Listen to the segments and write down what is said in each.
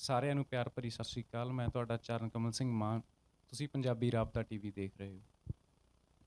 ਸਾਰਿਆਂ ਨੂੰ ਪਿਆਰ ਭਰੀ ਸਤਿ ਸ਼੍ਰੀ ਅਕਾਲ। ਮੈਂ ਤੁਹਾਡਾ ਚਰਨ ਕਮਲ ਸਿੰਘ ਮਾਨ। ਤੁਸੀਂ ਪੰਜਾਬੀ ਰਾਬਤਾ ਟੀਵੀ ਦੇਖ ਰਹੇ ਹੋ।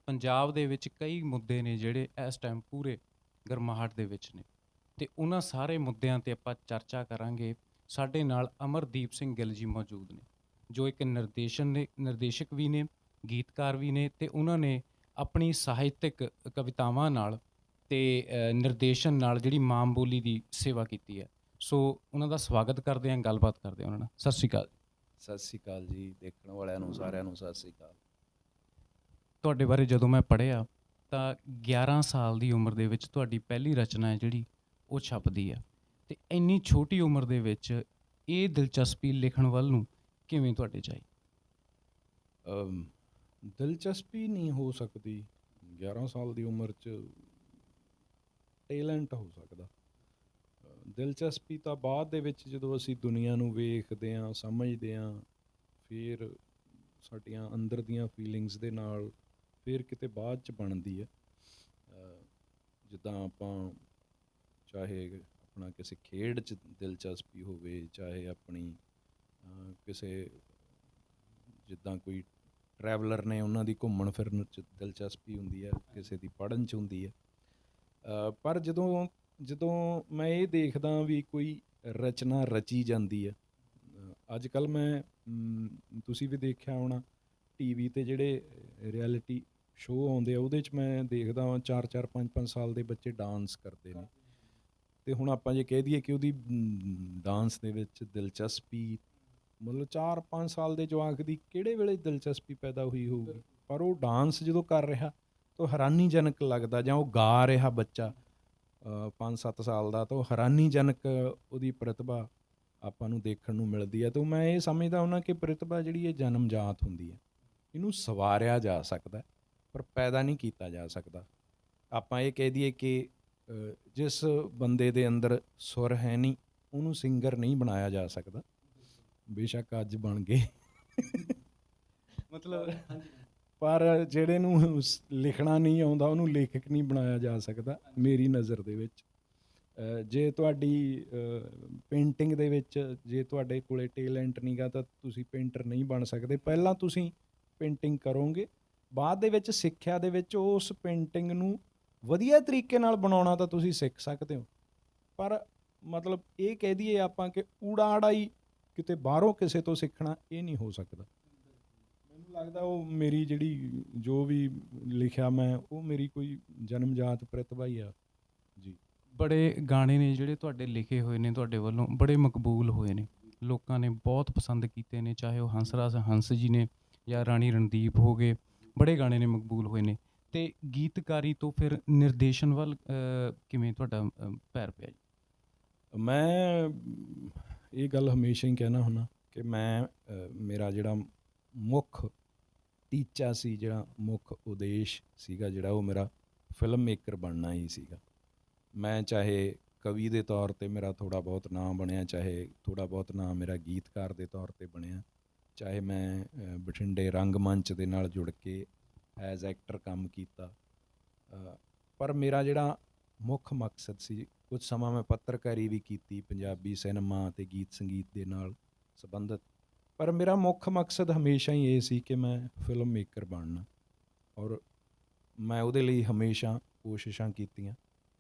ਪੰਜਾਬ ਦੇ ਵਿੱਚ ਕਈ ਮੁੱਦੇ ਨੇ ਜਿਹੜੇ ਇਸ ਟਾਈਮ ਪੂਰੇ ਗਰਮਾਹਟ ਦੇ ਵਿੱਚ ਨੇ ਅਤੇ ਉਹਨਾਂ ਸਾਰੇ ਮੁੱਦਿਆਂ 'ਤੇ ਆਪਾਂ ਚਰਚਾ ਕਰਾਂਗੇ। ਸਾਡੇ ਨਾਲ ਅਮਰਦੀਪ ਸਿੰਘ ਗਿੱਲ ਜੀ ਮੌਜੂਦ ਨੇ, ਜੋ ਇੱਕ ਨਿਰਦੇਸ਼ਕ ਵੀ ਨੇ, ਗੀਤਕਾਰ ਵੀ ਨੇ, ਅਤੇ ਉਹਨਾਂ ਨੇ ਆਪਣੀ ਸਾਹਿਤਕ ਕਵਿਤਾਵਾਂ ਨਾਲ ਅਤੇ ਨਿਰਦੇਸ਼ਨ ਨਾਲ ਜਿਹੜੀ ਮਾਂ ਬੋਲੀ ਦੀ ਸੇਵਾ ਕੀਤੀ ਹੈ। ਸੋ ਉਹਨਾਂ ਦਾ ਸਵਾਗਤ ਕਰਦੇ ਹਾਂ, ਗੱਲਬਾਤ ਕਰਦੇ ਹਾਂ ਉਹਨਾਂ ਨਾਲ। ਸਤਿ ਸ਼੍ਰੀ ਅਕਾਲ। ਸਤਿ ਸ਼੍ਰੀ ਅਕਾਲ ਜੀ, ਦੇਖਣ ਵਾਲਿਆਂ ਨੂੰ ਸਾਰਿਆਂ ਨੂੰ ਸਤਿ ਸ਼੍ਰੀ ਅਕਾਲ। ਤੁਹਾਡੇ ਬਾਰੇ ਜਦੋਂ ਮੈਂ ਪੜ੍ਹਿਆ ਤਾਂ 11 ਸਾਲ ਦੀ ਉਮਰ ਦੇ ਵਿੱਚ ਤੁਹਾਡੀ ਪਹਿਲੀ ਰਚਨਾ ਹੈ ਜਿਹੜੀ ਉਹ ਛਪਦੀ ਹੈ, ਅਤੇ ਇੰਨੀ ਛੋਟੀ ਉਮਰ ਦੇ ਵਿੱਚ ਇਹ ਦਿਲਚਸਪੀ ਲਿਖਣ ਵੱਲ ਨੂੰ ਕਿਵੇਂ ਤੁਹਾਡੇ 'ਚ ਆਈ? ਦਿਲਚਸਪੀ ਨਹੀਂ ਹੋ ਸਕਦੀ, 11 ਸਾਲ ਦੀ ਉਮਰ 'ਚ ਟੇਲੈਂਟ ਹੋ ਸਕਦਾ। ਦਿਲਚਸਪੀ ਤਾਂ ਬਾਅਦ ਦੇ ਵਿੱਚ ਜਦੋਂ ਅਸੀਂ ਦੁਨੀਆ ਨੂੰ ਵੇਖਦੇ ਹਾਂ, ਸਮਝਦੇ ਹਾਂ, ਫਿਰ ਸਾਡੀਆਂ ਅੰਦਰ ਦੀਆਂ ਫੀਲਿੰਗਸ ਦੇ ਨਾਲ ਫਿਰ ਕਿਤੇ ਬਾਅਦ 'ਚ ਬਣਦੀ ਹੈ। ਜਿੱਦਾਂ ਆਪਾਂ ਚਾਹੇ ਆਪਣਾ ਕਿਸੇ ਖੇਡ 'ਚ ਦਿਲਚਸਪੀ ਹੋਵੇ, ਚਾਹੇ ਆਪਣੀ ਕਿਸੇ ਜਿੱਦਾਂ ਕੋਈ ਟਰੈਵਲਰ ਨੇ ਉਹਨਾਂ ਦੀ ਘੁੰਮਣ ਫਿਰਨ 'ਚ ਦਿਲਚਸਪੀ ਹੁੰਦੀ ਹੈ, ਕਿਸੇ ਦੀ ਪੜ੍ਹਨ 'ਚ ਹੁੰਦੀ ਹੈ। ਪਰ ਜਦੋਂ ਮੈਂ ਇਹ ਦੇਖਦਾ ਵੀ ਕੋਈ ਰਚਨਾ ਰਚੀ ਜਾਂਦੀ ਹੈ, ਅੱਜ ਕੱਲ੍ਹ ਮੈਂ ਤੁਸੀਂ ਵੀ ਦੇਖਿਆ ਹੋਣਾ TV 'ਤੇ ਜਿਹੜੇ ਰਿਐਲਿਟੀ ਸ਼ੋਅ ਆਉਂਦੇ ਆ, ਉਹਦੇ 'ਚ ਮੈਂ ਦੇਖਦਾ ਹਾਂ 4-4 5-5 ਸਾਲ ਦੇ ਬੱਚੇ ਡਾਂਸ ਕਰਦੇ ਨੇ। ਅਤੇ ਹੁਣ ਆਪਾਂ ਜੇ ਕਹਿ ਦਈਏ ਕਿ ਉਹਦੀ ਡਾਂਸ ਦੇ ਵਿੱਚ ਦਿਲਚਸਪੀ, ਮਤਲਬ 4-5 ਸਾਲ ਦੇ ਜਵਾਕ ਦੀ ਕਿਹੜੇ ਵੇਲੇ ਦਿਲਚਸਪੀ ਪੈਦਾ ਹੋਈ ਹੋਊਗੀ, ਪਰ ਉਹ ਡਾਂਸ ਜਦੋਂ ਕਰ ਰਿਹਾ ਤਾਂ ਹੈਰਾਨੀਜਨਕ ਲੱਗਦਾ, ਜਾਂ ਉਹ ਗਾ ਰਿਹਾ ਬੱਚਾ 5-7 ਸਾਲ ਦਾ, ਤਾਂ ਉਹ ਹੈਰਾਨੀਜਨਕ ਉਹਦੀ ਪ੍ਰਤਿਭਾ ਆਪਾਂ ਨੂੰ ਦੇਖਣ ਨੂੰ ਮਿਲਦੀ ਹੈ। ਤਾਂ ਮੈਂ ਇਹ ਸਮਝਦਾ ਹੁੰਦਾ ਕਿ ਪ੍ਰਤਿਭਾ ਜਿਹੜੀ ਇਹ ਜਨਮਜਾਤ ਹੁੰਦੀ ਹੈ, ਇਹਨੂੰ ਸਵਾਰਿਆ ਜਾ ਸਕਦਾ ਪਰ ਪੈਦਾ ਨਹੀਂ ਕੀਤਾ ਜਾ ਸਕਦਾ। ਆਪਾਂ ਇਹ ਕਹਿ ਦਈਏ ਕਿ ਜਿਸ ਬੰਦੇ ਦੇ ਅੰਦਰ ਸੁਰ ਹੈ ਨਹੀਂ, ਉਹਨੂੰ ਸਿੰਗਰ ਨਹੀਂ ਬਣਾਇਆ ਜਾ ਸਕਦਾ। ਬੇਸ਼ੱਕ ਅੱਜ ਬਣ ਗਏ ਮਤਲਬ, ਪਰ ਜਿਹੜੇ ਨੂੰ ਲਿਖਣਾ ਨਹੀਂ ਆਉਂਦਾ ਉਹਨੂੰ ਲੇਖਕ ਨਹੀਂ ਬਣਾਇਆ ਜਾ ਸਕਦਾ ਮੇਰੀ ਨਜ਼ਰ ਦੇ ਵਿੱਚ। ਜੇ ਤੁਹਾਡੀ ਪੇਂਟਿੰਗ ਦੇ ਵਿੱਚ ਜੇ ਤੁਹਾਡੇ ਕੋਲ ਟੇਲੈਂਟ ਨਹੀਂ ਗਾ ਤਾਂ ਤੁਸੀਂ ਪੇਂਟਰ ਨਹੀਂ ਬਣ ਸਕਦੇ। ਪਹਿਲਾਂ ਤੁਸੀਂ ਪੇਂਟਿੰਗ ਕਰੋਗੇ, ਬਾਅਦ ਦੇ ਵਿੱਚ ਸਿੱਖਿਆ ਦੇ ਵਿੱਚ ਉਸ ਪੇਂਟਿੰਗ ਨੂੰ ਵਧੀਆ ਤਰੀਕੇ ਨਾਲ ਬਣਾਉਣਾ ਤਾਂ ਤੁਸੀਂ ਸਿੱਖ ਸਕਦੇ ਹੋ। ਪਰ ਮਤਲਬ ਇਹ ਕਹਿ ਦਈਏ ਆਪਾਂ ਕਿ ਊੜਾ ਆੜਾ ਹੀ ਕਿਤੇ ਬਾਹਰੋਂ ਕਿਸੇ ਤੋਂ ਸਿੱਖਣਾ, ਇਹ ਨਹੀਂ ਹੋ ਸਕਦਾ। ਮੈਨੂੰ ਲੱਗਦਾ ਉਹ ਮੇਰੀ ਜਿਹੜੀ ਜੋ ਵੀ ਲਿਖਿਆ ਮੈਂ, ਉਹ ਮੇਰੀ ਕੋਈ ਜਨਮਜਾਤ ਪ੍ਰਤਿਭਾ ਹੀ ਆ ਜੀ। ਬੜੇ ਗਾਣੇ ਨੇ ਜਿਹੜੇ ਤੁਹਾਡੇ ਲਿਖੇ ਹੋਏ ਨੇ, ਤੁਹਾਡੇ ਵੱਲੋਂ ਬੜੇ ਮਕਬੂਲ ਹੋਏ ਨੇ, ਲੋਕਾਂ ਨੇ ਬਹੁਤ ਪਸੰਦ ਕੀਤੇ ਨੇ, ਚਾਹੇ ਉਹ ਹੰਸਰਾਜ ਹੰਸ ਜੀ ਨੇ ਜਾਂ ਰਾਣੀ ਰਣਦੀਪ ਹੋ ਗਏ, ਬੜੇ ਗਾਣੇ ਨੇ ਮਕਬੂਲ ਹੋਏ ਨੇ। ਅਤੇ ਗੀਤਕਾਰੀ ਤੋਂ ਫਿਰ ਨਿਰਦੇਸ਼ਨ ਵੱਲ ਕਿਵੇਂ ਤੁਹਾਡਾ ਪੈਰ ਪਿਆ ਜੀ? ਮੈਂ ਇਹ ਗੱਲ ਹਮੇਸ਼ਾ ਹੀ ਕਹਿਣਾ ਹੁੰਦਾ ਕਿ ਮੈਂ ਮੇਰਾ ਜਿਹੜਾ ਮੁੱਖ ਟੀਚਾ ਸੀ, ਜਿਹੜਾ ਮੁੱਖ ਉਦੇਸ਼ ਸੀਗਾ, ਜਿਹੜਾ ਉਹ ਮੇਰਾ ਫਿਲਮ ਮੇਕਰ ਬਣਨਾ ਹੀ ਸੀਗਾ। ਮੈਂ ਚਾਹੇ ਕਵੀ ਦੇ ਤੌਰ 'ਤੇ ਮੇਰਾ ਥੋੜ੍ਹਾ ਬਹੁਤ ਨਾਂ ਬਣਿਆ, ਚਾਹੇ ਥੋੜ੍ਹਾ ਬਹੁਤ ਨਾਂ ਮੇਰਾ ਗੀਤਕਾਰ ਦੇ ਤੌਰ 'ਤੇ ਬਣਿਆ, ਚਾਹੇ ਮੈਂ ਬਠਿੰਡੇ ਰੰਗਮੰਚ ਦੇ ਨਾਲ ਜੁੜ ਕੇ ਐਜ਼ ਐਕਟਰ ਕੰਮ ਕੀਤਾ, ਪਰ ਮੇਰਾ ਜਿਹੜਾ ਮੁੱਖ ਮਕਸਦ ਸੀ, ਕੁਝ ਸਮਾਂ ਮੈਂ ਪੱਤਰਕਾਰੀ ਵੀ ਕੀਤੀ ਪੰਜਾਬੀ ਸਿਨੇਮਾ ਅਤੇ ਗੀਤ ਸੰਗੀਤ ਦੇ ਨਾਲ ਸੰਬੰਧਿਤ, ਪਰ ਮੇਰਾ ਮੁੱਖ ਮਕਸਦ ਹਮੇਸ਼ਾ ਹੀ ਇਹ ਸੀ ਕਿ ਮੈਂ ਫਿਲਮ ਮੇਕਰ ਬਣਨਾ। ਔਰ ਮੈਂ ਉਹਦੇ ਲਈ ਹਮੇਸ਼ਾ ਕੋਸ਼ਿਸ਼ਾਂ ਕੀਤੀਆਂ।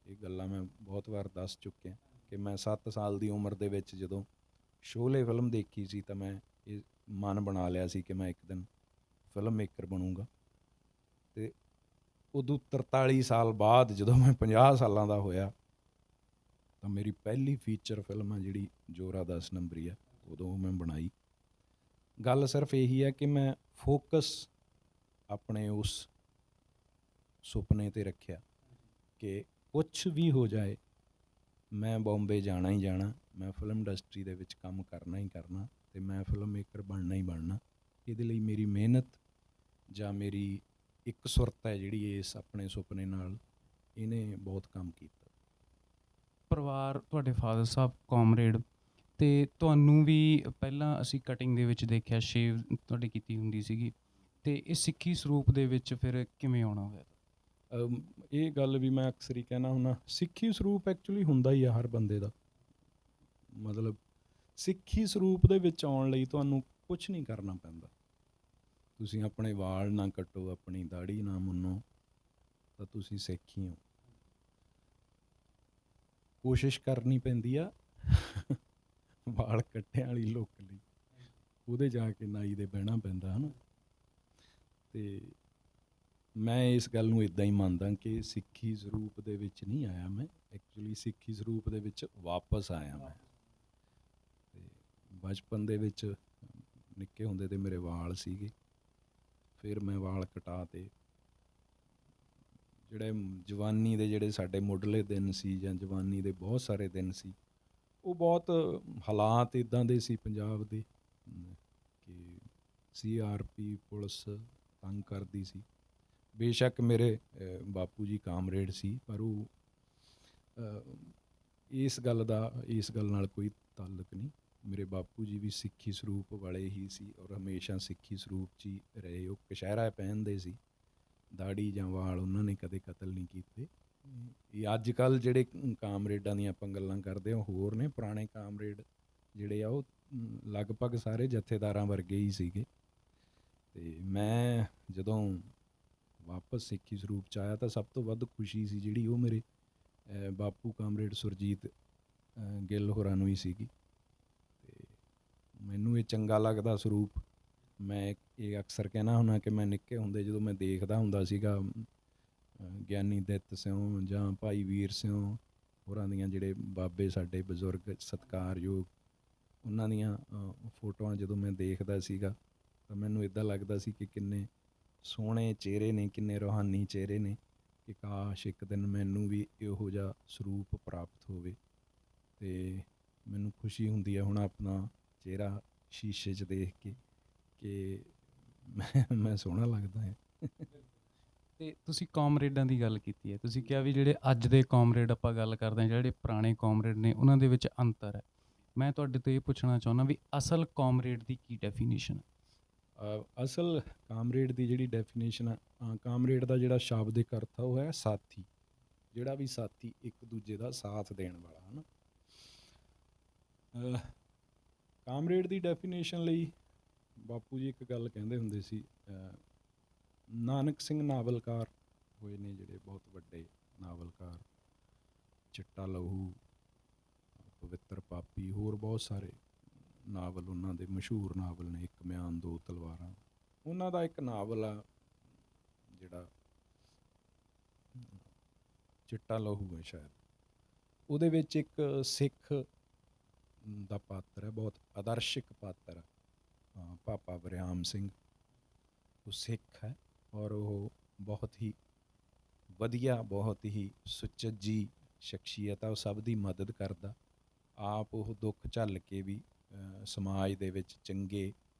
ਇਹ ਗੱਲਾਂ ਮੈਂ ਬਹੁਤ ਵਾਰ ਦੱਸ ਚੁੱਕਿਆ ਕਿ ਮੈਂ 7 ਸਾਲ ਦੀ ਉਮਰ ਦੇ ਵਿੱਚ ਜਦੋਂ ਸ਼ੋਲੇ ਫਿਲਮ ਦੇਖੀ ਸੀ ਤਾਂ ਮੈਂ ਇਹ ਮਨ ਬਣਾ ਲਿਆ ਸੀ ਕਿ ਮੈਂ ਇੱਕ ਦਿਨ ਫਿਲਮ ਮੇਕਰ ਬਣੂੰਗਾ। ਅਤੇ ਉਦੋਂ 43 ਸਾਲ ਬਾਅਦ ਜਦੋਂ ਮੈਂ 50 ਸਾਲਾਂ ਦਾ ਹੋਇਆ ਤਾਂ ਮੇਰੀ ਪਹਿਲੀ ਫੀਚਰ ਫਿਲਮ ਆ ਜਿਹੜੀ ਜੋਰਾ 10 ਨੰਬਰੀ ਆ, ਉਦੋਂ ਮੈਂ ਬਣਾਈ। ਗੱਲ ਸਿਰਫ ਇਹੀ ਹੈ ਕਿ ਮੈਂ ਫੋਕਸ ਆਪਣੇ ਉਸ ਸੁਪਨੇ 'ਤੇ ਰੱਖਿਆ ਕਿ ਕੁਛ ਵੀ ਹੋ ਜਾਏ, ਮੈਂ ਬੰਬੇ ਜਾਣਾ ਹੀ ਜਾਣਾ, ਮੈਂ ਫਿਲਮ ਇੰਡਸਟਰੀ ਦੇ ਵਿੱਚ ਕੰਮ ਕਰਨਾ ਹੀ ਕਰਨਾ, ਅਤੇ ਮੈਂ ਫਿਲਮ ਮੇਕਰ ਬਣਨਾ ਹੀ ਬਣਨਾ। ਇਹਦੇ ਲਈ ਮੇਰੀ ਮਿਹਨਤ ਜਾਂ ਮੇਰੀ ਇੱਕ ਸੁਰਤ ਹੈ ਜਿਹੜੀ ਇਸ ਆਪਣੇ ਸੁਪਨੇ ਨਾਲ, ਇਹਨੇ ਬਹੁਤ ਕੰਮ ਕੀਤਾ। ਪਰਿਵਾਰ, ਤੁਹਾਡੇ ਫਾਦਰ ਸਾਹਿਬ ਕਾਮਰੇਡ, ਅਤੇ ਤੁਹਾਨੂੰ ਵੀ ਪਹਿਲਾਂ ਅਸੀਂ ਕਟਿੰਗ ਦੇ ਵਿੱਚ ਦੇਖਿਆ, ਸ਼ੇਵ ਤੁਹਾਡੀ ਕੀਤੀ ਹੁੰਦੀ ਸੀਗੀ, ਅਤੇ ਇਹ ਸਿੱਖੀ ਸਰੂਪ ਦੇ ਵਿੱਚ ਫਿਰ ਕਿਵੇਂ ਆਉਣਾ ਹੋਇਆ? ਇਹ ਗੱਲ ਵੀ ਮੈਂ ਅਕਸਰ ਹੀ ਕਹਿਣਾ ਹੁੰਦਾ, ਸਿੱਖੀ ਸਰੂਪ ਐਕਚੁਅਲੀ ਹੁੰਦਾ ਹੀ ਆ ਹਰ ਬੰਦੇ ਦਾ। ਮਤਲਬ ਸਿੱਖੀ ਸਰੂਪ ਦੇ ਵਿੱਚ ਆਉਣ ਲਈ ਤੁਹਾਨੂੰ ਕੁਛ ਨਹੀਂ ਕਰਨਾ ਪੈਂਦਾ। ਤੁਸੀਂ ਆਪਣੇ ਵਾਲ ਨਾ ਕੱਟੋ, ਆਪਣੀ ਦਾੜੀ ਨਾ ਮੁੰਨੋ, ਤਾਂ ਤੁਸੀਂ ਸਿੱਖ ਹੀ ਹੋ। ਕੋਸ਼ਿਸ਼ ਕਰਨੀ ਪੈਂਦੀ ਆ ਵਾਲ ਕੱਟਿਆਂ ਵਾਲੀ ਲੁੱਕ ਲਈ, ਉਹਦੇ ਜਾ ਕੇ ਨਾਈ ਦੇ ਬਹਿਣਾ ਪੈਂਦਾ ਹੈ ਨਾ। ਅਤੇ ਮੈਂ ਇਸ ਗੱਲ ਨੂੰ ਇੱਦਾਂ ਹੀ ਮੰਨਦਾ ਕਿ ਸਿੱਖੀ ਸਰੂਪ ਦੇ ਵਿੱਚ ਨਹੀਂ ਆਇਆ ਮੈਂ, ਐਕਚੁਅਲੀ ਸਿੱਖੀ ਸਰੂਪ ਦੇ ਵਿੱਚ ਵਾਪਸ ਆਇਆ ਮੈਂ। ਅਤੇ ਬਚਪਨ ਦੇ ਵਿੱਚ ਨਿੱਕੇ ਹੁੰਦੇ ਤੇ ਮੇਰੇ ਵਾਲ ਸੀਗੇ, ਫਿਰ ਮੈਂ ਵਾਲ ਕਟਾ ਤੇ ਜਿਹੜੇ ਜਵਾਨੀ ਦੇ ਜਿਹੜੇ ਸਾਡੇ ਮੁੱਢਲੇ ਦਿਨ ਸੀ ਜਾਂ ਜਵਾਨੀ ਦੇ ਬਹੁਤ ਸਾਰੇ ਦਿਨ ਸੀ, ਉਹ ਬਹੁਤ ਹਾਲਾਤ ਇੱਦਾਂ ਦੇ ਸੀ ਪੰਜਾਬ ਦੇ ਕਿ CRP ਪੁਲਿਸ ਤੰਗ ਕਰਦੀ ਸੀ। ਬੇਸ਼ੱਕ ਮੇਰੇ ਬਾਪੂ ਜੀ ਕਾਮਰੇਡ ਸੀ, ਪਰ ਉਹ ਇਸ ਗੱਲ ਨਾਲ ਕੋਈ ਤਾਲੁਕ ਨਹੀਂ। ਮੇਰੇ ਬਾਪੂ ਜੀ ਵੀ ਸਿੱਖੀ ਸਰੂਪ ਵਾਲੇ ਹੀ ਸੀ ਔਰ ਹਮੇਸ਼ਾ ਸਿੱਖੀ ਸਰੂਪ 'ਚ ਹੀ ਰਹੇ। ਉਹ ਕਛਹਿਰਾ ਪਹਿਨਦੇ ਸੀ, ਦਾੜੀ ਜਾਂ ਵਾਲ ਉਹਨਾਂ ਨੇ ਕਦੇ ਕਤਲ ਨਹੀਂ ਕੀਤੇ। ਇਹ ਅੱਜ ਕੱਲ੍ਹ ਜਿਹੜੇ ਕਾਮਰੇਡਾਂ ਦੀਆਂ ਆਪਾਂ ਗੱਲਾਂ ਕਰਦੇ ਹਾਂ ਹੋਰ ਨੇ। ਪੁਰਾਣੇ ਕਾਮਰੇਡ ਜਿਹੜੇ ਆ ਉਹ ਲਗਭਗ ਸਾਰੇ ਜਥੇਦਾਰਾਂ ਵਰਗੇ ਹੀ ਸੀਗੇ। ਅਤੇ ਮੈਂ ਜਦੋਂ ਵਾਪਸ ਸਿੱਖੀ ਸਰੂਪ 'ਚ ਆਇਆ ਤਾਂ ਸਭ ਤੋਂ ਵੱਧ ਖੁਸ਼ੀ ਸੀ ਜਿਹੜੀ ਉਹ ਮੇਰੇ ਬਾਪੂ ਕਾਮਰੇਡ ਸੁਰਜੀਤ ਗਿੱਲ ਹੋਰਾਂ ਨੂੰ ਹੀ ਸੀਗੀ। ਅਤੇ ਮੈਨੂੰ ਇਹ ਚੰਗਾ ਲੱਗਦਾ ਸਰੂਪ। ਮੈਂ ਇਹ ਅਕਸਰ ਕਹਿਣਾ ਹੁੰਦਾ ਕਿ ਮੈਂ ਨਿੱਕੇ ਹੁੰਦੇ ਜਦੋਂ ਮੈਂ ਦੇਖਦਾ ਹੁੰਦਾ ਸੀਗਾ ਗਿਆਨੀ ਦਿੱਤ ਸਿਉਂ ਜਾਂ ਭਾਈ ਵੀਰ ਸਿਉਂ ਹੋਰਾਂ ਦੀਆਂ, ਜਿਹੜੇ ਬਾਬੇ ਸਾਡੇ ਬਜ਼ੁਰਗ ਸਤਿਕਾਰਯੋਗ, ਉਹਨਾਂ ਦੀਆਂ ਫੋਟੋਆਂ ਜਦੋਂ ਮੈਂ ਦੇਖਦਾ ਸੀਗਾ ਤਾਂ ਮੈਨੂੰ ਇੱਦਾਂ ਲੱਗਦਾ ਸੀ ਕਿ ਕਿੰਨੇ ਸੋਹਣੇ ਚਿਹਰੇ ਨੇ, ਕਿੰਨੇ ਰੂਹਾਨੀ ਚਿਹਰੇ ਨੇ, ਕਿ ਕਾਸ਼ ਇੱਕ ਦਿਨ ਮੈਨੂੰ ਵੀ ਇਹੋ ਜਿਹਾ ਸਰੂਪ ਪ੍ਰਾਪਤ ਹੋਵੇ। ਅਤੇ ਮੈਨੂੰ ਖੁਸ਼ੀ ਹੁੰਦੀ ਹੈ ਹੁਣ ਆਪਣਾ ਚਿਹਰਾ ਸ਼ੀਸ਼ੇ 'ਚ ਦੇਖ ਕੇ ਕਿ ਮੈਂ ਸੋਹਣਾ ਲੱਗਦਾ ਹੈ। ਅਤੇ ਤੁਸੀਂ ਕਾਮਰੇਡਾਂ ਦੀ ਗੱਲ ਕੀਤੀ ਹੈ, ਤੁਸੀਂ ਕਿਹਾ ਵੀ ਜਿਹੜੇ ਅੱਜ ਦੇ ਕਾਮਰੇਡ ਆਪਾਂ ਗੱਲ ਕਰਦੇ ਹਾਂ, ਜਿਹੜੇ ਪੁਰਾਣੇ ਕਾਮਰੇਡ ਨੇ ਉਹਨਾਂ ਦੇ ਵਿੱਚ ਅੰਤਰ ਹੈ। ਮੈਂ ਤੁਹਾਡੇ ਤੋਂ ਇਹ ਪੁੱਛਣਾ ਚਾਹੁੰਦਾ ਵੀ ਅਸਲ ਕਾਮਰੇਡ ਦੀ ਕੀ ਡੈਫੀਨੇਸ਼ਨ ਹੈ? ਅਸਲ ਕਾਮਰੇਡ ਦੀ ਜਿਹੜੀ ਡੈਫੀਨੇਸ਼ਨ ਆ, ਕਾਮਰੇਡ ਦਾ ਜਿਹੜਾ ਸ਼ਾਬਦਿਕ ਅਰਥ ਆ ਉਹ ਹੈ ਸਾਥੀ। ਜਿਹੜਾ ਵੀ ਸਾਥੀ ਇੱਕ ਦੂਜੇ ਦਾ ਸਾਥ ਦੇਣ ਵਾਲਾ ਹੈ ਨਾ। ਕਾਮਰੇਡ ਦੀ ਡੈਫੀਨੇਸ਼ਨ ਲਈ ਬਾਪੂ ਜੀ ਇੱਕ ਗੱਲ ਕਹਿੰਦੇ ਹੁੰਦੇ ਸੀ। ਨਾਨਕ ਸਿੰਘ ਨਾਵਲਕਾਰ ਹੋਏ ਨੇ ਜਿਹੜੇ ਬਹੁਤ ਵੱਡੇ ਨਾਵਲਕਾਰ, ਚਿੱਟਾ ਲਹੂ, ਪਵਿੱਤਰ ਪਾਪੀ, ਹੋਰ ਬਹੁਤ ਸਾਰੇ ਨਾਵਲ ਉਹਨਾਂ ਦੇ ਮਸ਼ਹੂਰ ਨਾਵਲ ਨੇ। ਇੱਕ ਮਿਆਨ ਦੋ ਤਲਵਾਰਾਂ, ਉਹਨਾਂ ਦਾ ਇੱਕ ਨਾਵਲ ਆ ਜਿਹੜਾ ਚਿੱਟਾ ਲਹੂ ਹੈ ਸ਼ਾਇਦ। ਉਹਦੇ ਵਿੱਚ ਇੱਕ ਸਿੱਖ ਦਾ ਪਾਤਰ ਹੈ, ਬਹੁਤ ਆਦਰਸ਼ਿਕ ਪਾਤਰ ਹੈ, ਪਾਪਾ ਵਰਿਆਮ ਸਿੰਘ। ਉਹ ਸਿੱਖ ਹੈ ਔਰ ਉਹ ਬਹੁਤ ਹੀ ਵਧੀਆ, ਬਹੁਤ ਹੀ ਸੁਚੱਜੀ ਸ਼ਖਸੀਅਤ ਆ। ਉਹ ਸਭ ਦੀ ਮਦਦ ਕਰਦਾ, ਆਪ ਉਹ ਦੁੱਖ ਝੱਲ ਕੇ ਵੀ ਸਮਾਜ ਦੇ ਵਿੱਚ ਚੰਗੇ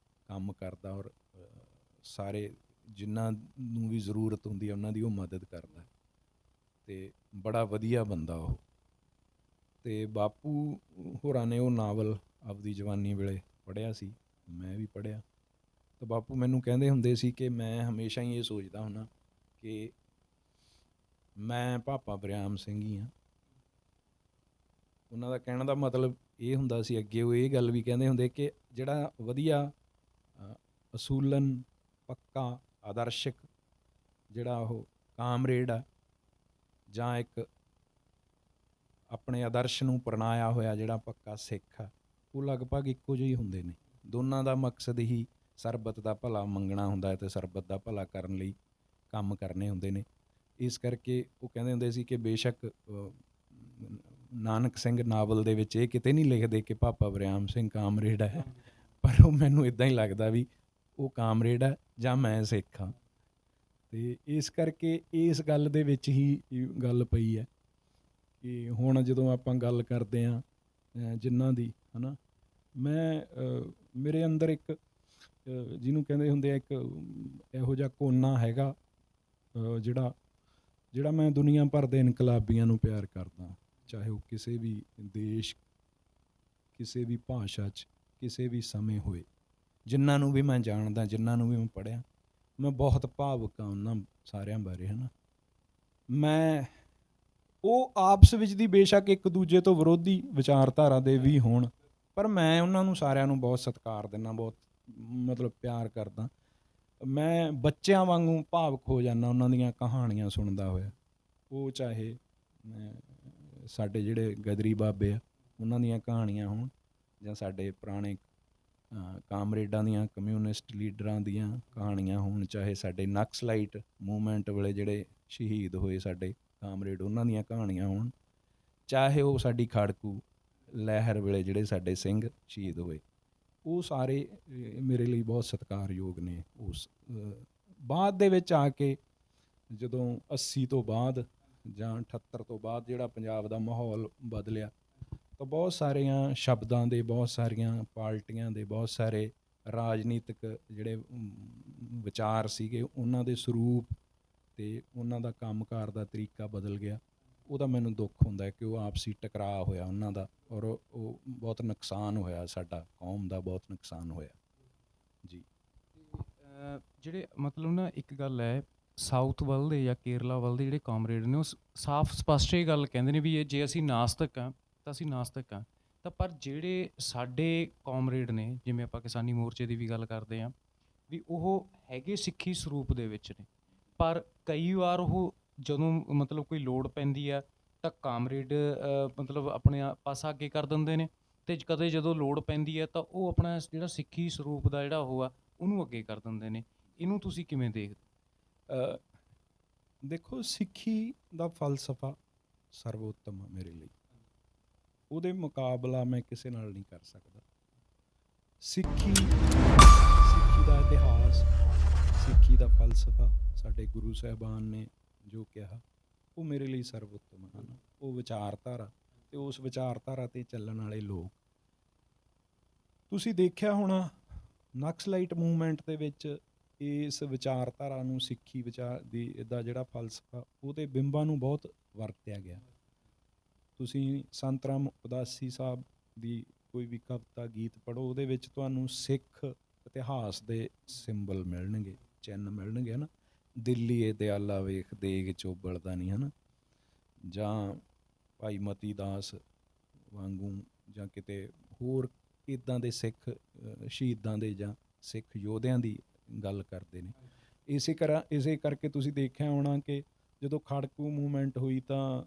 ਕੰਮ ਕਰਦਾ ਔਰ ਸਾਰੇ ਜਿਨ੍ਹਾਂ ਨੂੰ ਵੀ ਜ਼ਰੂਰਤ ਹੁੰਦੀ ਹੈ ਉਹਨਾਂ ਦੀ ਉਹ ਮਦਦ ਕਰਦਾ। ਅਤੇ ਬੜਾ ਵਧੀਆ ਬੰਦਾ ਉਹ। ਅਤੇ ਬਾਪੂ ਹੋਰਾਂ ਨੇ ਉਹ ਨਾਵਲ ਆਪਦੀ ਜਵਾਨੀ ਵੇਲੇ ਪੜ੍ਹਿਆ ਸੀ, ਮੈਂ ਵੀ ਪੜ੍ਹਿਆ। ਤਾਂ ਬਾਪੂ ਮੈਨੂੰ ਕਹਿੰਦੇ ਹੁੰਦੇ ਸੀ ਕਿ ਮੈਂ ਹਮੇਸ਼ਾ ਹੀ ਇਹ ਸੋਚਦਾ ਹੁੰਦਾ ਕਿ ਮੈਂ ਪਾਪਾ ਵਰਿਆਮ ਸਿੰਘ ਹੀ ਹਾਂ। ਉਹਨਾਂ ਦਾ ਕਹਿਣ ਦਾ ਮਤਲਬ ਇਹ ਹੁੰਦਾ ਸੀ, ਅੱਗੇ ਉਹ ਇਹ ਗੱਲ ਵੀ ਕਹਿੰਦੇ ਹੁੰਦੇ ਕਿ ਜਿਹੜਾ ਵਧੀਆ ਅਸੂਲਨ ਪੱਕਾ ਆਦਰਸ਼ਕ ਜਿਹੜਾ ਉਹ ਕਾਮਰੇਡ ਆ, ਜਾਂ ਇੱਕ ਆਪਣੇ ਆਦਰਸ਼ ਨੂੰ ਪ੍ਰਣਾਇਆ ਹੋਇਆ ਜਿਹੜਾ ਪੱਕਾ ਸਿੱਖ ਆ, ਉਹ ਲਗਭਗ ਇੱਕੋ ਜਿਹੇ ਹੁੰਦੇ ਨੇ। ਦੋਨਾਂ ਦਾ ਮਕਸਦ ਹੀ ਸਰਬਤ ਦਾ ਭਲਾ ਮੰਗਣਾ ਹੁੰਦਾ ਹੈ ਅਤੇ ਸਰਬਤ ਦਾ ਭਲਾ ਕਰਨ ਲਈ ਕੰਮ ਕਰਨੇ ਹੁੰਦੇ ਨੇ। ਇਸ ਕਰਕੇ ਉਹ ਕਹਿੰਦੇ ਹੁੰਦੇ ਸੀ ਕਿ ਬੇਸ਼ੱਕ ਨਾਨਕ ਸਿੰਘ ਨਾਵਲ ਦੇ ਵਿੱਚ ਇਹ ਕਿਤੇ ਨਹੀਂ ਲਿਖਦੇ ਕਿ ਪਾਪਾ ਵਰਿਆਮ ਸਿੰਘ ਕਾਮਰੇਡ ਹੈ, ਪਰ ਉਹ ਮੈਨੂੰ ਇੱਦਾਂ ਹੀ ਲੱਗਦਾ ਵੀ ਉਹ ਕਾਮਰੇਡ ਹੈ ਜਾਂ ਮੈਂ ਸਿੱਖ ਹਾਂ। ਅਤੇ ਇਸ ਕਰਕੇ ਇਸ ਗੱਲ ਦੇ ਵਿੱਚ ਹੀ ਗੱਲ ਪਈ ਹੈ ਕਿ ਹੁਣ ਜਦੋਂ ਆਪਾਂ ਗੱਲ ਕਰਦੇ ਹਾਂ ਜਿਨ੍ਹਾਂ ਦੀ ਹੈ ਨਾ, ਮੈਂ ਮੇਰੇ ਅੰਦਰ ਇੱਕ ਜਿਹਨੂੰ ਕਹਿੰਦੇ ਹੁੰਦੇ ਆ ਇੱਕ ਇਹੋ ਜਿਹਾ ਕੋਨਾ ਹੈਗਾ ਜਿਹੜਾ ਮੈਂ ਦੁਨੀਆ ਭਰ ਦੇ ਇਨਕਲਾਬੀਆਂ ਨੂੰ ਪਿਆਰ ਕਰਦਾ, ਚਾਹੇ ਉਹ ਕਿਸੇ ਵੀ ਦੇਸ਼, ਕਿਸੇ ਵੀ ਭਾਸ਼ਾ 'ਚ, ਕਿਸੇ ਵੀ ਸਮੇਂ ਹੋਏ। ਜਿਨ੍ਹਾਂ ਨੂੰ ਵੀ ਮੈਂ ਜਾਣਦਾ, ਜਿਨ੍ਹਾਂ ਨੂੰ ਵੀ ਮੈਂ ਪੜ੍ਹਿਆ, ਮੈਂ ਬਹੁਤ ਭਾਵੁਕ ਹਾਂ ਉਹਨਾਂ ਸਾਰਿਆਂ ਬਾਰੇ ਹੈ ਨਾ। ਮੈਂ ਉਹ ਆਪਸ ਵਿੱਚ ਦੀ ਬੇਸ਼ੱਕ ਇੱਕ ਦੂਜੇ ਤੋਂ ਵਿਰੋਧੀ ਵਿਚਾਰਧਾਰਾ ਦੇ ਵੀ ਹੋਣ, ਪਰ ਮੈਂ ਉਹਨਾਂ ਨੂੰ ਸਾਰਿਆਂ ਨੂੰ ਬਹੁਤ ਸਤਿਕਾਰ ਦਿੰਦਾ, ਬਹੁਤ ਮਤਲਬ ਪਿਆਰ ਕਰਦਾ। ਮੈਂ ਬੱਚਿਆਂ ਵਾਂਗੂ ਭਾਵੁਕ ਹੋ ਜਾਂਦਾ ਉਹਨਾਂ ਦੀਆਂ ਕਹਾਣੀਆਂ ਸੁਣਦਾ ਹੋਇਆ। ਉਹ ਚਾਹੇ ਸਾਡੇ ਜਿਹੜੇ ਗਦਰੀ ਬਾਬੇ ਆ ਉਹਨਾਂ ਦੀਆਂ ਕਹਾਣੀਆਂ ਹੋਣ, ਜਾਂ ਸਾਡੇ ਪੁਰਾਣੇ ਕਾਮਰੇਡਾਂ ਦੀਆਂ, ਕਮਿਊਨਿਸਟ ਲੀਡਰਾਂ ਦੀਆਂ ਕਹਾਣੀਆਂ ਹੋਣ, ਚਾਹੇ ਸਾਡੇ ਨਕਸਲਾਈਟ ਮੂਵਮੈਂਟ ਵੇਲੇ ਜਿਹੜੇ ਸ਼ਹੀਦ ਹੋਏ ਸਾਡੇ ਕਾਮਰੇਡ ਉਹਨਾਂ ਦੀਆਂ ਕਹਾਣੀਆਂ ਹੋਣ, ਚਾਹੇ ਉਹ ਸਾਡੀ ਖਾੜਕੂ ਲਹਿਰ ਵੇਲੇ ਜਿਹੜੇ ਸਾਡੇ ਸਿੰਘ ਸ਼ਹੀਦ ਹੋਏ, ਉਹ ਸਾਰੇ ਮੇਰੇ ਲਈ ਬਹੁਤ ਸਤਿਕਾਰਯੋਗ ਨੇ। ਉਸ ਬਾਅਦ ਦੇ ਵਿੱਚ ਆ ਕੇ ਜਦੋਂ 80 ਤੋਂ ਬਾਅਦ ਜਾਂ 78 ਤੋਂ ਬਾਅਦ ਜਿਹੜਾ ਪੰਜਾਬ ਦਾ ਮਾਹੌਲ ਬਦਲਿਆ, ਤਾਂ ਬਹੁਤ ਸਾਰੀਆਂ ਸ਼ਬਦਾਂ ਦੇ, ਬਹੁਤ ਸਾਰੀਆਂ ਪਾਰਟੀਆਂ ਦੇ, ਬਹੁਤ ਸਾਰੇ ਰਾਜਨੀਤਿਕ ਜਿਹੜੇ ਵਿਚਾਰ ਸੀਗੇ, ਉਹਨਾਂ ਦੇ ਸਰੂਪ ਅਤੇ ਉਹਨਾਂ ਦਾ ਕੰਮਕਾਰ ਦਾ ਤਰੀਕਾ ਬਦਲ ਗਿਆ। ਉਹਦਾ ਮੈਨੂੰ ਦੁੱਖ ਹੁੰਦਾ ਕਿ ਉਹ ਆਪਸੀ ਟਕਰਾਅ ਹੋਇਆ ਉਹਨਾਂ ਦਾ, ਔਰ ਉਹ ਬਹੁਤ ਨੁਕਸਾਨ ਹੋਇਆ, ਸਾਡਾ ਕੌਮ ਦਾ ਬਹੁਤ ਨੁਕਸਾਨ ਹੋਇਆ ਜੀ। ਜਿਹੜੇ ਮਤਲਬ ਨਾ ਇੱਕ ਗੱਲ ਹੈ, ਸਾਊਥ ਵੱਲ ਦੇ ਜਾਂ ਕੇਰਲਾ ਵੱਲ ਦੇ ਜਿਹੜੇ ਕਾਮਰੇਡ ਨੇ ਉਹ ਸਾਫ਼ ਸਪਸ਼ਟ ਇਹ ਗੱਲ ਕਹਿੰਦੇ ਨੇ ਵੀ ਇਹ ਜੇ ਅਸੀਂ ਨਾਸਤਿਕ ਹਾਂ ਤਾਂ ਅਸੀਂ ਨਾਸਤਿਕ ਹਾਂ। ਤਾਂ ਪਰ ਜਿਹੜੇ ਸਾਡੇ ਕਾਮਰੇਡ ਨੇ, ਜਿਵੇਂ ਆਪਾਂ ਕਿਸਾਨੀ ਮੋਰਚੇ ਦੀ ਵੀ ਗੱਲ ਕਰਦੇ ਹਾਂ, ਵੀ ਉਹ ਹੈਗੇ ਸਿੱਖੀ ਸਰੂਪ ਦੇ ਵਿੱਚ ਨੇ, ਪਰ ਕਈ ਵਾਰ ਉਹ ਜਦੋਂ ਮਤਲਬ ਕੋਈ ਲੋੜ ਪੈਂਦੀ ਆ ਤਾਂ ਕਾਮਰੇਡ ਮਤਲਬ ਆਪਣੇ ਪਾਸਾ ਅੱਗੇ ਕਰ ਦਿੰਦੇ ਨੇ, ਅਤੇ ਕਦੇ ਜਦੋਂ ਲੋੜ ਪੈਂਦੀ ਹੈ ਤਾਂ ਉਹ ਆਪਣਾ ਜਿਹੜਾ ਸਿੱਖੀ ਸਰੂਪ ਦਾ ਜਿਹੜਾ ਉਹ ਆ ਉਹਨੂੰ ਅੱਗੇ ਕਰ ਦਿੰਦੇ ਨੇ। ਇਹਨੂੰ ਤੁਸੀਂ ਕਿਵੇਂ ਦੇਖਦੇ? ਦੇਖੋ, ਸਿੱਖੀ ਦਾ ਫਲਸਫਾ ਸਰਵੋਤਮ ਆ ਮੇਰੇ ਲਈ, ਉਹਦੇ ਮੁਕਾਬਲਾ ਮੈਂ ਕਿਸੇ ਨਾਲ ਨਹੀਂ ਕਰ ਸਕਦਾ। ਸਿੱਖੀ ਦਾ ਇਤਿਹਾਸ, ਸਿੱਖੀ ਦਾ ਫਲਸਫਾ, ਸਾਡੇ ਗੁਰੂ ਸਾਹਿਬਾਨ ਨੇ ਜੋ ਕਿਹਾ, ਉਹ ਮੇਰੇ ਲਈ ਸਰਵੋਤਮ ਹਨ। ਉਹ ਵਿਚਾਰਧਾਰਾ ਅਤੇ ਉਸ ਵਿਚਾਰਧਾਰਾ 'ਤੇ ਚੱਲਣ ਵਾਲੇ ਲੋਕ। ਤੁਸੀਂ ਦੇਖਿਆ ਹੋਣਾ ਨਕਸਲਾਈਟ ਮੂਵਮੈਂਟ ਦੇ ਵਿੱਚ ਇਸ ਵਿਚਾਰਧਾਰਾ ਨੂੰ, ਸਿੱਖੀ ਵਿਚਾਰ ਦਾ ਜਿਹੜਾ ਫਲਸਫਾ, ਉਹਦੇ ਬਿੰਬਾਂ ਨੂੰ ਬਹੁਤ ਵਰਤਿਆ ਗਿਆ। ਤੁਸੀਂ ਸੰਤ ਰਾਮ ਉਦਾਸੀ ਸਾਹਿਬ ਦੀ ਕੋਈ ਵੀ ਕਵਿਤਾ, ਗੀਤ ਪੜ੍ਹੋ, ਉਹਦੇ ਵਿੱਚ ਤੁਹਾਨੂੰ ਸਿੱਖ ਇਤਿਹਾਸ ਦੇ ਸਿੰਬਲ ਮਿਲਣਗੇ, ਚਿੰਨ੍ਹ ਮਿਲਣਗੇ, ਹੈ ਨਾ। ਦਿੱਲੀ ਏ ਦਿਆਲਾ ਵੇਖ ਦੇਗ ਚੋਬਲਦਾ ਨਹੀਂ, ਹੈ ਨਾ। ਜਾਂ ਭਾਈ ਮਤੀ ਦਾਸ ਵਾਂਗੂ, ਜਾਂ ਕਿਤੇ ਹੋਰ ਇੱਦਾਂ ਦੇ ਸਿੱਖ ਸ਼ਹੀਦਾਂ ਦੇ ਜਾਂ ਸਿੱਖ ਯੋਧਿਆਂ ਦੀ ਗੱਲ ਕਰਦੇ ਨੇ। ਇਸੇ ਕਰਕੇ ਤੁਸੀਂ ਦੇਖਿਆ ਹੋਣਾ ਕਿ ਜਦੋਂ ਖੜਕੂ ਮੂਵਮੈਂਟ ਹੋਈ ਤਾਂ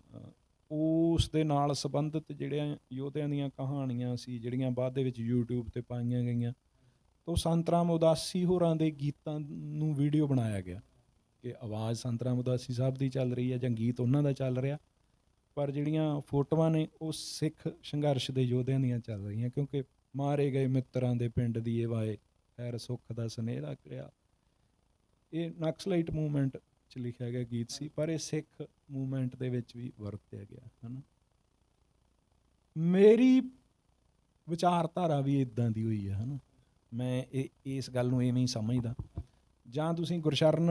ਉਸ ਦੇ ਨਾਲ ਸੰਬੰਧਿਤ ਜਿਹੜਿਆਂ ਯੋਧਿਆਂ ਦੀਆਂ ਕਹਾਣੀਆਂ ਸੀ, ਜਿਹੜੀਆਂ ਬਾਅਦ ਦੇ ਵਿੱਚ YouTube 'ਤੇ ਪਾਈਆਂ ਗਈਆਂ, ਤਾਂ ਸੰਤ ਰਾਮ ਉਦਾਸੀ ਹੋਰਾਂ ਦੇ ਗੀਤਾਂ ਨੂੰ ਵੀਡੀਓ ਬਣਾਇਆ ਗਿਆ ਕਿ ਆਵਾਜ਼ ਸੰਤ ਰਾਮ ਉਦਾਸੀ ਸਾਹਿਬ ਦੀ ਚੱਲ ਰਹੀ ਹੈ ਜਾਂ ਗੀਤ ਉਹਨਾਂ ਦਾ ਚੱਲ ਰਿਹਾ, ਪਰ ਜਿਹੜੀਆਂ ਫੋਟੋਆਂ ਨੇ ਉਹ ਸਿੱਖ ਸੰਘਰਸ਼ ਦੇ ਯੋਧਿਆਂ ਦੀਆਂ ਚੱਲ ਰਹੀਆਂ, ਕਿਉਂਕਿ ਮਾਰੇ ਗਏ ਮਿੱਤਰਾਂ ਦੇ ਪਿੰਡ ਦੀਏ ਵਾਏ, ਖੈਰ ਸੁੱਖ ਦਾ ਸੁਨੇਹਾ ਕਰਿਆ। ਇਹ ਨਕਸਲਾਈਟ ਮੂਵਮੈਂਟ 'ਚ ਲਿਖਿਆ ਗਿਆ ਗੀਤ ਸੀ, ਪਰ ਇਹ ਸਿੱਖ ਮੂਵਮੈਂਟ ਦੇ ਵਿੱਚ ਵੀ ਵਰਤਿਆ ਗਿਆ, ਹੈ ਨਾ। ਮੇਰੀ ਵਿਚਾਰਧਾਰਾ ਵੀ ਇੱਦਾਂ ਦੀ ਹੋਈ ਹੈ, ਹੈ ਨਾ। ਮੈਂ ਇਸ ਗੱਲ ਨੂੰ ਇਵੇਂ ਹੀ ਸਮਝਦਾ। ਜਾਂ ਤੁਸੀਂ ਗੁਰਸ਼ਰਨ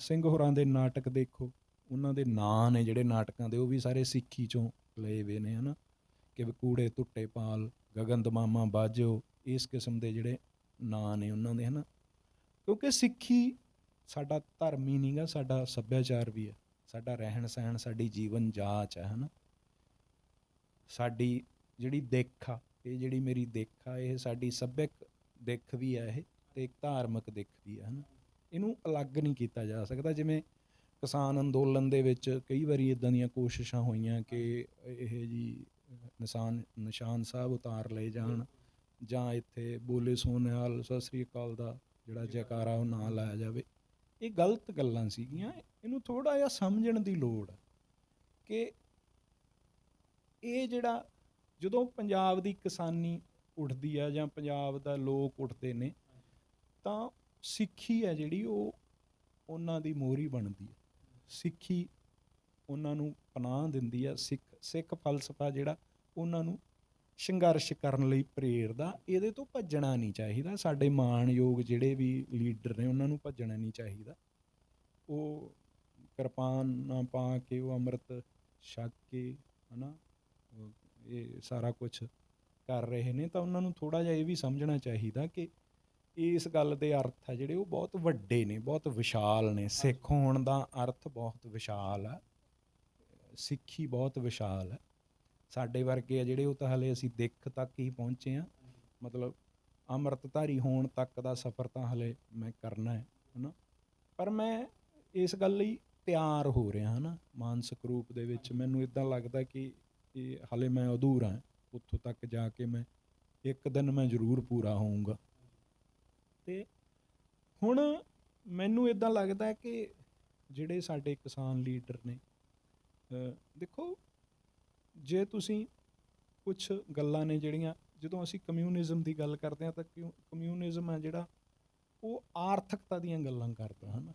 ਸਿੰਘ ਹੋਰਾਂ ਦੇ ਨਾਟਕ ਦੇਖੋ, ਉਹਨਾਂ ਦੇ ਨਾਂ ਨੇ ਜਿਹੜੇ ਨਾਟਕਾਂ ਦੇ, ਉਹ ਵੀ ਸਾਰੇ ਸਿੱਖੀ 'ਚੋਂ ਲਏ ਵੇ ਨੇ, ਹੈ ਨਾ। ਕਿ ਕੂੜੇ ਧੁੱਟੇ ਪਾਲ, ਗਗਨ ਦਮਾਮਾ ਬਾਜਿਓ, ਇਸ ਕਿਸਮ ਦੇ ਜਿਹੜੇ ਨਾਂ ਨੇ ਉਹਨਾਂ ਦੇ, ਹੈ ਨਾ। ਕਿਉਂਕਿ ਸਿੱਖੀ ਸਾਡਾ ਧਰਮ ਹੀ ਨਹੀਂ ਗਾ, ਸਾਡਾ ਸੱਭਿਆਚਾਰ ਵੀ ਹੈ, ਸਾਡਾ ਰਹਿਣ ਸਹਿਣ, ਸਾਡੀ ਜੀਵਨ ਜਾਚ ਹੈ, ਹੈ ਨਾ। ਸਾਡੀ ਜਿਹੜੀ ਦਿੱਖ ਆ, ਇਹ ਜਿਹੜੀ ਮੇਰੀ ਦਿੱਖ ਆ, ਇਹ ਸਾਡੀ ਸੱਭਿਅਕ ਦਿੱਖ ਵੀ ਹੈ ਇਹ, ਅਤੇ ਇੱਕ ਧਾਰਮਿਕ ਦਿੱਖ ਵੀ ਹੈ, ਹੈ ਨਾ। ਇਹਨੂੰ ਅਲੱਗ ਨਹੀਂ ਕੀਤਾ ਜਾ ਸਕਦਾ। ਜਿਵੇਂ ਕਿਸਾਨ ਅੰਦੋਲਨ ਦੇ ਵਿੱਚ ਕਈ ਵਾਰੀ ਇੱਦਾਂ ਦੀਆਂ ਕੋਸ਼ਿਸ਼ਾਂ ਹੋਈਆਂ ਕਿ ਇਹ ਜੀ ਨਿਸ਼ਾਨ ਸਾਹਿਬ ਉਤਾਰ ਲਏ ਜਾਣ, ਜਾਂ ਇੱਥੇ ਬੋਲੇ ਸੋਨਿਹਾਲ ਸਤਿ ਸ੍ਰੀ ਅਕਾਲ ਦਾ ਜਿਹੜਾ ਜੈਕਾਰਾ ਉਹ ਨਾ ਲਾਇਆ ਜਾਵੇ। ਇਹ ਗਲਤ ਗੱਲਾਂ ਸੀਗੀਆਂ। ਇਹਨੂੰ ਥੋੜ੍ਹਾ ਜਿਹਾ ਸਮਝਣ ਦੀ ਲੋੜ ਹੈ ਕਿ ਇਹ ਜਿਹੜਾ ਜਦੋਂ ਪੰਜਾਬ ਦੀ ਕਿਸਾਨੀ ਉੱਠਦੀ ਆ ਜਾਂ ਪੰਜਾਬ ਦਾ ਲੋਕ ਉੱਠਦੇ ਨੇ, ਤਾਂ ਸਿੱਖੀ ਹੈ ਜਿਹੜੀ ਉਹ ਉਹਨਾਂ ਦੀ ਮੋਹਰੀ ਬਣਦੀ ਹੈ। ਸਿੱਖੀ ਉਹਨਾਂ ਨੂੰ ਪਨਾਹ ਦਿੰਦੀ ਆ। ਸਿੱਖ ਫਲਸਫਾ ਜਿਹੜਾ ਉਹਨਾਂ ਨੂੰ ਸੰਘਰਸ਼ ਕਰਨ ਲਈ ਪ੍ਰੇਰਦਾ। ਇਹਦੇ ਤੋਂ ਭੱਜਣਾ ਨਹੀਂ ਚਾਹੀਦਾ। ਸਾਡੇ ਮਾਣਯੋਗ ਜਿਹੜੇ ਵੀ ਲੀਡਰ ਨੇ ਉਹਨਾਂ ਨੂੰ ਭੱਜਣਾ ਨਹੀਂ ਚਾਹੀਦਾ। ਉਹ ਕਿਰਪਾਨ ਪਾ ਕੇ, ਉਹ ਅੰਮ੍ਰਿਤ ਛਕ ਕੇ, ਹੈ ਨਾ, ਇਹ ਸਾਰਾ ਕੁਛ ਕਰ ਰਹੇ ਨੇ, ਤਾਂ ਉਹਨਾਂ ਨੂੰ ਥੋੜ੍ਹਾ ਜਿਹਾ ਇਹ ਵੀ ਸਮਝਣਾ ਚਾਹੀਦਾ ਕਿ ਇਸ ਗੱਲ ਦੇ ਅਰਥ ਆ ਜਿਹੜੇ ਉਹ ਬਹੁਤ ਵੱਡੇ ਨੇ, ਬਹੁਤ ਵਿਸ਼ਾਲ ਨੇ। ਸਿੱਖ ਹੋਣ ਦਾ ਅਰਥ ਬਹੁਤ ਵਿਸ਼ਾਲ ਹੈ, ਸਿੱਖੀ ਬਹੁਤ ਵਿਸ਼ਾਲ ਹੈ। ਸਾਡੇ ਵਰਗੇ ਆ ਜਿਹੜੇ ਉਹ ਤਾਂ ਹਲੇ ਅਸੀਂ ਦਿੱਖ ਤੱਕ ਹੀ ਪਹੁੰਚੇ ਹਾਂ, ਮਤਲਬ ਅੰਮ੍ਰਿਤਧਾਰੀ ਹੋਣ ਤੱਕ ਦਾ ਸਫ਼ਰ ਤਾਂ ਹਲੇ ਮੈਂ ਕਰਨਾ ਹੈ ਨਾ। ਪਰ ਮੈਂ ਇਸ ਗੱਲ ਲਈ ਤਿਆਰ ਹੋ ਰਿਹਾ ਹਾਂ ਨਾ, ਮਾਨਸਿਕ ਰੂਪ ਦੇ ਵਿੱਚ ਮੈਨੂੰ ਇੱਦਾਂ ਲੱਗਦਾ ਕਿ ਇਹ ਹਲੇ ਮੈਂ ਅਧੂਰਾ ਹਾਂ, ਉੱਥੋਂ ਤੱਕ ਜਾ ਕੇ ਮੈਂ ਇੱਕ ਦਿਨ ਮੈਂ ਜ਼ਰੂਰ ਪੂਰਾ ਹੋਊਂਗਾ। ਅਤੇ ਹੁਣ ਮੈਨੂੰ ਇੱਦਾਂ ਲੱਗਦਾ ਕਿ ਜਿਹੜੇ ਸਾਡੇ ਕਿਸਾਨ ਲੀਡਰ ਨੇ, ਦੇਖੋ ਜੇ ਤੁਸੀਂ ਕੁਛ ਗੱਲਾਂ ਨੇ ਜਿਹੜੀਆਂ, ਜਦੋਂ ਅਸੀਂ ਕਮਿਊਨਿਜ਼ਮ ਦੀ ਗੱਲ ਕਰਦੇ ਹਾਂ ਤਾਂ ਕਮਿਊਨਿਜ਼ਮ ਹੈ ਜਿਹੜਾ ਉਹ ਆਰਥਿਕਤਾ ਦੀਆਂ ਗੱਲਾਂ ਕਰਦਾ ਹੈ ਨਾ।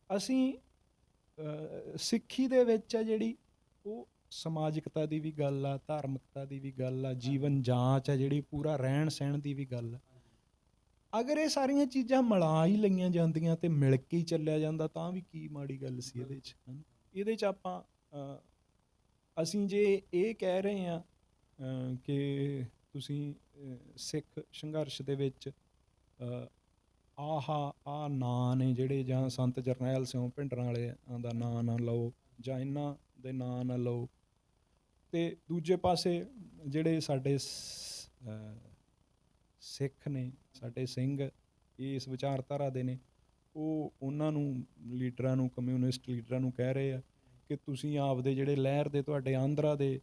ਅਸੀਂ ਸਿੱਖੀ ਦੇ ਵਿੱਚ ਹੈ ਜਿਹੜੀ ਉਹ ਸਮਾਜਿਕਤਾ ਦੀ ਵੀ ਗੱਲ ਆ, ਧਾਰਮਿਕਤਾ ਦੀ ਵੀ ਗੱਲ ਆ, ਜੀਵਨ ਜਾਂਚ ਹੈ ਜਿਹੜੀ, ਪੂਰਾ ਰਹਿਣ ਸਹਿਣ ਦੀ ਵੀ ਗੱਲ ਆ। ਅਗਰ ਇਹ ਸਾਰੀਆਂ ਚੀਜ਼ਾਂ ਮਿਲਾ ਹੀ ਲਈਆਂ ਜਾਂਦੀਆਂ ਤੇ ਮਿਲ ਕੇ ਹੀ ਚੱਲਿਆ ਜਾਂਦਾ ਤਾਂ ਵੀ ਕੀ ਮਾੜੀ ਗੱਲ ਸੀ ਇਹਦੇ 'ਚ, ਹੈ ਨਾ। ਇਹਦੇ 'ਚ ਆਪਾਂ ਅਸੀਂ ਜੇ ਇਹ ਕਹਿ ਰਹੇ ਹਾਂ ਕਿ ਤੁਸੀਂ ਸਿੱਖ ਸੰਘਰਸ਼ ਦੇ ਵਿੱਚ ਆਹ ਨਾਂ ਨੇ ਜਿਹੜੇ, ਜਾਂ ਸੰਤ ਜਰਨੈਲ ਸਿੰਘ ਭਿੰਡਰਾਂ ਵਾਲਿਆਂ ਦਾ ਨਾਂ ਨਾ ਲਓ ਜਾਂ ਇਹਨਾਂ ਦੇ ਨਾਂ ਨਾ ਲਓ, ਅਤੇ ਦੂਜੇ ਪਾਸੇ ਜਿਹੜੇ ਸਾਡੇ ਸਿੱਖ ਨੇ, ਸਾਡੇ ਸਿੰਘ ਇਸ ਵਿਚਾਰਧਾਰਾ ਦੇ ਨੇ, ਉਹ ਉਹਨਾਂ ਨੂੰ ਲੀਡਰਾਂ ਨੂੰ, ਕਮਿਊਨਿਸਟ ਲੀਡਰਾਂ ਨੂੰ ਕਹਿ ਰਹੇ ਆ ਕਿ ਤੁਸੀਂ ਆਪਦੇ ਜਿਹੜੇ ਲਹਿਰ ਦੇ ਤੁਹਾਡੇ ਆਂਧਰਾ ਦੇ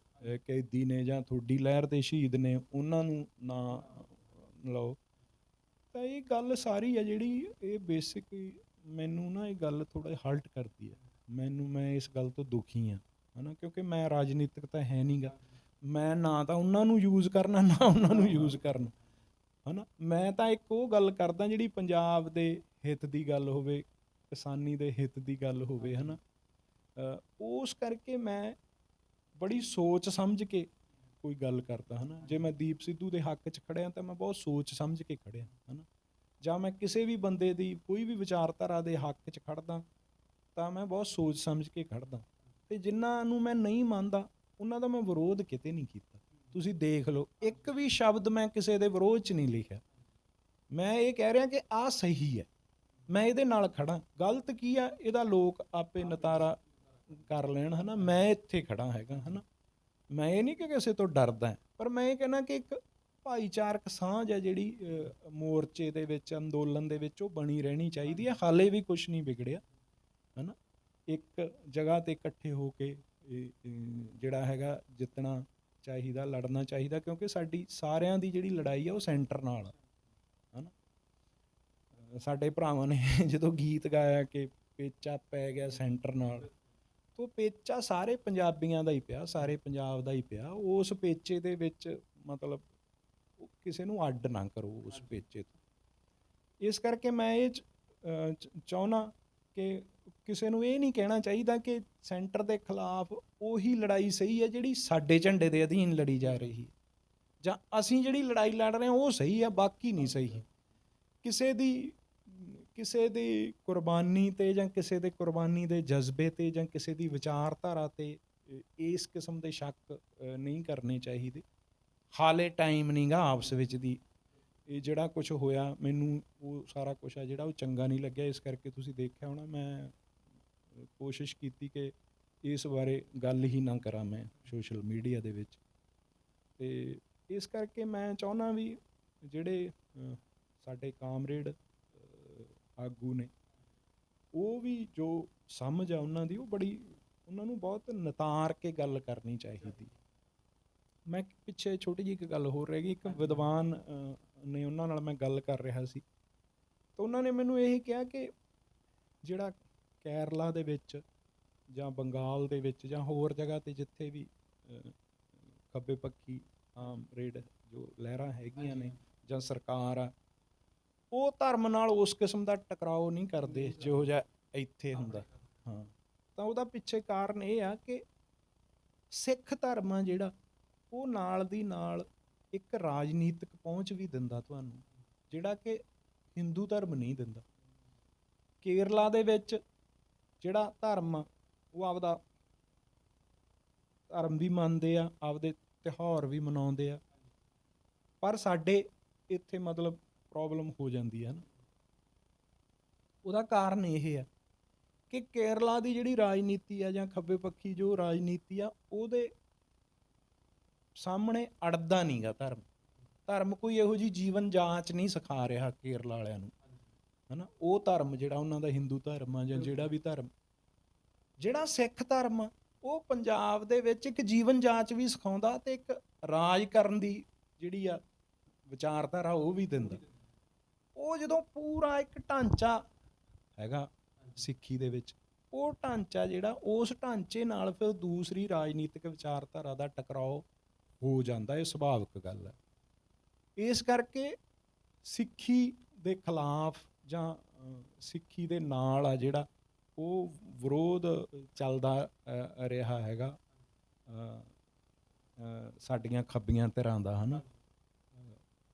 ਕੈਦੀ ਨੇ ਜਾਂ ਤੁਹਾਡੀ ਲਹਿਰ ਦੇ ਸ਼ਹੀਦ ਨੇ ਉਹਨਾਂ ਨੂੰ ਨਾ ਲਓ। ਤਾਂ ਇਹ ਗੱਲ ਸਾਰੀ ਹੈ ਜਿਹੜੀ, ਇਹ ਬੇਸਿਕਲੀ ਮੈਨੂੰ ਨਾ ਇਹ ਗੱਲ ਥੋੜ੍ਹਾ ਜਿਹਾ ਹਰਟ ਕਰਦੀ ਹੈ ਮੈਂ ਇਸ ਗੱਲ ਤੋਂ ਦੁਖੀ ਹਾਂ, ਹੈ ਨਾ, ਕਿਉਂਕਿ ਮੈਂ ਰਾਜਨੀਤਿਕ ਤਾਂ ਹੈ ਨਹੀਂ ਗਾ, ਮੈਂ ਨਾ ਤਾਂ ਉਹਨਾਂ ਨੂੰ ਯੂਜ਼ ਕਰਨਾ ਨਾ ਉਹਨਾਂ ਨੂੰ ਯੂਜ਼ ਕਰਨਾ, ਹੈ ਨਾ। ਮੈਂ ਤਾਂ ਇੱਕ ਉਹ ਗੱਲ ਕਰਦਾ ਜਿਹੜੀ ਪੰਜਾਬ ਦੇ ਹਿੱਤ ਦੀ ਗੱਲ ਹੋਵੇ, ਕਿਸਾਨੀ ਦੇ ਹਿੱਤ ਦੀ ਗੱਲ ਹੋਵੇ, ਹੈ ਨਾ। ਉਸ ਕਰਕੇ ਮੈਂ ਬੜੀ ਸੋਚ ਸਮਝ ਕੇ ਕੋਈ ਗੱਲ ਕਰਦਾ, ਹੈ ਨਾ। ਜੇ ਮੈਂ ਦੀਪ ਸਿੱਧੂ ਦੇ ਹੱਕ 'ਚ ਖੜਿਆ ਤਾਂ ਮੈਂ ਬਹੁਤ ਸੋਚ ਸਮਝ ਕੇ ਖੜਿਆ, ਹੈ ਨਾ। ਜਾਂ ਮੈਂ ਕਿਸੇ ਵੀ ਬੰਦੇ ਦੀ ਕੋਈ ਵੀ ਵਿਚਾਰਧਾਰਾ ਦੇ ਹੱਕ 'ਚ ਖੜਦਾ ਤਾਂ ਮੈਂ ਬਹੁਤ ਸੋਚ ਸਮਝ ਕੇ ਖੜਦਾ, ਅਤੇ ਜਿਨ੍ਹਾਂ ਨੂੰ ਮੈਂ ਨਹੀਂ ਮੰਨਦਾ ਉਹਨਾਂ ਦਾ ਮੈਂ ਵਿਰੋਧ ਕਿਤੇ ਨਹੀਂ ਕੀਤਾ। ਤੁਸੀਂ ਦੇਖ ਲਓ, ਇੱਕ ਵੀ ਸ਼ਬਦ ਮੈਂ ਕਿਸੇ ਦੇ ਵਿਰੋਧ 'ਚ ਨਹੀਂ ਲਿਖਿਆ। ਮੈਂ ਇਹ ਕਹਿ ਰਿਹਾ ਕਿ ਆਹ ਸਹੀ ਹੈ, ਮੈਂ ਇਹਦੇ ਨਾਲ ਖੜਾਂ। ਗਲਤ ਕੀ ਆ ਇਹਦਾ ਲੋਕ ਆਪੇ ਨਿਤਾਰਾ ਕਰ ਲੈਣ, ਹੈ ਨਾ। ਮੈਂ ਇੱਥੇ ਖੜ੍ਹਾ ਹੈਗਾ, ਹੈ ਨਾ। ਮੈਂ ਇਹ ਨਹੀਂ ਕਿ ਕਿਸੇ ਤੋਂ ਡਰਦਾ, ਪਰ ਮੈਂ ਇਹ ਕਹਿੰਦਾ ਕਿ ਇੱਕ ਭਾਈਚਾਰਕ ਸਾਂਝ ਹੈ ਜਿਹੜੀ ਮੋਰਚੇ ਦੇ ਵਿੱਚ, ਅੰਦੋਲਨ ਦੇ ਵਿੱਚ, ਉਹ ਬਣੀ ਰਹਿਣੀ ਚਾਹੀਦੀ ਹੈ। ਹਾਲੇ ਵੀ ਕੁਛ ਨਹੀਂ ਵਿਗੜਿਆ, ਹੈ ਨਾ। ਇੱਕ ਜਗ੍ਹਾ 'ਤੇ ਇਕੱਠੇ ਹੋ ਕੇ ਜਿਹੜਾ ਹੈਗਾ ਜਿੱਤਣਾ ਚਾਹੀਦਾ, ਲੜਨਾ ਚਾਹੀਦਾ, ਕਿਉਂਕਿ ਸਾਡੀ ਸਾਰਿਆਂ ਦੀ ਜਿਹੜੀ ਲੜਾਈ ਆ ਉਹ ਸੈਂਟਰ ਨਾਲ ਆ, ਹੈ ਨਾ। ਸਾਡੇ ਭਰਾਵਾਂ ਨੇ ਜਦੋਂ ਗੀਤ ਗਾਇਆ ਕਿ ਪੇਚਾ ਪੈ ਗਿਆ ਸੈਂਟਰ ਨਾਲ, ਉਹ ਪੇਚਾ ਸਾਰੇ ਪੰਜਾਬੀਆਂ ਦਾ ਹੀ ਪਿਆ, ਸਾਰੇ ਪੰਜਾਬ ਦਾ ਹੀ ਪਿਆ। ਉਸ ਪੇਚੇ ਦੇ ਵਿੱਚ ਮਤਲਬ ਕਿਸੇ ਨੂੰ ਅੱਡ ਨਾ ਕਰੋ ਉਸ ਪੇਚੇ ਤੋਂ। ਇਸ ਕਰਕੇ ਮੈਂ ਇਹ ਚਾਹੁੰਦਾ ਕਿ ਕਿਸੇ ਨੂੰ ਇਹ ਨਹੀਂ ਕਹਿਣਾ ਚਾਹੀਦਾ ਕਿ ਸੈਂਟਰ ਦੇ ਖਿਲਾਫ ਉਹੀ ਲੜਾਈ ਸਹੀ ਹੈ ਜਿਹੜੀ ਸਾਡੇ ਝੰਡੇ ਦੇ ਅਧੀਨ ਲੜੀ ਜਾ ਰਹੀ, ਜਾਂ ਅਸੀਂ ਜਿਹੜੀ ਲੜਾਈ ਲੜ ਰਹੇ ਹਾਂ ਉਹ ਸਹੀ ਹੈ, ਬਾਕੀ ਨਹੀਂ ਸਹੀ। ਕਿਸੇ ਦੀ ਕੁਰਬਾਨੀ 'ਤੇ ਜਾਂ ਕਿਸੇ ਦੇ ਕੁਰਬਾਨੀ ਦੇ ਜਜ਼ਬੇ 'ਤੇ ਜਾਂ ਕਿਸੇ ਦੀ ਵਿਚਾਰਧਾਰਾ 'ਤੇ ਇਸ ਕਿਸਮ ਦੇ ਸ਼ੱਕ ਨਹੀਂ ਕਰਨੇ ਚਾਹੀਦੇ। ਹਾਲੇ ਟਾਈਮ ਨਹੀਂ ਗਾ ਆਪਸ ਵਿੱਚ ਦੀ। ਇਹ ਜਿਹੜਾ ਕੁਛ ਹੋਇਆ ਮੈਨੂੰ ਉਹ ਸਾਰਾ ਕੁਛ ਆ ਜਿਹੜਾ ਉਹ ਚੰਗਾ ਨਹੀਂ ਲੱਗਿਆ। ਇਸ ਕਰਕੇ ਤੁਸੀਂ ਦੇਖਿਆ ਹੋਣਾ ਮੈਂ ਕੋਸ਼ਿਸ਼ ਕੀਤੀ ਕਿ ਇਸ ਬਾਰੇ ਗੱਲ ਹੀ ਨਾ ਕਰਾਂ ਮੈਂ ਸੋਸ਼ਲ ਮੀਡੀਆ ਦੇ ਵਿੱਚ। ਅਤੇ ਇਸ ਕਰਕੇ ਮੈਂ ਚਾਹੁੰਦਾ ਵੀ ਜਿਹੜੇ ਸਾਡੇ ਕਾਮਰੇਡ ਆਗੂ ਨੇ ਉਹ ਵੀ ਜੋ ਸਮਝ ਆ ਉਹਨਾਂ ਦੀ, ਉਹ ਬੜੀ ਉਹਨਾਂ ਨੂੰ ਬਹੁਤ ਨਿਤਾਰ ਕੇ ਗੱਲ ਕਰਨੀ ਚਾਹੀਦੀ। ਮੈਂ ਪਿੱਛੇ ਛੋਟੀ ਜਿਹੀ ਇੱਕ ਗੱਲ ਹੋਰ ਰਹਿ ਗਈ। ਇੱਕ ਵਿਦਵਾਨ ਨੇ, ਉਹਨਾਂ ਨਾਲ ਮੈਂ ਗੱਲ ਕਰ ਰਿਹਾ ਸੀ ਤਾਂ ਉਹਨਾਂ ਨੇ ਮੈਨੂੰ ਇਹ ਕਿਹਾ ਕਿ ਜਿਹੜਾ ਕੇਰਲਾ ਦੇ ਵਿੱਚ ਜਾਂ ਬੰਗਾਲ ਦੇ ਵਿੱਚ ਜਾਂ ਹੋਰ ਜਗ੍ਹਾ 'ਤੇ ਜਿੱਥੇ ਵੀ ਖੱਬੇ ਪੱਖੀ ਆਮ ਰੇਡ ਜੋ ਲਹਿਰਾਂ ਹੈਗੀਆਂ ਨੇ ਜਾਂ ਸਰਕਾਰ ਆ, ਉਹ ਧਰਮ ਨਾਲ ਉਸ ਕਿਸਮ ਦਾ ਟਕਰਾਓ ਨਹੀਂ ਕਰਦੇ ਜਿਹੋ ਜਿਹਾ ਇੱਥੇ ਹੁੰਦਾ। ਹਾਂ, ਤਾਂ ਉਹਦਾ ਪਿੱਛੇ ਕਾਰਨ ਇਹ ਆ ਕਿ ਸਿੱਖ ਧਰਮ ਆ ਜਿਹੜਾ ਉਹ ਨਾਲ ਦੀ ਨਾਲ ਇੱਕ ਰਾਜਨੀਤਿਕ ਪਹੁੰਚ ਵੀ ਦਿੰਦਾ ਤੁਹਾਨੂੰ, ਜਿਹੜਾ ਕਿ ਹਿੰਦੂ ਧਰਮ ਨਹੀਂ ਦਿੰਦਾ। ਕੇਰਲਾ ਦੇ ਵਿੱਚ ਜਿਹੜਾ ਧਰਮ ਆ ਉਹ ਆਪਦਾ ਧਰਮ ਵੀ ਮੰਨਦੇ ਆ, ਆਪਦੇ ਤਿਉਹਾਰ ਵੀ ਮਨਾਉਂਦੇ ਆ, ਪਰ ਸਾਡੇ ਇੱਥੇ ਮਤਲਬ ਪ੍ਰੋਬਲਮ ਹੋ ਜਾਂਦੀ ਹੈ ਨਾ। ਉਹਦਾ ਕਾਰਨ ਇਹ ਆ ਕਿ ਕੇਰਲਾ ਦੀ ਜਿਹੜੀ ਰਾਜਨੀਤੀ ਆ ਜਾਂ ਖੱਬੇ ਪੱਖੀ ਜੋ ਰਾਜਨੀਤੀ ਆ ਉਹਦੇ ਸਾਹਮਣੇ ਅੜਦਾ ਨਹੀਂਗਾ ਧਰਮ। ਧਰਮ ਕੋਈ ਇਹੋ ਜਿਹੀ ਜੀਵਨ ਜਾਂਚ ਨਹੀਂ ਸਿਖਾ ਰਿਹਾ ਕੇਰਲਾ ਵਾਲਿਆਂ ਨੂੰ, ਹੈ ਨਾ। ਉਹ ਧਰਮ ਜਿਹੜਾ ਉਹਨਾਂ ਦਾ ਹਿੰਦੂ ਧਰਮ ਆ ਜਾਂ ਜਿਹੜਾ ਵੀ ਧਰਮ, ਜਿਹੜਾ ਸਿੱਖ ਧਰਮ ਆ, ਉਹ ਪੰਜਾਬ ਦੇ ਵਿੱਚ ਇੱਕ ਜੀਵਨ ਜਾਂਚ ਵੀ ਸਿਖਾਉਂਦਾ ਤੇ ਇੱਕ ਰਾਜ ਕਰਨ ਦੀ ਜਿਹੜੀ ਆ ਵਿਚਾਰਧਾਰਾ ਉਹ ਵੀ ਦਿੰਦਾ। ਉਹ ਜਦੋਂ ਪੂਰਾ ਇੱਕ ਢਾਂਚਾ ਹੈਗਾ ਸਿੱਖੀ ਦੇ ਵਿੱਚ, ਉਹ ਢਾਂਚਾ ਜਿਹੜਾ, ਉਸ ਢਾਂਚੇ ਨਾਲ ਫਿਰ ਦੂਸਰੀ ਰਾਜਨੀਤਿਕ ਵਿਚਾਰਧਾਰਾ ਦਾ ਟਕਰਾਓ ਹੋ ਜਾਂਦਾ। ਇਹ ਸੁਭਾਵਿਕ ਗੱਲ ਹੈ। ਇਸ ਕਰਕੇ ਸਿੱਖੀ ਦੇ ਖਿਲਾਫ ਜਾਂ ਸਿੱਖੀ ਦੇ ਨਾਲ ਆ ਜਿਹੜਾ ਉਹ ਵਿਰੋਧ ਚੱਲਦਾ ਰਿਹਾ ਹੈਗਾ ਸਾਡੀਆਂ ਖੱਬੀਆਂ ਧਿਰਾਂ ਦਾ, ਹੈ ਨਾ।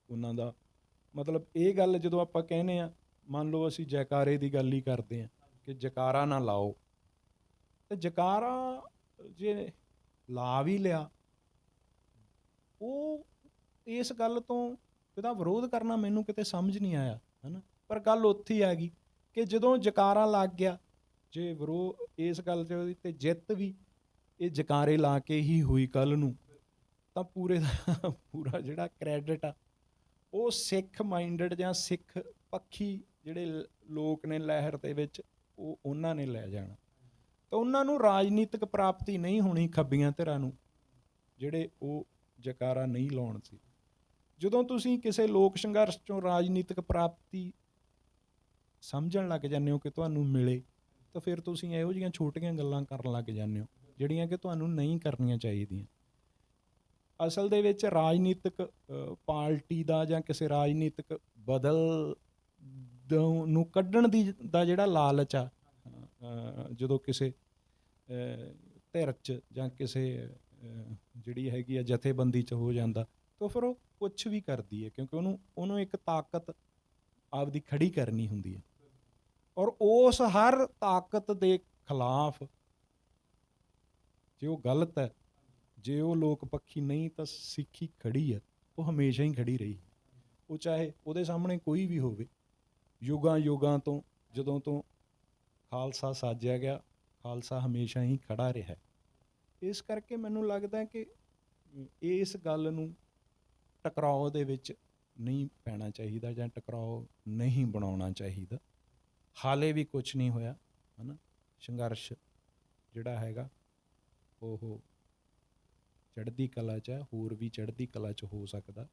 ਉਹਨਾਂ ਦਾ ਮਤਲਬ ਇਹ ਗੱਲ ਜਦੋਂ ਆਪਾਂ ਕਹਿੰਦੇ ਹਾਂ, ਮੰਨ ਲਓ ਅਸੀਂ ਜੈਕਾਰੇ ਦੀ ਗੱਲ ਹੀ ਕਰਦੇ ਹਾਂ ਕਿ ਜੈਕਾਰਾ ਨਾ ਲਾਓ, ਤੇ ਜੈਕਾਰਾ ਜੇ ਲਾ ਵੀ ਲਿਆ, ਉਹ ਇਸ ਗੱਲ ਤੋਂ ਇਹਦਾ ਵਿਰੋਧ ਕਰਨਾ ਮੈਨੂੰ ਕਿਤੇ ਸਮਝ ਨਹੀਂ ਆਇਆ, ਹੈ ਨਾ। ਪਰ ਗੱਲ ਉੱਥੇ ਹੀ ਆ ਗਈ ਕਿ ਜਦੋਂ ਜੈਕਾਰਾ ਲੱਗ ਗਿਆ, ਜੇ ਇਸ ਗੱਲ 'ਚ ਤੇ ਜਿੱਤ ਵੀ ਇਹ ਜੈਕਾਰੇ ਲਾ ਕੇ ਹੀ ਹੋਈ ਕੱਲ੍ਹ ਨੂੰ, ਤਾਂ ਪੂਰੇ ਦਾ ਪੂਰਾ ਜਿਹੜਾ ਕ੍ਰੈਡਿਟ ਆ ਉਹ ਸਿੱਖ ਮਾਈਂਡਡ ਜਾਂ ਸਿੱਖ ਪੱਖੀ ਜਿਹੜੇ ਲੋਕ ਨੇ ਲਹਿਰ ਦੇ ਵਿੱਚ, ਉਹ ਉਹਨਾਂ ਨੇ ਲੈ ਜਾਣਾ। ਤਾਂ ਉਹਨਾਂ ਨੂੰ ਰਾਜਨੀਤਿਕ ਪ੍ਰਾਪਤੀ ਨਹੀਂ ਹੋਣੀ, ਖੱਬੀਆਂ ਧਿਰਾਂ ਨੂੰ, ਜਿਹੜੇ ਉਹ ਜੈਕਾਰਾ ਨਹੀਂ ਲਾਉਣ ਸੀ। ਜਦੋਂ ਤੁਸੀਂ ਕਿਸੇ ਲੋਕ ਸੰਘਰਸ਼ 'ਚੋਂ ਰਾਜਨੀਤਿਕ ਪ੍ਰਾਪਤੀ ਸਮਝਣ ਲੱਗ ਜਾਂਦੇ ਹੋ ਕਿ ਤੁਹਾਨੂੰ ਮਿਲੇ, ਤਾਂ ਫਿਰ ਤੁਸੀਂ ਇਹੋ ਜਿਹੀਆਂ ਛੋਟੀਆਂ ਗੱਲਾਂ ਕਰਨ ਲੱਗ ਜਾਂਦੇ ਹੋ ਜਿਹੜੀਆਂ ਕਿ ਤੁਹਾਨੂੰ ਨਹੀਂ ਕਰਨੀਆਂ ਚਾਹੀਦੀਆਂ। ਅਸਲ ਦੇ ਵਿੱਚ ਰਾਜਨੀਤਿਕ ਪਾਰਟੀ ਦਾ ਜਾਂ ਕਿਸੇ ਰਾਜਨੀਤਿਕ ਬਦਲ ਨੂੰ ਕੱਢਣ ਦਾ ਜਿਹੜਾ ਲਾਲਚ ਆ, ਜਦੋਂ ਕਿਸੇ ਧਿਰ 'ਚ ਜਾਂ ਕਿਸੇ ਜਿਹੜੀ ਹੈਗੀ ਆ ਜਥੇਬੰਦੀ 'ਚ ਹੋ ਜਾਂਦਾ, ਤਾਂ ਫਿਰ ਉਹ ਕੁਛ ਵੀ ਕਰਦੀ ਹੈ, ਕਿਉਂਕਿ ਉਹਨੂੰ ਇੱਕ ਤਾਕਤ ਆਪਦੀ ਖੜੀ ਕਰਨੀ ਹੁੰਦੀ ਹੈ। ਔਰ ਉਸ ਹਰ ਤਾਕਤ ਦੇ ਖਿਲਾਫ ਜੇ ਉਹ ਗਲਤ ਹੈ, ਜੇ ਉਹ ਲੋਕ ਪੱਖੀ ਨਹੀਂ, ਤਾਂ ਸਿੱਖੀ ਖੜੀ ਹੈ, ਉਹ ਹਮੇਸ਼ਾ ਹੀ ਖੜੀ ਰਹੀ। ਉਹ ਚਾਹੇ ਉਹਦੇ ਸਾਹਮਣੇ ਕੋਈ ਵੀ ਹੋਵੇ। ਯੁਗਾਂ ਤੋਂ ਜਦੋਂ ਤੋਂ ਖਾਲਸਾ ਸਾਜਿਆ ਗਿਆ, ਖਾਲਸਾ ਹਮੇਸ਼ਾ ਹੀ ਖੜਾ ਰਿਹਾ। ਇਸ ਕਰਕੇ ਮੈਨੂੰ ਲੱਗਦਾ ਕਿ ਇਸ ਗੱਲ ਨੂੰ ਟਕਰਾਓ ਦੇ ਵਿੱਚ ਨਹੀਂ ਪੈਣਾ ਚਾਹੀਦਾ ਜਾਂ ਟਕਰਾਓ ਨਹੀਂ ਬਣਾਉਣਾ ਚਾਹੀਦਾ। ਹਾਲੇ ਵੀ ਕੁਛ ਨਹੀਂ ਹੋਇਆ, ਹੈ ਨਾ। ਸੰਘਰਸ਼ ਜਿਹੜਾ ਹੈਗਾ ਉਹ ਚੜ੍ਹਦੀ ਕਲਾ 'ਚ ਹੈ, ਹੋਰ ਵੀ ਚੜ੍ਹਦੀ ਕਲਾ 'ਚ ਹੋ ਸਕਦਾ।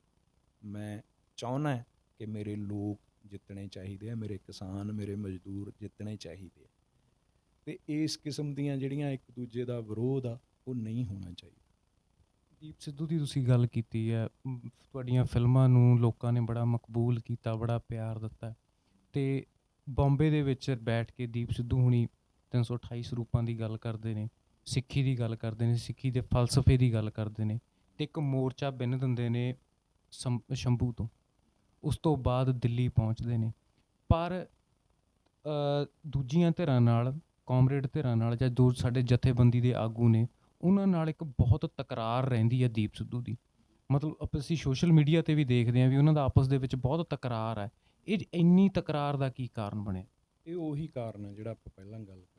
ਮੈਂ ਚਾਹੁੰਦਾ ਕਿ ਮੇਰੇ ਲੋਕ ਜਿੱਤਣੇ ਚਾਹੀਦੇ ਆ, ਮੇਰੇ ਕਿਸਾਨ, ਮੇਰੇ ਮਜ਼ਦੂਰ ਜਿੱਤਣੇ ਚਾਹੀਦੇ ਆ, ਅਤੇ ਇਸ ਕਿਸਮ ਦੀਆਂ ਜਿਹੜੀਆਂ ਇੱਕ ਦੂਜੇ ਦਾ ਵਿਰੋਧ ਆ, ਉਹ ਨਹੀਂ ਹੋਣਾ ਚਾਹੀਦਾ। ਦੀਪ ਸਿੱਧੂ ਦੀ ਤੁਸੀਂ ਗੱਲ ਕੀਤੀ ਹੈ, ਤੁਹਾਡੀਆਂ ਫਿਲਮਾਂ ਨੂੰ ਲੋਕਾਂ ਨੇ ਬੜਾ ਮਕਬੂਲ ਕੀਤਾ, ਬੜਾ ਪਿਆਰ ਦਿੱਤਾ, ਅਤੇ ਬੰਬੇ ਦੇ ਵਿੱਚ ਬੈਠ ਕੇ ਦੀਪ ਸਿੱਧੂ ਹੁਣੀ 328 ਸਰੂਪਾਂ ਦੀ ਗੱਲ ਕਰਦੇ ਨੇ, ਸਿੱਖੀ ਦੀ ਗੱਲ ਕਰਦੇ ਨੇ, ਸਿੱਖੀ ਦੇ ਫਲਸਫੇ ਦੀ ਗੱਲ ਕਰਦੇ ਨੇ, ਅਤੇ ਇੱਕ ਮੋਰਚਾ ਬਿੰਨ ਦਿੰਦੇ ਨੇ ਸ਼ੰਭੂ ਤੋਂ। ਉਸ ਤੋਂ ਬਾਅਦ ਦਿੱਲੀ ਪਹੁੰਚਦੇ ਨੇ। ਪਰ ਦੂਜੀਆਂ ਧਿਰਾਂ ਨਾਲ, ਕਾਮਰੇਡ ਧਿਰਾਂ ਨਾਲ, ਜਾਂ ਜੋ ਸਾਡੇ ਜਥੇਬੰਦੀ ਦੇ ਆਗੂ ਨੇ, ਉਹਨਾਂ ਨਾਲ ਇੱਕ ਬਹੁਤ ਤਕਰਾਰ ਰਹਿੰਦੀ ਹੈ ਦੀਪ ਸਿੱਧੂ ਦੀ। ਮਤਲਬ ਅਸੀਂ ਸੋਸ਼ਲ ਮੀਡੀਆ 'ਤੇ ਵੀ ਦੇਖਦੇ ਹਾਂ ਵੀ ਉਹਨਾਂ ਦਾ ਆਪਸ ਦੇ ਵਿੱਚ ਬਹੁਤ ਤਕਰਾਰ ਹੈ। ਇਹ ਇੰਨੀ ਤਕਰਾਰ ਦਾ ਕੀ ਕਾਰਨ ਬਣਿਆ? ਇਹ ਉਹੀ ਕਾਰਨ ਹੈ ਜਿਹੜਾ ਆਪਾਂ ਪਹਿਲਾਂ ਗੱਲ ਕਰਦੇ।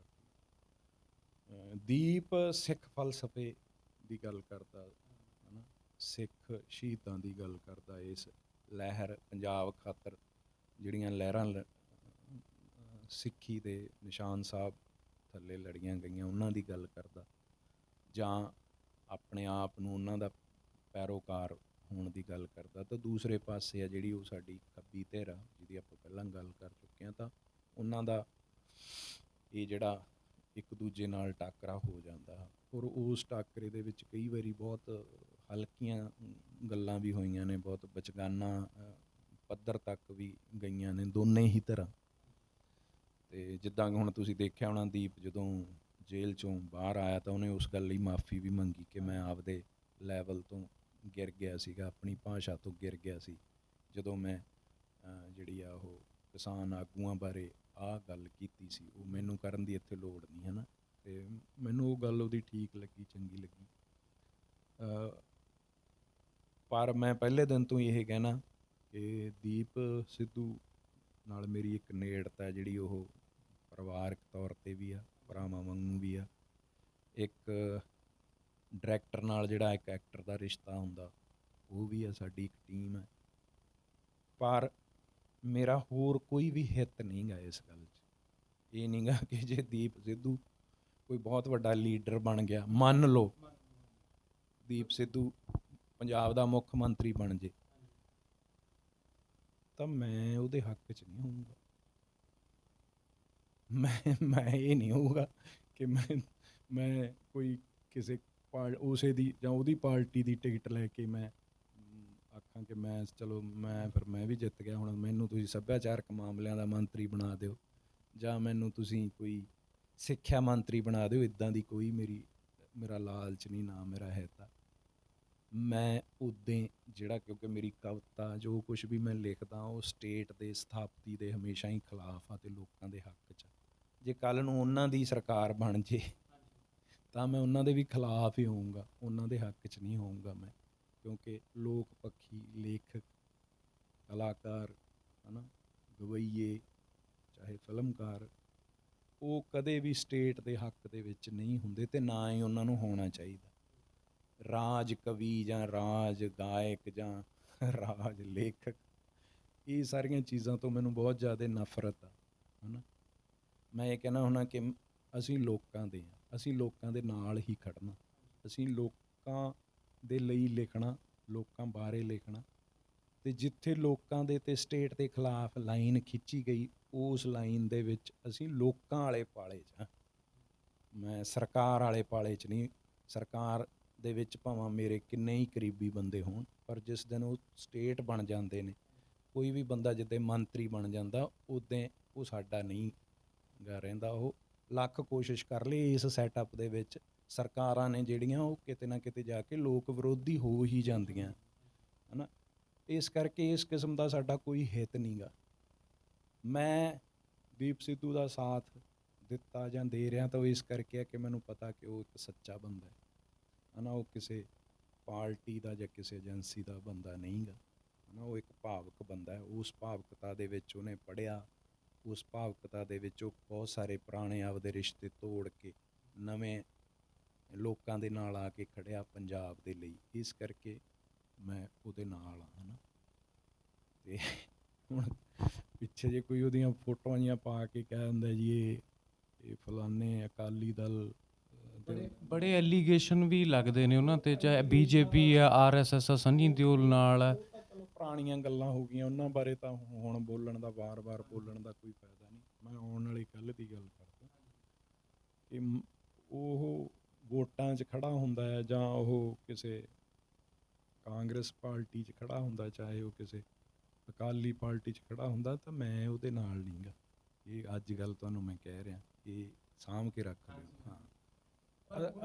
ਦੀਪ ਸਿੱਖ ਫਲਸਫੇ ਦੀ ਗੱਲ ਕਰਦਾ, ਹੈ ਨਾ, ਸਿੱਖ ਸ਼ਹੀਦਾਂ ਦੀ ਗੱਲ ਕਰਦਾ, ਇਸ ਲਹਿਰ ਪੰਜਾਬ ਖਾਤਰ ਜਿਹੜੀਆਂ ਲਹਿਰਾਂ ਸਿੱਖੀ ਦੇ ਨਿਸ਼ਾਨ ਸਾਹਿਬ ਥੱਲੇ ਲੜੀਆਂ ਗਈਆਂ, ਉਹਨਾਂ ਦੀ ਗੱਲ ਕਰਦਾ, ਜਾਂ ਆਪਣੇ ਆਪ ਨੂੰ ਉਹਨਾਂ ਦਾ ਪੈਰੋਕਾਰ ਹੋਣ ਦੀ ਗੱਲ ਕਰਦਾ। ਤਾਂ ਦੂਸਰੇ ਪਾਸੇ ਆ ਜਿਹੜੀ ਉਹ ਸਾਡੀ ਖੱਬੀ ਧਿਰ ਆ, ਜਿਹਦੀ ਆਪਾਂ ਪਹਿਲਾਂ ਗੱਲ ਕਰ ਚੁੱਕੇ ਹਾਂ, ਤਾਂ ਉਹਨਾਂ ਦਾ ਇਹ ਜਿਹੜਾ ਇੱਕ ਦੂਜੇ ਨਾਲ ਟਾਕਰਾ ਹੋ ਜਾਂਦਾ। ਔਰ ਉਸ ਟਾਕਰੇ ਦੇ ਵਿੱਚ ਕਈ ਵਾਰੀ ਬਹੁਤ ਹਲਕੀਆਂ ਗੱਲਾਂ ਵੀ ਹੋਈਆਂ ਨੇ, ਬਹੁਤ ਬਚਗਾਨਾ ਪੱਧਰ ਤੱਕ ਵੀ ਗਈਆਂ ਨੇ ਦੋਨੇ ਹੀ ਧਿਰਾਂ। ਅਤੇ ਜਿੱਦਾਂ ਹੁਣ ਤੁਸੀਂ ਦੇਖਿਆ ਹੋਣਾ, ਦੀਪ ਜਦੋਂ ਜੇਲ੍ਹ 'ਚੋਂ ਬਾਹਰ ਆਇਆ ਤਾਂ ਉਹਨੇ ਉਸ ਗੱਲ ਲਈ ਮਾਫ਼ੀ ਵੀ ਮੰਗੀ ਕਿ ਮੈਂ ਆਪਦੇ ਲੈਵਲ ਤੋਂ ਗਿਰ ਗਿਆ ਸੀਗਾ, ਆਪਣੀ ਭਾਸ਼ਾ ਤੋਂ ਗਿਰ ਗਿਆ ਸੀ, ਜਦੋਂ ਮੈਂ ਜਿਹੜੀ ਆ ਉਹ ਕਿਸਾਨ ਆਗੂਆਂ ਬਾਰੇ ਆਹ ਗੱਲ ਕੀਤੀ ਸੀ, ਉਹ ਮੈਨੂੰ ਕਰਨ ਦੀ ਇੱਥੇ ਲੋੜ ਨਹੀਂ, ਹੈ ਨਾ। ਅਤੇ ਮੈਨੂੰ ਉਹ ਗੱਲ ਉਹਦੀ ਠੀਕ ਲੱਗੀ, ਚੰਗੀ ਲੱਗੀ। ਪਰ ਮੈਂ ਪਹਿਲੇ ਦਿਨ ਤੋਂ ਇਹ ਕਹਿਣਾ ਕਿ ਦੀਪ ਸਿੱਧੂ ਨਾਲ ਮੇਰੀ ਇੱਕ ਨੇੜਤਾ ਜਿਹੜੀ ਉਹ ਪਰਿਵਾਰਕ ਤੌਰ 'ਤੇ ਵੀ ਆ, ਭਰਾਵਾਂ ਵਾਂਗੂ ਵੀ ਆ, ਇੱਕ ਡਾਇਰੈਕਟਰ ਨਾਲ ਜਿਹੜਾ ਇੱਕ ਐਕਟਰ ਦਾ ਰਿਸ਼ਤਾ ਹੁੰਦਾ, ਉਹ ਵੀ ਹੈ, ਸਾਡੀ ਇੱਕ ਟੀਮ ਹੈ। ਪਰ ਮੇਰਾ ਹੋਰ ਕੋਈ ਵੀ ਹਿੱਤ ਨਹੀਂ ਗਾ ਇਸ ਗੱਲ 'ਚ। ਇਹ ਨਹੀਂ ਗਾ ਕਿ ਜੇ ਦੀਪ ਸਿੱਧੂ ਕੋਈ ਬਹੁਤ ਵੱਡਾ ਲੀਡਰ ਬਣ ਗਿਆ, ਮੰਨ ਲਓ ਦੀਪ ਸਿੱਧੂ ਪੰਜਾਬ ਦਾ ਮੁੱਖ ਮੰਤਰੀ ਬਣ ਜੇ, ਤਾਂ ਮੈਂ ਉਹਦੇ ਹੱਕ 'ਚ ਨਹੀਂ ਹੋਊਂਗਾ। ਮੈਂ ਇਹ ਨਹੀਂ ਹੋਊਗਾ ਕਿ ਮੈਂ ਕੋਈ ਕਿਸੇ ਉਸੇ ਦੀ ਜਾਂ ਉਹਦੀ ਪਾਰਟੀ ਦੀ ਟਿਕਟ ਲੈ ਕੇ ਮੈਂ ਆਖਾਂ ਕਿ ਮੈਂ ਚਲੋ ਮੈਂ ਵੀ ਜਿੱਤ ਗਿਆ, ਹੁਣ ਮੈਨੂੰ ਤੁਸੀਂ ਸੱਭਿਆਚਾਰਕ ਮਾਮਲਿਆਂ ਦਾ ਮੰਤਰੀ ਬਣਾ ਦਿਓ ਜਾਂ ਮੈਨੂੰ ਤੁਸੀਂ ਕੋਈ ਸਿੱਖਿਆ ਮੰਤਰੀ ਬਣਾ ਦਿਓ। ਇੱਦਾਂ ਦੀ ਕੋਈ ਮੇਰਾ ਲਾਲਚ ਨਹੀਂ, ਨਾ ਮੇਰਾ ਹੈ। ਤਾਂ ਮੈਂ ਉੱਦਾਂ ਜਿਹੜਾ, ਕਿਉਂਕਿ ਮੇਰੀ ਕਵਿਤਾ ਜੋ ਕੁਛ ਵੀ ਮੈਂ ਲਿਖਦਾ ਉਹ ਸਟੇਟ ਦੇ ਸਥਾਪਤੀ ਦੇ ਹਮੇਸ਼ਾ ਹੀ ਖਿਲਾਫ ਆ ਅਤੇ ਲੋਕਾਂ ਦੇ ਹੱਕ 'ਚ। ਜੇ ਕੱਲ੍ਹ ਨੂੰ ਉਹਨਾਂ ਦੀ ਸਰਕਾਰ ਬਣ ਜੇ ਤਾਂ ਮੈਂ ਉਹਨਾਂ ਦੇ ਵੀ ਖਿਲਾਫ ਹੀ ਹੋਊਂਗਾ, ਉਹਨਾਂ ਦੇ ਹੱਕ 'ਚ ਨਹੀਂ ਹੋਊਂਗਾ ਮੈਂ। ਕਿਉਂਕਿ ਲੋਕ ਪੱਖੀ ਲੇਖਕ, ਕਲਾਕਾਰ, ਹੈ ਨਾ, ਗਵਈਏ, ਚਾਹੇ ਫਿਲਮਕਾਰ, ਉਹ ਕਦੇ ਵੀ ਸਟੇਟ ਦੇ ਹੱਕ ਦੇ ਵਿੱਚ ਨਹੀਂ ਹੁੰਦੇ ਅਤੇ ਨਾ ਹੀ ਉਹਨਾਂ ਨੂੰ ਹੋਣਾ ਚਾਹੀਦਾ। ਰਾਜ ਕਵੀ ਜਾਂ ਰਾਜ ਗਾਇਕ ਜਾਂ ਰਾਜ ਲੇਖਕ, ਇਹ ਸਾਰੀਆਂ ਚੀਜ਼ਾਂ ਤੋਂ ਮੈਨੂੰ ਬਹੁਤ ਜ਼ਿਆਦਾ ਨਫ਼ਰਤ ਆ, ਹੈ ਨਾ। ਮੈਂ ਇਹ ਕਹਿਣਾ ਹੁੰਦਾ ਕਿ ਅਸੀਂ ਲੋਕਾਂ ਦੇ ਹਾਂ, ਅਸੀਂ ਲੋਕਾਂ ਦੇ ਨਾਲ ਹੀ ਖੜਨਾ, ਅਸੀਂ ਲੋਕਾਂ ਦੇ ਲਈ ਲਿਖਣਾ, ਲੋਕਾਂ ਬਾਰੇ ਲਿਖਣਾ। ਅਤੇ ਜਿੱਥੇ ਲੋਕਾਂ ਦੇ ਅਤੇ ਸਟੇਟ ਦੇ ਖਿਲਾਫ ਲਾਈਨ ਖਿੱਚੀ ਗਈ, ਉਸ ਲਾਈਨ ਦੇ ਵਿੱਚ ਅਸੀਂ ਲੋਕਾਂ ਵਾਲੇ ਪਾਲੇ 'ਚ ਹਾਂ, ਮੈਂ ਸਰਕਾਰ ਵਾਲੇ ਪਾਲੇ 'ਚ ਨਹੀਂ। ਸਰਕਾਰ ਦੇ ਵਿੱਚ ਭਾਵੇਂ ਮੇਰੇ ਕਿੰਨੇ ਹੀ ਕਰੀਬੀ ਬੰਦੇ ਹੋਣ, ਪਰ ਜਿਸ ਦਿਨ ਉਹ ਸਟੇਟ ਬਣ ਜਾਂਦੇ ਨੇ, ਕੋਈ ਵੀ ਬੰਦਾ ਜਿੱਦਾਂ ਮੰਤਰੀ ਬਣ ਜਾਂਦਾ, ਉੱਦਾਂ ਉਹ ਸਾਡਾ ਨਹੀਂ ਗਾ ਰਹਿੰਦਾ। ਉਹ ਲੱਖ ਕੋਸ਼ਿਸ਼ ਕਰ ਲਈ ਇਸ ਸੈਟਅਪ ਦੇ ਵਿੱਚ, ਸਰਕਾਰਾਂ ਨੇ ਜਿਹੜੀਆਂ ਉਹ ਕਿਤੇ ਨਾ ਕਿਤੇ ਜਾ ਕੇ ਲੋਕ ਵਿਰੋਧੀ ਹੋ ਹੀ ਜਾਂਦੀਆਂ, ਹੈ ਨਾ। ਇਸ ਕਰਕੇ ਇਸ ਕਿਸਮ ਦਾ ਸਾਡਾ ਕੋਈ ਹਿੱਤ ਨਹੀਂ ਗਾ। ਮੈਂ ਦੀਪ ਸਿੱਧੂ ਦਾ ਸਾਥ ਦਿੱਤਾ ਜਾਂ ਦੇ ਰਿਹਾ ਤਾਂ ਉਹ ਇਸ ਕਰਕੇ ਹੈ ਕਿ ਮੈਨੂੰ ਪਤਾ ਕਿ ਉਹ ਇੱਕ ਸੱਚਾ ਬੰਦਾ ਹੈ ਨਾ। ਉਹ ਕਿਸੇ ਪਾਰਟੀ ਦਾ ਜਾਂ ਕਿਸੇ ਏਜੰਸੀ ਦਾ ਬੰਦਾ ਨਹੀਂ ਗਾ, ਹੈ ਨਾ। ਉਹ ਇੱਕ ਭਾਵੁਕ ਬੰਦਾ ਹੈ। ਉਸ ਭਾਵੁਕਤਾ ਦੇ ਵਿੱਚ ਉਹਨੇ ਪੜ੍ਹਿਆ, ਉਸ ਭਾਵੁਕਤਾ ਦੇ ਵਿੱਚ ਉਹ ਬਹੁਤ ਸਾਰੇ ਪੁਰਾਣੇ ਆਪਦੇ ਰਿਸ਼ਤੇ ਤੋੜ ਕੇ ਨਵੇਂ ਲੋਕਾਂ ਦੇ ਨਾਲ ਆ ਕੇ ਖੜ੍ਹਿਆ ਪੰਜਾਬ ਦੇ ਲਈ। ਇਸ ਕਰਕੇ ਮੈਂ ਉਹਦੇ ਨਾਲ ਹਾਂ, ਹੈ ਨਾ। ਅਤੇ ਹੁਣ ਪਿੱਛੇ ਜੇ ਕੋਈ ਉਹਦੀਆਂ ਫੋਟੋਆਂ ਜਿਹੀਆਂ ਪਾ ਕੇ ਕਹਿ ਦਿੰਦਾ ਜੀ ਇਹ ਫਲਾਨੇ ਅਕਾਲੀ ਦਲ, ਬੜੇ ਐਲੀਗੇਸ਼ਨ ਵੀ ਲੱਗਦੇ ਨੇ ਉਹਨਾਂ 'ਤੇ, ਚਾਹੇ BJP ਆ, RSS ਆ, ਸੰਨੀ ਦਿਓਲ ਨਾਲ ਆ। ਪੁਰਾਣੀਆਂ ਗੱਲਾਂ ਹੋ ਗਈਆਂ, ਉਹਨਾਂ ਬਾਰੇ ਤਾਂ ਹੁਣ ਬੋਲਣ ਦਾ, ਵਾਰ-ਵਾਰ ਬੋਲਣ ਦਾ ਕੋਈ ਫਾਇਦਾ ਨਹੀਂ। ਮੈਂ ਆਉਣ ਵਾਲੀ ਕੱਲ੍ਹ ਦੀ ਗੱਲ ਕਰਦਾ ਕਿ ਉਹ ਵੋਟਾਂ 'ਚ ਖੜ੍ਹਾ ਹੁੰਦਾ ਹੈ ਜਾਂ ਉਹ ਕਿਸੇ ਕਾਂਗਰਸ ਪਾਰਟੀ 'ਚ ਖੜ੍ਹਾ ਹੁੰਦਾ, ਚਾਹੇ ਉਹ ਕਿਸੇ ਅਕਾਲੀ ਪਾਰਟੀ 'ਚ ਖੜ੍ਹਾ ਹੁੰਦਾ, ਤਾਂ ਮੈਂ ਉਹਦੇ ਨਾਲ ਨਹੀਂ ਗਾ। ਇਹ ਅੱਜ ਗੱਲ ਤੁਹਾਨੂੰ ਮੈਂ ਕਹਿ ਰਿਹਾ, ਇਹ ਸਾਂਭ ਕੇ ਰੱਖ ਲਿਓ। ਹਾਂ,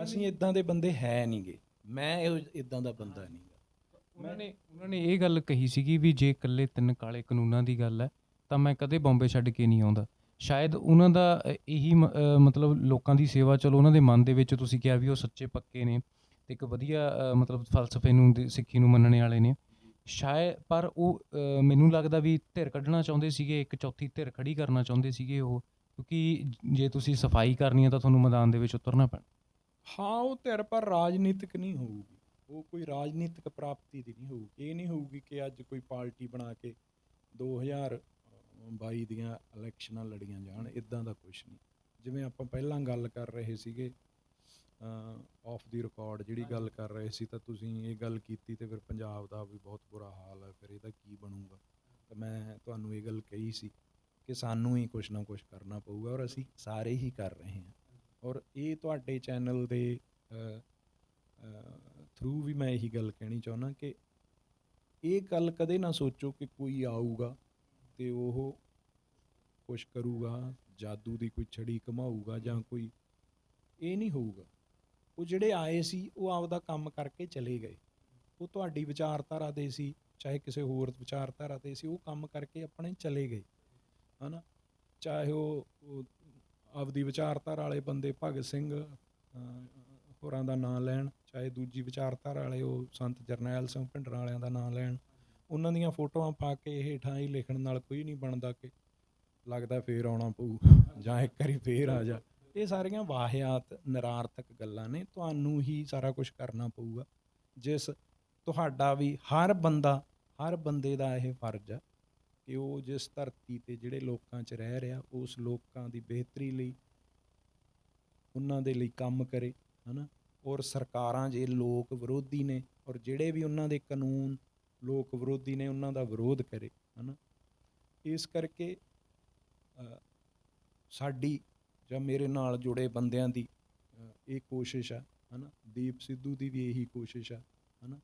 ਅਸੀਂ ਇੱਦਾਂ ਦੇ ਬੰਦੇ ਹੈ ਨਹੀਂ ਗੇ, ਮੈਂ ਇੱਦਾਂ ਦਾ ਬੰਦਾ ਨਹੀਂ ਗਾ। ਉਹਨਾਂ ਨੇ ਇਹ ਗੱਲ ਕਹੀ ਸੀਗੀ ਵੀ ਜੇ ਇਕੱਲੇ 3 ਕਾਲੇ ਕਾਨੂੰਨਾਂ ਦੀ ਗੱਲ ਹੈ ਤਾਂ ਮੈਂ ਕਦੇ ਬੰਬੇ ਛੱਡ ਕੇ ਨਹੀਂ ਆਉਂਦਾ। ਸ਼ਾਇਦ ਉਹਨਾਂ ਦਾ ਇਹੀ ਮਤਲਬ ਲੋਕਾਂ ਦੀ ਸੇਵਾ, ਚਲੋ ਉਹਨਾਂ ਦੇ ਮਨ ਦੇ ਵਿੱਚ ਤੁਸੀਂ ਕਿਹਾ ਵੀ ਉਹ ਸੱਚੇ ਪੱਕੇ ਨੇ ਅਤੇ ਇੱਕ ਵਧੀਆ ਮਤਲਬ ਫਲਸਫੇ ਨੂੰ, ਸਿੱਖੀ ਨੂੰ ਮੰਨਣ ਵਾਲੇ ਨੇ ਸ਼ਾਇਦ। ਪਰ ਉਹ ਮੈਨੂੰ ਲੱਗਦਾ ਵੀ ਧਿਰ ਕੱਢਣਾ ਚਾਹੁੰਦੇ ਸੀਗੇ, ਇੱਕ ਚੌਥੀ ਧਿਰ ਖੜ੍ਹੀ ਕਰਨਾ ਚਾਹੁੰਦੇ ਸੀਗੇ ਉਹ, ਕਿਉਂਕਿ ਜੇ ਤੁਸੀਂ ਸਫਾਈ ਕਰਨੀ ਹੈ ਤਾਂ ਤੁਹਾਨੂੰ ਮੈਦਾਨ ਦੇ ਵਿੱਚ ਉਤਰਨਾ ਪੈਣਾ। ਹਾਂ, ਉਹ ਧਿਰ ਪਰ ਰਾਜਨੀਤਿਕ ਨਹੀਂ ਹੋਊਗੀ, ਉਹ ਕੋਈ ਰਾਜਨੀਤਿਕ ਪ੍ਰਾਪਤੀ ਦੀ ਨਹੀਂ ਹੋਊਗੀ। ਇਹ ਨਹੀਂ ਹੋਊਗੀ ਕਿ ਅੱਜ ਕੋਈ ਪਾਰਟੀ ਬਣਾ ਕੇ 2022 ਦੀਆਂ ਇਲੈਕਸ਼ਨਾਂ ਲੜੀਆਂ ਜਾਣ, ਇੱਦਾਂ ਦਾ ਕੁਛ ਨਹੀਂ। ਜਿਵੇਂ ਆਪਾਂ ਪਹਿਲਾਂ ਗੱਲ ਕਰ ਰਹੇ ਸੀਗੇ ਆਫ ਦੀ ਰਿਕਾਰਡ ਜਿਹੜੀ ਗੱਲ ਕਰ ਰਹੇ ਸੀ, ਤਾਂ ਤੁਸੀਂ ਇਹ ਗੱਲ ਕੀਤੀ ਅਤੇ ਫਿਰ ਪੰਜਾਬ ਦਾ ਵੀ ਬਹੁਤ ਬੁਰਾ ਹਾਲ ਹੈ, ਫਿਰ ਇਹਦਾ ਕੀ ਬਣੂਗਾ। ਤਾਂ ਮੈਂ ਤੁਹਾਨੂੰ ਇਹ ਗੱਲ ਕਹੀ ਸੀ ਕਿ ਸਾਨੂੰ ਹੀ ਕੁਛ ਨਾ ਕੁਛ ਕਰਨਾ ਪਊਗਾ, ਔਰ ਅਸੀਂ ਸਾਰੇ ਹੀ ਕਰ ਰਹੇ ਹਾਂ। ਔਰ ਇਹ ਤੁਹਾਡੇ ਚੈਨਲ ਦੇ ਥਰੂ ਵੀ ਮੈਂ ਇਹੀ ਗੱਲ ਕਹਿਣੀ ਚਾਹੁੰਦਾ ਕਿ ਇਹ ਗੱਲ ਕਦੇ ਨਾ ਸੋਚੋ ਕਿ ਕੋਈ ਆਊਗਾ ਅਤੇ ਉਹ ਕੁਛ ਕਰੂਗਾ, ਜਾਦੂ ਦੀ ਕੋਈ ਛੜੀ ਘੁਮਾਊਗਾ ਜਾਂ ਕੋਈ, ਇਹ ਨਹੀਂ ਹੋਊਗਾ। ਉਹ ਜਿਹੜੇ ਆਏ ਸੀ ਉਹ ਆਪਦਾ ਕੰਮ ਕਰਕੇ ਚਲੇ ਗਏ। ਉਹ ਤੁਹਾਡੀ ਵਿਚਾਰਧਾਰਾ ਦੇ ਸੀ, ਚਾਹੇ ਕਿਸੇ ਹੋਰ ਵਿਚਾਰਧਾਰਾ 'ਤੇ ਸੀ, ਉਹ ਕੰਮ ਕਰਕੇ ਆਪਣੇ ਚਲੇ ਗਏ, ਹੈ ਨਾ। ਚਾਹੇ ਉਹ ਆਪਦੀ ਵਿਚਾਰਧਾਰਾ ਵਾਲੇ ਬੰਦੇ ਭਗਤ ਸਿੰਘ ਹੋਰਾਂ ਦਾ ਨਾਂ ਲੈਣ, ਚਾਹੇ ਦੂਜੀ ਵਿਚਾਰਧਾਰਾ ਵਾਲੇ ਉਹ ਸੰਤ ਜਰਨੈਲ ਸਿੰਘ ਭਿੰਡਰਾਂ ਵਾਲਿਆਂ ਦਾ ਨਾਂ ਲੈਣ। ਉਹਨਾਂ ਦੀਆਂ ਫੋਟੋਆਂ ਪਾ ਕੇ ਹੇਠਾਂ ਹੀ ਲਿਖਣ ਨਾਲ ਕੋਈ ਨਹੀਂ ਬਣਦਾ ਕਿ ਲੱਗਦਾ ਫੇਰ ਆਉਣਾ ਪਊ ਜਾਂ ਇੱਕ ਵਾਰੀ ਫੇਰ ਆ ਜਾ। ਇਹ ਸਾਰੀਆਂ ਵਾਹਿਆਤ ਨਿਰਾਰਥਕ ਗੱਲਾਂ ਨੇ। ਤੁਹਾਨੂੰ ਹੀ ਸਾਰਾ ਕੁਝ ਕਰਨਾ ਪਊਗਾ। ਜਿਸ ਤੁਹਾਡਾ ਵੀ ਹਰ ਬੰਦੇ ਦਾ ਇਹ ਫਰਜ਼ ਆ ਕਿ ਉਹ ਜਿਸ ਧਰਤੀ 'ਤੇ ਜਿਹੜੇ ਲੋਕਾਂ 'ਚ ਰਹਿ ਰਿਹਾ ਉਸ ਲੋਕਾਂ ਦੀ ਬਿਹਤਰੀ ਲਈ ਉਹਨਾਂ ਦੇ ਲਈ ਕੰਮ ਕਰੇ, ਹੈ ਨਾ। ਔਰ ਸਰਕਾਰਾਂ ਜੇ ਲੋਕ ਵਿਰੋਧੀ ਨੇ ਔਰ ਜਿਹੜੇ ਵੀ ਉਹਨਾਂ ਦੇ ਕਾਨੂੰਨ ਲੋਕ ਵਿਰੋਧੀ ਨੇ ਉਹਨਾਂ ਦਾ ਵਿਰੋਧ ਕਰੇ, ਹੈ ਨਾ। ਇਸ ਕਰਕੇ ਸਾਡੀ ਜਾਂ ਮੇਰੇ ਨਾਲ ਜੁੜੇ ਬੰਦਿਆਂ ਦੀ ਇਹ ਕੋਸ਼ਿਸ਼ ਆ, ਹੈ ਨਾ। ਦੀਪ ਸਿੱਧੂ ਦੀ ਵੀ ਇਹੀ ਕੋਸ਼ਿਸ਼ ਆ, ਹੈ ਨਾ,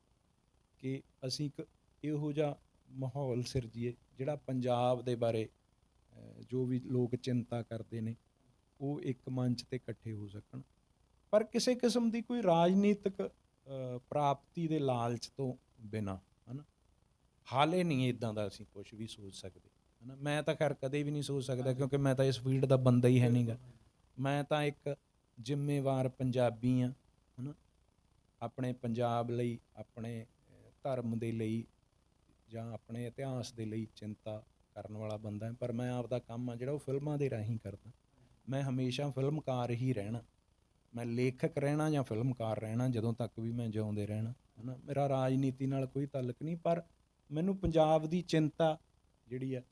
ਕਿ ਅਸੀਂ ਇੱਕ ਇਹੋ ਜਿਹਾ ਮਾਹੌਲ ਸਿਰਜੀਏ ਜਿਹੜਾ ਪੰਜਾਬ ਦੇ ਬਾਰੇ ਜੋ ਵੀ ਲੋਕ ਚਿੰਤਾ ਕਰਦੇ ਨੇ ਉਹ ਇੱਕ ਮੰਚ 'ਤੇ ਇਕੱਠੇ ਹੋ ਸਕਣ, ਪਰ ਕਿਸੇ ਕਿਸਮ ਦੀ ਕੋਈ ਰਾਜਨੀਤਿਕ ਪ੍ਰਾਪਤੀ ਦੇ ਲਾਲਚ ਤੋਂ ਬਿਨਾਂ, ਹੈ ਨਾ। ਹਾਲੇ ਨਹੀਂ ਇੱਦਾਂ ਦਾ ਅਸੀਂ ਕੁਛ ਵੀ ਸੋਚ ਸਕਦੇ, ਹੈ ਨਾ। ਮੈਂ ਤਾਂ ਖੈਰ ਕਦੇ ਵੀ ਨਹੀਂ ਸੋਚ ਸਕਦਾ ਕਿਉਂਕਿ ਮੈਂ ਤਾਂ ਇਸ ਫੀਲਡ ਦਾ ਬੰਦਾ ਹੀ ਹੈ ਨਹੀਂ ਗਾ। ਮੈਂ ਤਾਂ ਇੱਕ ਜ਼ਿੰਮੇਵਾਰ ਪੰਜਾਬੀ ਹਾਂ, ਹੈ ਨਾ। ਆਪਣੇ ਪੰਜਾਬ ਲਈ, ਆਪਣੇ ਧਰਮ ਦੇ ਲਈ ਜਾਂ ਆਪਣੇ ਇਤਿਹਾਸ ਦੇ ਲਈ ਚਿੰਤਾ ਕਰਨ ਵਾਲਾ ਬੰਦਾ ਹੈ। ਪਰ ਮੈਂ ਆਪਦਾ ਕੰਮ ਆ ਜਿਹੜਾ ਉਹ ਫਿਲਮਾਂ ਦੇ ਰਾਹੀਂ ਕਰਦਾ। ਮੈਂ ਹਮੇਸ਼ਾ ਫਿਲਮਕਾਰ ਹੀ ਰਹਿਣਾ। ਮੈਂ ਲੇਖਕ ਰਹਿਣਾ ਜਾਂ ਫਿਲਮਕਾਰ ਰਹਿਣਾ ਜਦੋਂ ਤੱਕ ਵੀ ਮੈਂ ਜਿਉਂਦੇ ਰਹਿਣਾ, ਹੈ ਨਾ। ਮੇਰਾ ਰਾਜਨੀਤੀ ਨਾਲ ਕੋਈ ਤਾਲੁਕ ਨਹੀਂ, ਪਰ ਮੈਨੂੰ ਪੰਜਾਬ ਦੀ ਚਿੰਤਾ ਜਿਹੜੀ ਆ,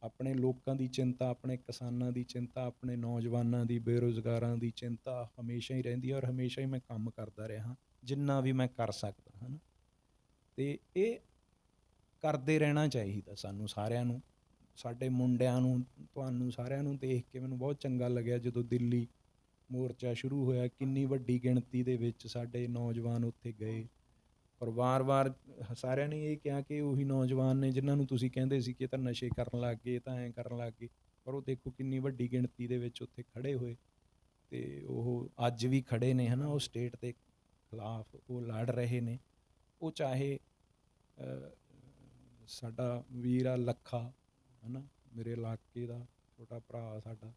ਆਪਣੇ ਲੋਕਾਂ ਦੀ ਚਿੰਤਾ, ਆਪਣੇ ਕਿਸਾਨਾਂ ਦੀ ਚਿੰਤਾ, ਆਪਣੇ ਨੌਜਵਾਨਾਂ ਦੀ, ਬੇਰੁਜ਼ਗਾਰਾਂ ਦੀ ਚਿੰਤਾ ਹਮੇਸ਼ਾ ਹੀ ਰਹਿੰਦੀ ਹੈ ਔਰ ਹਮੇਸ਼ਾ ਹੀ ਮੈਂ ਕੰਮ ਕਰਦਾ ਰਿਹਾ ਜਿੰਨਾ ਵੀ ਮੈਂ ਕਰ ਸਕਦਾ, ਹੈ ਨਾ। ਅਤੇ ਇਹ ਕਰਦੇ ਰਹਿਣਾ ਚਾਹੀਦਾ ਸਾਨੂੰ ਸਾਰਿਆਂ ਨੂੰ, ਸਾਡੇ ਮੁੰਡਿਆਂ ਨੂੰ, ਤੁਹਾਨੂੰ ਸਾਰਿਆਂ ਨੂੰ ਦੇਖ ਕੇ ਮੈਨੂੰ ਬਹੁਤ ਚੰਗਾ ਲੱਗਿਆ ਜਦੋਂ ਦਿੱਲੀ ਮੋਰਚਾ ਸ਼ੁਰੂ ਹੋਇਆ। ਕਿੰਨੀ ਵੱਡੀ ਗਿਣਤੀ ਦੇ ਵਿੱਚ ਸਾਡੇ ਨੌਜਵਾਨ ਉੱਥੇ ਗਏ ਔਰ ਵਾਰ-ਵਾਰ ਸਾਰਿਆਂ ਨੇ ਇਹ ਕਿਹਾ ਕਿ ਉਹੀ ਨੌਜਵਾਨ ਨੇ ਜਿਨ੍ਹਾਂ ਨੂੰ ਤੁਸੀਂ ਕਹਿੰਦੇ ਸੀ ਕਿ ਇਹ ਤਾਂ ਨਸ਼ੇ ਕਰਨ ਲੱਗ ਗਏ, ਇਹ ਤਾਂ ਐਂ ਕਰਨ ਲੱਗ ਗਏ, ਪਰ ਉਹ ਦੇਖੋ ਕਿੰਨੀ ਵੱਡੀ ਗਿਣਤੀ ਦੇ ਵਿੱਚ ਉੱਥੇ ਖੜ੍ਹੇ ਹੋਏ ਅਤੇ ਉਹ ਅੱਜ ਵੀ ਖੜ੍ਹੇ ਨੇ, ਹੈ ਨਾ। ਉਹ ਸਟੇਟ ਦੇ ਖਿਲਾਫ ਉਹ ਲੜ ਰਹੇ ਨੇ। ਉਹ ਚਾਹੇ ਸਾਡਾ ਵੀਰ ਆ ਲੱਖਾ, ਹੈ ਨਾ, ਮੇਰੇ ਇਲਾਕੇ ਦਾ ਛੋਟਾ ਭਰਾ ਸਾਡਾ,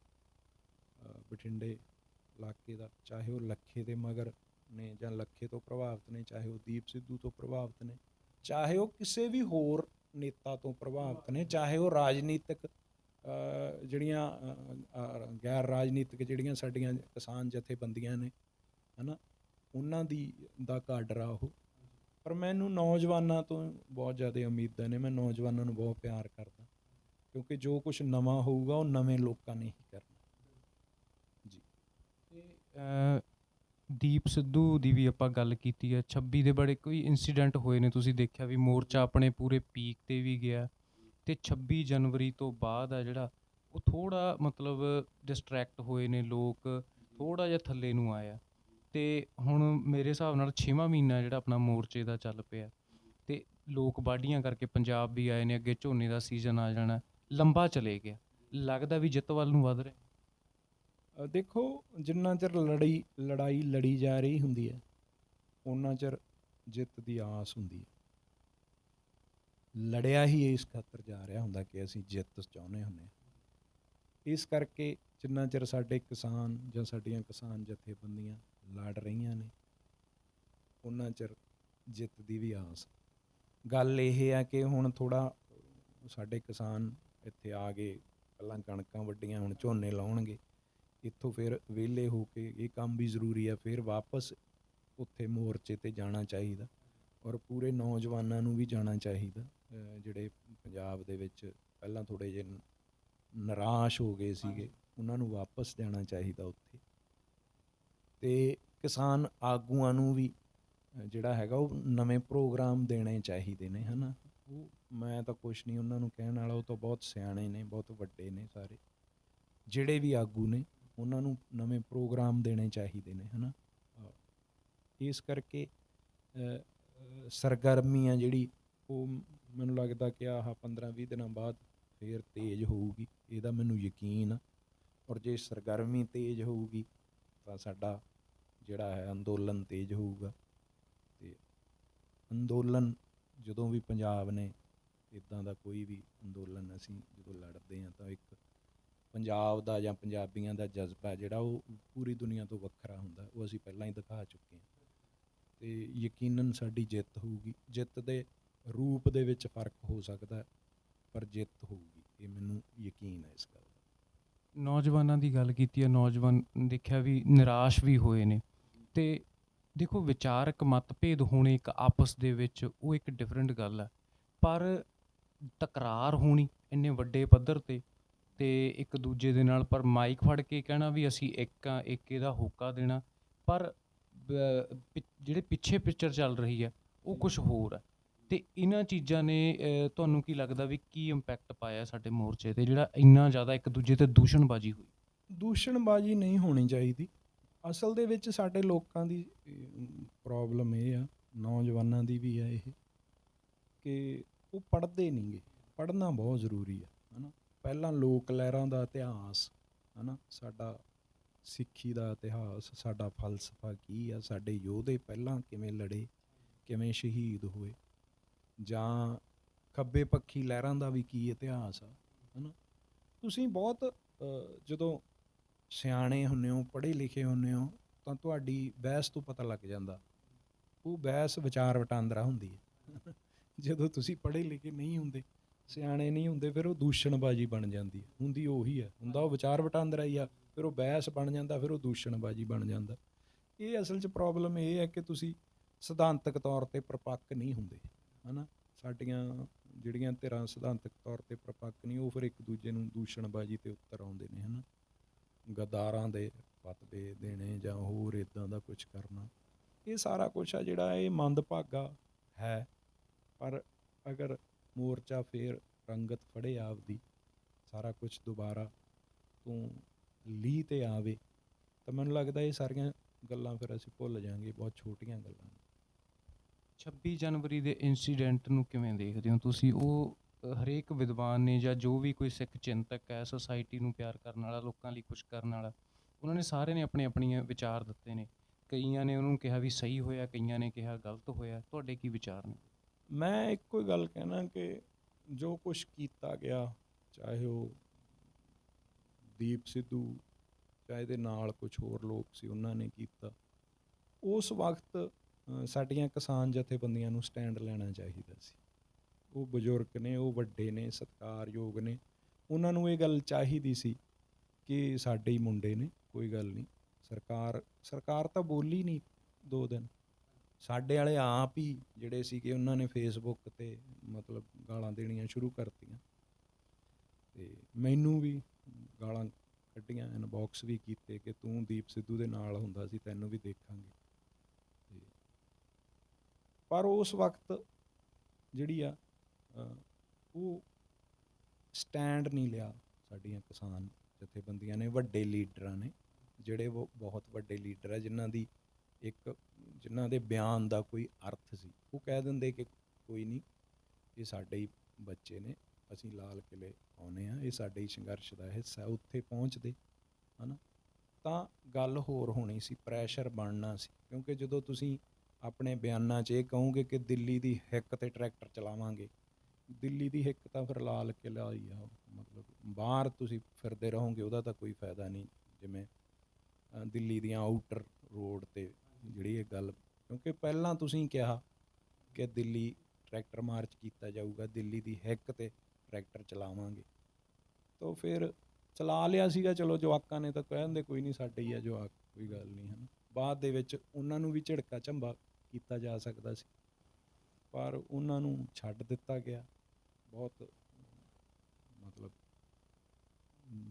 ਬਠਿੰਡੇ ਇਲਾਕੇ ਦਾ, ਚਾਹੇ ਉਹ ਲੱਖੇ ਦੇ ਮਗਰ ਨੇ ਜਾਂ ਲੱਖੇ ਤੋਂ ਪ੍ਰਭਾਵਿਤ ਨੇ, ਚਾਹੇ ਉਹ ਦੀਪ ਸਿੱਧੂ ਤੋਂ ਪ੍ਰਭਾਵਿਤ ਨੇ, ਚਾਹੇ ਉਹ ਕਿਸੇ ਵੀ ਹੋਰ ਨੇਤਾ ਤੋਂ ਪ੍ਰਭਾਵਿਤ ਨੇ, ਚਾਹੇ ਉਹ ਰਾਜਨੀਤਿਕ ਜਿਹੜੀਆਂ ਗੈਰ ਰਾਜਨੀਤਿਕ ਜਿਹੜੀਆਂ ਸਾਡੀਆਂ ਕਿਸਾਨ ਜਥੇਬੰਦੀਆਂ ਨੇ, ਹੈ ਨਾ, ਉਹਨਾਂ ਦਾ ਕਾਡਰ ਆ ਉਹ। ਪਰ ਮੈਨੂੰ ਨੌਜਵਾਨਾਂ ਤੋਂ ਬਹੁਤ ਜ਼ਿਆਦਾ ਉਮੀਦਾਂ ਨੇ। ਮੈਂ ਨੌਜਵਾਨਾਂ ਨੂੰ ਬਹੁਤ ਪਿਆਰ ਕਰਦਾ ਕਿਉਂਕਿ ਜੋ ਕੁਛ ਨਵਾਂ ਹੋਊਗਾ ਉਹ ਨਵੇਂ ਲੋਕਾਂ ਨੇ ਹੀ ਕਰਨਾ ਜੀ। ਦੀਪ ਸਿੱਧੂ ਦੀ ਵੀ ਆਪਾਂ ਗੱਲ ਕੀਤੀ ਹੈ। 26 ਦੇ ਬੜੇ ਕੋਈ ਇੰਸੀਡੈਂਟ ਹੋਏ ਨੇ, ਤੁਸੀਂ ਦੇਖਿਆ ਵੀ ਮੋਰਚਾ ਆਪਣੇ ਪੂਰੇ ਪੀਕ 'ਤੇ ਵੀ ਗਿਆ ਅਤੇ 26 ਜਨਵਰੀ ਤੋਂ ਬਾਅਦ ਆ ਜਿਹੜਾ ਉਹ ਥੋੜ੍ਹਾ ਮਤਲਬ ਡਿਸਟਰੈਕਟ ਹੋਏ ਨੇ ਲੋਕ, ਥੋੜ੍ਹਾ ਜਿਹਾ ਥੱਲੇ ਨੂੰ ਆਇਆ ਅਤੇ ਹੁਣ ਮੇਰੇ ਹਿਸਾਬ ਨਾਲ 6ਵਾਂ ਮਹੀਨਾ ਜਿਹੜਾ ਆਪਣਾ ਮੋਰਚੇ ਦਾ ਚੱਲ ਪਿਆ ਅਤੇ ਲੋਕ ਵਾਢੀਆਂ ਕਰਕੇ ਪੰਜਾਬ ਵੀ ਆਏ ਨੇ। ਅੱਗੇ ਝੋਨੇ ਦਾ ਸੀਜ਼ਨ ਆ ਜਾਣਾ, ਲੰਬਾ ਚਲੇ ਗਿਆ, ਲੱਗਦਾ ਵੀ ਜਿੱਤ ਵੱਲ ਨੂੰ ਵੱਧ ਰਿਹਾ। ਦੇਖੋ, ਜਿੰਨਾ ਚਿਰ ਲੜਾਈ ਲੜੀ ਜਾ ਰਹੀ ਹੁੰਦੀ ਹੈ ਓਨਾ ਚਿਰ ਜਿੱਤ ਦੀ ਆਸ ਹੁੰਦੀ ਹੈ। ਲੜਿਆ ਹੀ ਇਸ ਖਾਤਰ ਜਾ ਰਿਹਾ ਹੁੰਦਾ ਕਿ ਅਸੀਂ ਜਿੱਤ ਚਾਹੁੰਦੇ ਹੁੰਦੇ ਹਾਂ। ਇਸ ਕਰਕੇ ਜਿੰਨਾ ਚਿਰ ਸਾਡੇ ਕਿਸਾਨ ਜਾਂ ਸਾਡੀਆਂ ਕਿਸਾਨ ਜਥੇਬੰਦੀਆਂ ਲੜ ਰਹੀਆਂ ਨੇ ਓਨਾ ਚਿਰ ਜਿੱਤ ਦੀ ਵੀ ਆਸ। ਗੱਲ ਇਹ ਆ ਕਿ ਹੁਣ ਥੋੜ੍ਹਾ ਸਾਡੇ ਕਿਸਾਨ ਇੱਥੇ ਆ ਗਏ, ਪਹਿਲਾਂ ਕਣਕਾਂ ਵੱਢੀਆਂ, ਹੁਣ ਝੋਨੇ ਲਾਉਣਗੇ। ਇੱਥੋਂ ਫਿਰ ਵਿਹਲੇ ਹੋ ਕੇ, ਇਹ ਕੰਮ ਵੀ ਜ਼ਰੂਰੀ ਆ, ਫਿਰ ਵਾਪਸ ਉੱਥੇ ਮੋਰਚੇ 'ਤੇ ਜਾਣਾ ਚਾਹੀਦਾ ਔਰ ਪੂਰੇ ਨੌਜਵਾਨਾਂ ਨੂੰ ਵੀ ਜਾਣਾ ਚਾਹੀਦਾ ਜਿਹੜੇ ਪੰਜਾਬ ਦੇ ਵਿੱਚ ਪਹਿਲਾਂ ਥੋੜ੍ਹੇ ਜਿਹੇ ਨਿਰਾਸ਼ ਹੋ ਗਏ ਸੀਗੇ, ਉਹਨਾਂ ਨੂੰ ਵਾਪਸ ਜਾਣਾ ਚਾਹੀਦਾ ਉੱਥੇ। ਅਤੇ ਕਿਸਾਨ ਆਗੂਆਂ ਨੂੰ ਵੀ ਜਿਹੜਾ ਹੈਗਾ ਉਹ ਨਵੇਂ ਪ੍ਰੋਗਰਾਮ ਦੇਣੇ ਚਾਹੀਦੇ ਨੇ, ਹੈ ਨਾ। ਉਹ ਮੈਂ ਤਾਂ ਕੁਛ ਨਹੀਂ ਉਹਨਾਂ ਨੂੰ ਕਹਿਣ ਵਾਲਾ, ਉਹ ਤਾਂ ਬਹੁਤ ਸਿਆਣੇ ਨੇ, ਬਹੁਤ ਵੱਡੇ ਨੇ ਸਾਰੇ ਜਿਹੜੇ ਵੀ ਆਗੂ ਨੇ, ਉਹਨਾਂ ਨੂੰ ਨਵੇਂ ਪ੍ਰੋਗਰਾਮ ਦੇਣੇ ਚਾਹੀਦੇ ਨੇ, ਹੈ ਨਾ। ਇਸ ਕਰਕੇ ਸਰਗਰਮੀ ਆ ਜਿਹੜੀ ਉਹ ਮੈਨੂੰ ਲੱਗਦਾ ਕਿ ਆਹ 15-20 ਦਿਨਾਂ ਬਾਅਦ ਫਿਰ ਤੇਜ਼ ਹੋਊਗੀ, ਇਹਦਾ ਮੈਨੂੰ ਯਕੀਨ ਆ। ਔਰ ਜੇ ਸਰਗਰਮੀ ਤੇਜ਼ ਹੋਊਗੀ ਤਾਂ ਸਾਡਾ ਜਿਹੜਾ ਹੈ ਅੰਦੋਲਨ ਤੇਜ਼ ਹੋਊਗਾ। ਅਤੇ ਅੰਦੋਲਨ ਜਦੋਂ ਵੀ ਪੰਜਾਬ ਨੇ ਇੱਦਾਂ ਦਾ ਕੋਈ ਵੀ ਅੰਦੋਲਨ ਅਸੀਂ ਜਦੋਂ ਲੜਦੇ ਹਾਂ ਤਾਂ ਇੱਕ ਪੰਜਾਬ ਦਾ ਜਾਂ ਪੰਜਾਬੀਆਂ ਦਾ ਜਜ਼ਬਾ ਜਿਹੜਾ ਉਹ ਪੂਰੀ ਦੁਨੀਆ ਤੋਂ ਵੱਖਰਾ ਹੁੰਦਾ, ਉਹ ਅਸੀਂ ਪਹਿਲਾਂ ਹੀ ਦਿਖਾ ਚੁੱਕੇ ਹਾਂ। ਅਤੇ ਯਕੀਨਨ ਸਾਡੀ ਜਿੱਤ ਹੋਊਗੀ। ਜਿੱਤ ਦੇ ਰੂਪ ਦੇ ਵਿੱਚ ਫਰਕ ਹੋ ਸਕਦਾ ਪਰ ਜਿੱਤ ਹੋਊਗੀ, ਇਹ ਮੈਨੂੰ ਯਕੀਨ ਹੈ ਇਸ ਗੱਲ ਦਾ। ਨੌਜਵਾਨਾਂ ਦੀ ਗੱਲ ਕੀਤੀ ਹੈ, ਨੌਜਵਾਨ ਦੇਖਿਆ ਵੀ ਨਿਰਾਸ਼ ਵੀ ਹੋਏ ਨੇ। ਅਤੇ ਦੇਖੋ, ਵਿਚਾਰਕ ਮਤਭੇਦ ਹੋਣੇ ਇੱਕ ਆਪਸ ਦੇ ਵਿੱਚ ਉਹ ਇੱਕ ਡਿਫਰੈਂਟ ਗੱਲ ਹੈ, ਪਰ ਤਕਰਾਰ ਹੋਣੀ ਇੰਨੇ ਵੱਡੇ ਪੱਧਰ 'ਤੇ ਅਤੇ ਇੱਕ ਦੂਜੇ ਦੇ ਨਾਲ ਪਰ ਮਾਈਕ ਫੜ ਕੇ ਕਹਿਣਾ ਵੀ ਅਸੀਂ ਇੱਕ ਆ, ਇੱਕ ਇਹਦਾ ਹੋਕਾ ਦੇਣਾ, ਪਰ ਜਿਹੜੇ ਪਿੱਛੇ ਪਿਕਚਰ ਚੱਲ ਰਹੀ ਹੈ ਉਹ ਕੁਛ ਹੋਰ ਹੈ। ਅਤੇ ਇਹਨਾਂ ਚੀਜ਼ਾਂ ਨੇ ਤੁਹਾਨੂੰ ਕੀ ਲੱਗਦਾ ਵੀ ਕੀ ਇੰਪੈਕਟ ਪਾਇਆ ਸਾਡੇ ਮੋਰਚੇ 'ਤੇ, ਜਿਹੜਾ ਇੰਨਾ ਜ਼ਿਆਦਾ ਇੱਕ ਦੂਜੇ 'ਤੇ ਦੂਸ਼ਣਬਾਜ਼ੀ ਹੋਈ? ਦੂਸ਼ਣਬਾਜ਼ੀ ਨਹੀਂ ਹੋਣੀ ਚਾਹੀਦੀ। ਅਸਲ ਦੇ ਵਿੱਚ ਸਾਡੇ ਲੋਕਾਂ ਦੀ ਪ੍ਰੋਬਲਮ ਇਹ ਆ, ਨੌਜਵਾਨਾਂ ਦੀ ਵੀ ਆ ਇਹ, ਕਿ ਉਹ ਪੜ੍ਹਦੇ ਨਹੀਂ ਗੇ। ਪੜ੍ਹਨਾ ਬਹੁਤ ਜ਼ਰੂਰੀ ਆ, ਹੈ ਨਾ। ਪਹਿਲਾਂ ਲੋਕ ਲਹਿਰਾਂ ਦਾ ਇਤਿਹਾਸ, ਹੈ ਨਾ, ਸਾਡਾ ਸਿੱਖੀ ਦਾ ਇਤਿਹਾਸ, ਸਾਡਾ ਫਲਸਫਾ ਕੀ ਆ, ਸਾਡੇ ਯੋਧੇ ਪਹਿਲਾਂ ਕਿਵੇਂ ਲੜੇ, ਕਿਵੇਂ ਸ਼ਹੀਦ ਹੋਏ, ਜਾਂ ਖੱਬੇ ਪੱਖੀ ਲਹਿਰਾਂ ਦਾ ਵੀ ਕੀ ਇਤਿਹਾਸ ਆ, ਹੈ ਨਾ। ਤੁਸੀਂ ਬਹੁਤ ਜਦੋਂ ਸਿਆਣੇ ਹੁੰਦੇ ਹੋ, ਪੜ੍ਹੇ ਲਿਖੇ ਹੁੰਦੇ ਹੋ, ਤਾਂ ਤੁਹਾਡੀ ਬਹਿਸ ਤੋਂ ਪਤਾ ਲੱਗ ਜਾਂਦਾ। ਉਹ ਬਹਿਸ ਵਿਚਾਰ ਵਟਾਂਦਰਾ ਹੁੰਦੀ ਹੈ। ਜਦੋਂ ਤੁਸੀਂ ਪੜ੍ਹੇ ਲਿਖੇ ਨਹੀਂ ਹੁੰਦੇ, ਸਿਆਣੇ ਨਹੀਂ ਹੁੰਦੇ, ਫਿਰ ਉਹ ਦੂਸ਼ਣਬਾਜ਼ੀ ਬਣ ਜਾਂਦੀ ਹੈ। ਹੁੰਦੀ ਉਹੀ ਹੈ, ਹੁੰਦਾ ਉਹ ਵਿਚਾਰ ਵਟਾਂਦਰਾ ਹੀ ਆ, ਫਿਰ ਉਹ ਬਹਿਸ ਬਣ ਜਾਂਦਾ, ਫਿਰ ਉਹ ਦੂਸ਼ਣਬਾਜ਼ੀ ਬਣ ਜਾਂਦਾ। ਇਹ ਅਸਲ 'ਚ ਪ੍ਰੋਬਲਮ ਇਹ ਹੈ ਕਿ ਤੁਸੀਂ ਸਿਧਾਂਤਕ ਤੌਰ 'ਤੇ ਪ੍ਰਪੱਕ ਨਹੀਂ ਹੁੰਦੇ, ਹੈ ਨਾ। ਸਾਡੀਆਂ ਜਿਹੜੀਆਂ ਧਿਰਾਂ ਸਿਧਾਂਤਕ ਤੌਰ 'ਤੇ ਪ੍ਰਪੱਕ ਨਹੀਂ, ਉਹ ਫਿਰ ਇੱਕ ਦੂਜੇ ਨੂੰ ਦੂਸ਼ਣਬਾਜ਼ੀ 'ਤੇ ਉੱਤਰ ਆਉਂਦੇ ਨੇ, ਹੈ ਨਾ। ਗਦਾਰਾਂ ਦੇ ਫਤਵੇ ਦੇਣੇ ਜਾਂ ਹੋਰ ਇੱਦਾਂ ਦਾ ਕੁਛ ਕਰਨਾ, ਇਹ ਸਾਰਾ ਕੁਛ ਆ ਜਿਹੜਾ ਇਹ ਮੰਦਭਾਗਾ ਹੈ। ਪਰ ਅਗਰ ਮੋਰਚਾ ਫੇਰ ਰੰਗਤ ਫੜੇ ਆਪਦੀ, ਸਾਰਾ ਕੁਛ ਦੁਬਾਰਾ ਤੋਂ ਲੀਹ 'ਤੇ ਆਵੇ, ਤਾਂ ਮੈਨੂੰ ਲੱਗਦਾ ਇਹ ਸਾਰੀਆਂ ਗੱਲਾਂ ਫਿਰ ਅਸੀਂ ਭੁੱਲ ਜਾਵਾਂਗੇ। ਬਹੁਤ ਛੋਟੀਆਂ ਗੱਲਾਂ ਨੇ। 26 ਜਨਵਰੀ ਦੇ ਇੰਸੀਡੈਂਟ ਨੂੰ ਕਿਵੇਂ ਦੇਖਦੇ ਹੋ ਤੁਸੀਂ? ਉਹ ਹਰੇਕ ਵਿਦਵਾਨ ਨੇ ਜਾਂ ਜੋ ਵੀ ਕੋਈ ਸਿੱਖ ਚਿੰਤਕ ਹੈ, ਸੁਸਾਇਟੀ ਨੂੰ ਪਿਆਰ ਕਰਨ ਵਾਲਾ, ਲੋਕਾਂ ਲਈ ਕੁਛ ਕਰਨ ਵਾਲਾ, ਉਹਨਾਂ ਨੇ ਸਾਰਿਆਂ ਨੇ ਆਪਣੇ ਆਪਣੀਆਂ ਵਿਚਾਰ ਦਿੱਤੇ ਨੇ। ਕਈਆਂ ਨੇ ਉਹਨੂੰ ਕਿਹਾ ਵੀ ਸਹੀ ਹੋਇਆ, ਕਈਆਂ ਨੇ ਕਿਹਾ ਗਲਤ ਹੋਇਆ। ਤੁਹਾਡੇ ਕੀ ਵਿਚਾਰ ਨੇ? ਮੈਂ ਇੱਕੋ ਹੀ ਗੱਲ ਕਹਿਣਾ ਕਿ ਜੋ ਕੁਛ ਕੀਤਾ ਗਿਆ, ਚਾਹੇ ਉਹ ਦੀਪ ਸਿੱਧੂ, ਚਾਹੇ ਇਹਦੇ ਨਾਲ ਕੁਛ ਹੋਰ ਲੋਕ ਸੀ, ਉਹਨਾਂ ਨੇ ਕੀਤਾ, ਉਸ ਵਕਤ ਸਾਡੀਆਂ ਕਿਸਾਨ ਜਥੇਬੰਦੀਆਂ ਨੂੰ ਸਟੈਂਡ ਲੈਣਾ ਚਾਹੀਦਾ ਸੀ। ਉਹ ਬਜ਼ੁਰਗ ਨੇ, ਉਹ ਵੱਡੇ ਨੇ, ਸਤਿਕਾਰਯੋਗ ਨੇ, ਉਹਨਾਂ ਨੂੰ ਇਹ ਗੱਲ ਚਾਹੀਦੀ ਸੀ ਕਿ ਸਾਡੇ ਹੀ ਮੁੰਡੇ ਨੇ, ਕੋਈ ਗੱਲ ਨਹੀਂ। ਸਰਕਾਰ ਤਾਂ ਬੋਲੀ ਨਹੀਂ 2 ਦਿਨ। ਸਾਡੇ ਵਾਲੇ ਆਪ ਹੀ ਜਿਹੜੇ ਸੀਗੇ, ਉਹਨਾਂ ਨੇ ਫੇਸਬੁੱਕ 'ਤੇ ਮਤਲਬ ਗਾਲਾਂ ਦੇਣੀਆਂ ਸ਼ੁਰੂ ਕਰਤੀਆਂ, ਅਤੇ ਮੈਨੂੰ ਵੀ ਗਾਲਾਂ ਕੱਢੀਆਂ, ਇਨਬੌਕਸ ਵੀ ਕੀਤੇ ਕਿ ਤੂੰ ਦੀਪ ਸਿੱਧੂ ਦੇ ਨਾਲ ਹੁੰਦਾ ਸੀ, ਤੈਨੂੰ ਵੀ ਦੇਖਾਂਗੇ। ਪਰ ਉਸ ਵਕਤ ਜਿਹੜੀ ਆ ਉਹ ਸਟੈਂਡ ਨਹੀਂ ਲਿਆ ਸਾਡੀਆਂ ਕਿਸਾਨ ਜਥੇਬੰਦੀਆਂ ਨੇ। ਵੱਡੇ ਲੀਡਰਾਂ ਨੇ, ਜਿਹੜੇ ਉਹ ਬਹੁਤ ਵੱਡੇ ਲੀਡਰ ਆ, ਜਿਨ੍ਹਾਂ ਦੇ ਬਿਆਨ ਦਾ ਕੋਈ ਅਰਥ ਸੀ, ਉਹ ਕਹਿ ਦਿੰਦੇ ਕਿ ਕੋਈ ਨਹੀਂ, ਇਹ ਸਾਡੇ ਹੀ ਬੱਚੇ ਨੇ, ਅਸੀਂ ਲਾਲ ਕਿਲ੍ਹੇ ਆਉਂਦੇ ਹਾਂ, ਇਹ ਸਾਡੇ ਹੀ ਸੰਘਰਸ਼ ਦਾ ਹਿੱਸਾ। ਉੱਥੇ ਪਹੁੰਚਦੇ, ਹੈ ਨਾ, ਤਾਂ ਗੱਲ ਹੋਰ ਹੋਣੀ ਸੀ, ਪ੍ਰੈਸ਼ਰ ਬਣਨਾ ਸੀ। ਕਿਉਂਕਿ ਜਦੋਂ ਤੁਸੀਂ ਆਪਣੇ ਬਿਆਨਾਂ 'ਚ ਇਹ ਕਹੋਗੇ ਕਿ ਦਿੱਲੀ ਦੀ ਹਿੱਕ 'ਤੇ ਟਰੈਕਟਰ ਚਲਾਵਾਂਗੇ, ਦਿੱਲੀ ਦੀ ਹਿੱਕ ਤਾਂ ਫਿਰ ਲਾਲ ਕਿਲ੍ਹਾ ਹੀ ਆ। ਮਤਲਬ ਬਾਹਰ ਤੁਸੀਂ ਫਿਰਦੇ ਰਹੋਗੇ, ਉਹਦਾ ਤਾਂ ਕੋਈ ਫਾਇਦਾ ਨਹੀਂ। ਜਿਵੇਂ ਦਿੱਲੀ ਦੀਆਂ ਆਊਟਰ ਰੋਡ 'ਤੇ ਜਿਹੜੀ ਇਹ ਗੱਲ, ਕਿਉਂਕਿ ਪਹਿਲਾਂ ਤੁਸੀਂ ਕਿਹਾ ਕਿ ਦਿੱਲੀ ਟਰੈਕਟਰ ਮਾਰਚ ਕੀਤਾ ਜਾਊਗਾ, ਦਿੱਲੀ ਦੀ ਹਿੱਕ 'ਤੇ ਟਰੈਕਟਰ ਚਲਾਵਾਂਗੇ, ਤਾਂ ਫਿਰ ਚਲਾ ਲਿਆ ਸੀਗਾ। ਚਲੋ ਜਵਾਕਾਂ ਨੇ ਤਾਂ ਕਹਿ ਦਿੰਦੇ ਕੋਈ ਨਹੀਂ, ਸਾਡੇ ਹੀ ਆ ਜਵਾਕ, ਕੋਈ ਗੱਲ ਨਹੀਂ, ਹੈ ਨਾ। ਬਾਅਦ ਦੇ ਵਿੱਚ ਉਹਨਾਂ ਨੂੰ ਵੀ ਝਿੜਕਾ ਝੰਬਾ ਕੀਤਾ ਜਾ ਸਕਦਾ ਸੀ, ਪਰ ਉਹਨਾਂ ਨੂੰ ਛੱਡ ਦਿੱਤਾ ਗਿਆ। ਬਹੁਤ ਮਤਲਬ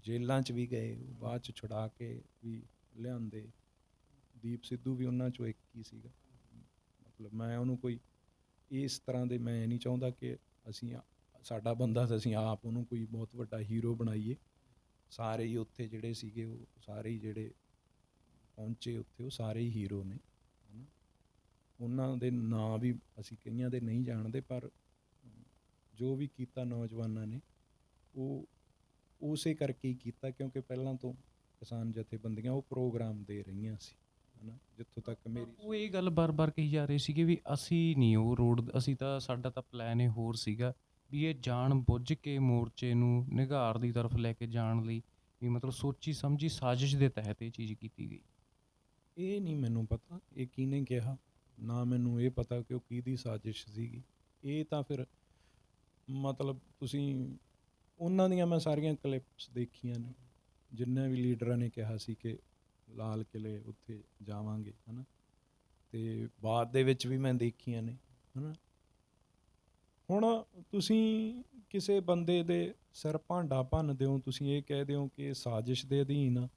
ਜੇਲ੍ਹਾਂ 'ਚ ਵੀ ਗਏ, ਬਾਅਦ 'ਚ ਛੁਡਾ ਕੇ ਵੀ ਲਿਆਂਦੇ। ਦੀਪ ਸਿੱਧੂ ਵੀ ਉਹਨਾਂ 'ਚੋਂ ਇੱਕ ਹੀ ਸੀਗਾ। ਮਤਲਬ ਮੈਂ ਉਹਨੂੰ ਕੋਈ ਇਸ ਤਰ੍ਹਾਂ ਦੇ, ਮੈਂ ਨਹੀਂ ਚਾਹੁੰਦਾ ਕਿ ਸਾਡਾ ਬੰਦਾ ਤਾਂ ਅਸੀਂ ਆਪ ਉਹਨੂੰ ਕੋਈ ਬਹੁਤ ਵੱਡਾ ਹੀਰੋ ਬਣਾਈਏ। ਸਾਰੇ ਹੀ ਉੱਥੇ ਜਿਹੜੇ ਸੀਗੇ, ਉਹ ਸਾਰੇ ਹੀ ਜਿਹੜੇ ਪਹੁੰਚੇ ਉੱਥੇ, ਉਹ ਸਾਰੇ ਹੀ ਹੀਰੋ ਨੇ, ਹੈ ਨਾ। ਉਹਨਾਂ ਦੇ ਨਾਂ ਵੀ ਅਸੀਂ ਕਈਆਂ ਦੇ ਨਹੀਂ ਜਾਣਦੇ, ਪਰ ਜੋ ਵੀ ਕੀਤਾ ਨੌਜਵਾਨਾਂ ਨੇ, ਉਹ ਉਸੇ ਕਰਕੇ ਹੀ ਕੀਤਾ ਕਿਉਂਕਿ ਪਹਿਲਾਂ ਤੋਂ ਕਿਸਾਨ ਜਥੇਬੰਦੀਆਂ ਉਹ ਪ੍ਰੋਗਰਾਮ ਦੇ ਰਹੀਆਂ ਸੀ, ਹੈ ਨਾ। ਜਿੱਥੋਂ ਤੱਕ ਮੇਰੀ ਉਹ ਇਹ ਗੱਲ ਬਾਰ-ਬਾਰ ਕਹੀ ਜਾ ਰਹੀ ਸੀਗੀ ਵੀ ਅਸੀਂ ਨਹੀਂ ਉਹ ਰੋਡ, ਅਸੀਂ ਤਾਂ, ਸਾਡਾ ਤਾਂ ਪਲਾਨ ਇਹ ਹੋਰ ਸੀਗਾ ਵੀ ਇਹ ਜਾਣ ਬੁੱਝ ਕੇ ਮੋਰਚੇ ਨੂੰ ਨਿਘਾਰ ਦੀ ਤਰਫ ਲੈ ਕੇ ਜਾਣ ਲਈ, ਵੀ ਮਤਲਬ ਸੋਚੀ ਸਮਝੀ ਸਾਜ਼ਿਸ਼ ਦੇ ਤਹਿਤ ਇਹ ਚੀਜ਼ ਕੀਤੀ ਗਈ। ਇਹ ਨਹੀਂ ਮੈਨੂੰ ਪਤਾ ਇਹ ਕਿਹਨੇ ਕਿਹਾ, ਨਾ ਮੈਨੂੰ ਇਹ ਪਤਾ ਕਿ ਉਹ ਕਿਹਦੀ ਸਾਜ਼ਿਸ਼ ਸੀਗੀ। ਇਹ ਤਾਂ ਫਿਰ ਮਤਲਬ ਤੁਸੀਂ ਉਹਨਾਂ ਦੀਆਂ ਮੈਂ ਸਾਰੀਆਂ ਕਲਿੱਪਸ ਦੇਖੀਆਂ ਨੇ, ਜਿੰਨੇ ਵੀ ਲੀਡਰਾਂ ਨੇ ਕਿਹਾ ਸੀ ਕਿ ਲਾਲ ਕਿਲ੍ਹੇ ਉੱਥੇ ਜਾਵਾਂਗੇ, ਹੈ ਨਾ, ਅਤੇ ਬਾਅਦ ਦੇ ਵਿੱਚ ਵੀ ਮੈਂ ਦੇਖੀਆਂ ਨੇ, ਹੈ ਨਾ। ਹੁਣ ਤੁਸੀਂ ਕਿਸੇ ਬੰਦੇ ਦੇ ਸਿਰ ਭਾਂਡਾ ਭੰਨਦੇ ਹੋ, ਤੁਸੀਂ ਇਹ ਕਹਿ ਦਿਓ ਕਿ ਇਹ ਸਾਜ਼ਿਸ਼ ਦੇ ਅਧੀਨ ਆ,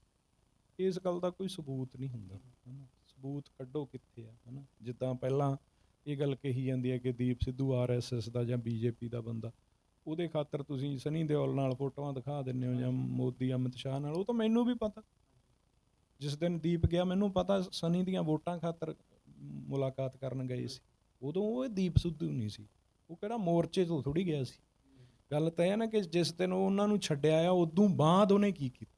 ਇਸ ਗੱਲ ਦਾ ਕੋਈ ਸਬੂਤ ਨਹੀਂ ਹੁੰਦਾ, ਹੈ ਨਾ। ਸਬੂਤ ਕੱਢੋ ਕਿੱਥੇ ਆ, ਹੈ ਨਾ। ਜਿੱਦਾਂ ਪਹਿਲਾਂ ਇਹ ਗੱਲ ਕਹੀ ਜਾਂਦੀ ਹੈ ਕਿ ਦੀਪ ਸਿੱਧੂ RSS ਦਾ ਜਾਂ BJP ਦਾ ਬੰਦਾ, ਉਹਦੇ ਖਾਤਰ ਤੁਸੀਂ ਸਨੀ ਦਿਓਲ ਨਾਲ ਫੋਟੋਆਂ ਦਿਖਾ ਦਿੰਦੇ ਹੋ ਜਾਂ ਮੋਦੀ ਅਮਿਤ ਸ਼ਾਹ ਨਾਲ। ਉਹ ਤਾਂ ਮੈਨੂੰ ਵੀ ਪਤਾ, ਜਿਸ ਦਿਨ ਦੀਪ ਗਿਆ ਮੈਨੂੰ ਪਤਾ ਸਨੀ ਦੀਆਂ ਵੋਟਾਂ ਖਾਤਰ ਮੁਲਾਕਾਤ ਕਰਨ ਗਏ ਸੀ, ਉਦੋਂ ਉਹ ਦੀਪ ਸਿੱਧੂ ਨਹੀਂ ਸੀ, ਉਹ ਕਿਹੜਾ ਮੋਰਚੇ ਤੋਂ ਥੋੜ੍ਹੀ ਗਿਆ ਸੀ। ਗੱਲ ਤਾਂ ਇਹ ਨਾ ਕਿ ਜਿਸ ਦਿਨ ਉਹ ਉਹਨਾਂ ਨੂੰ ਛੱਡਿਆ ਆ ਉਦੋਂ ਬਾਅਦ ਉਹਨੇ ਕੀ ਕੀਤਾ,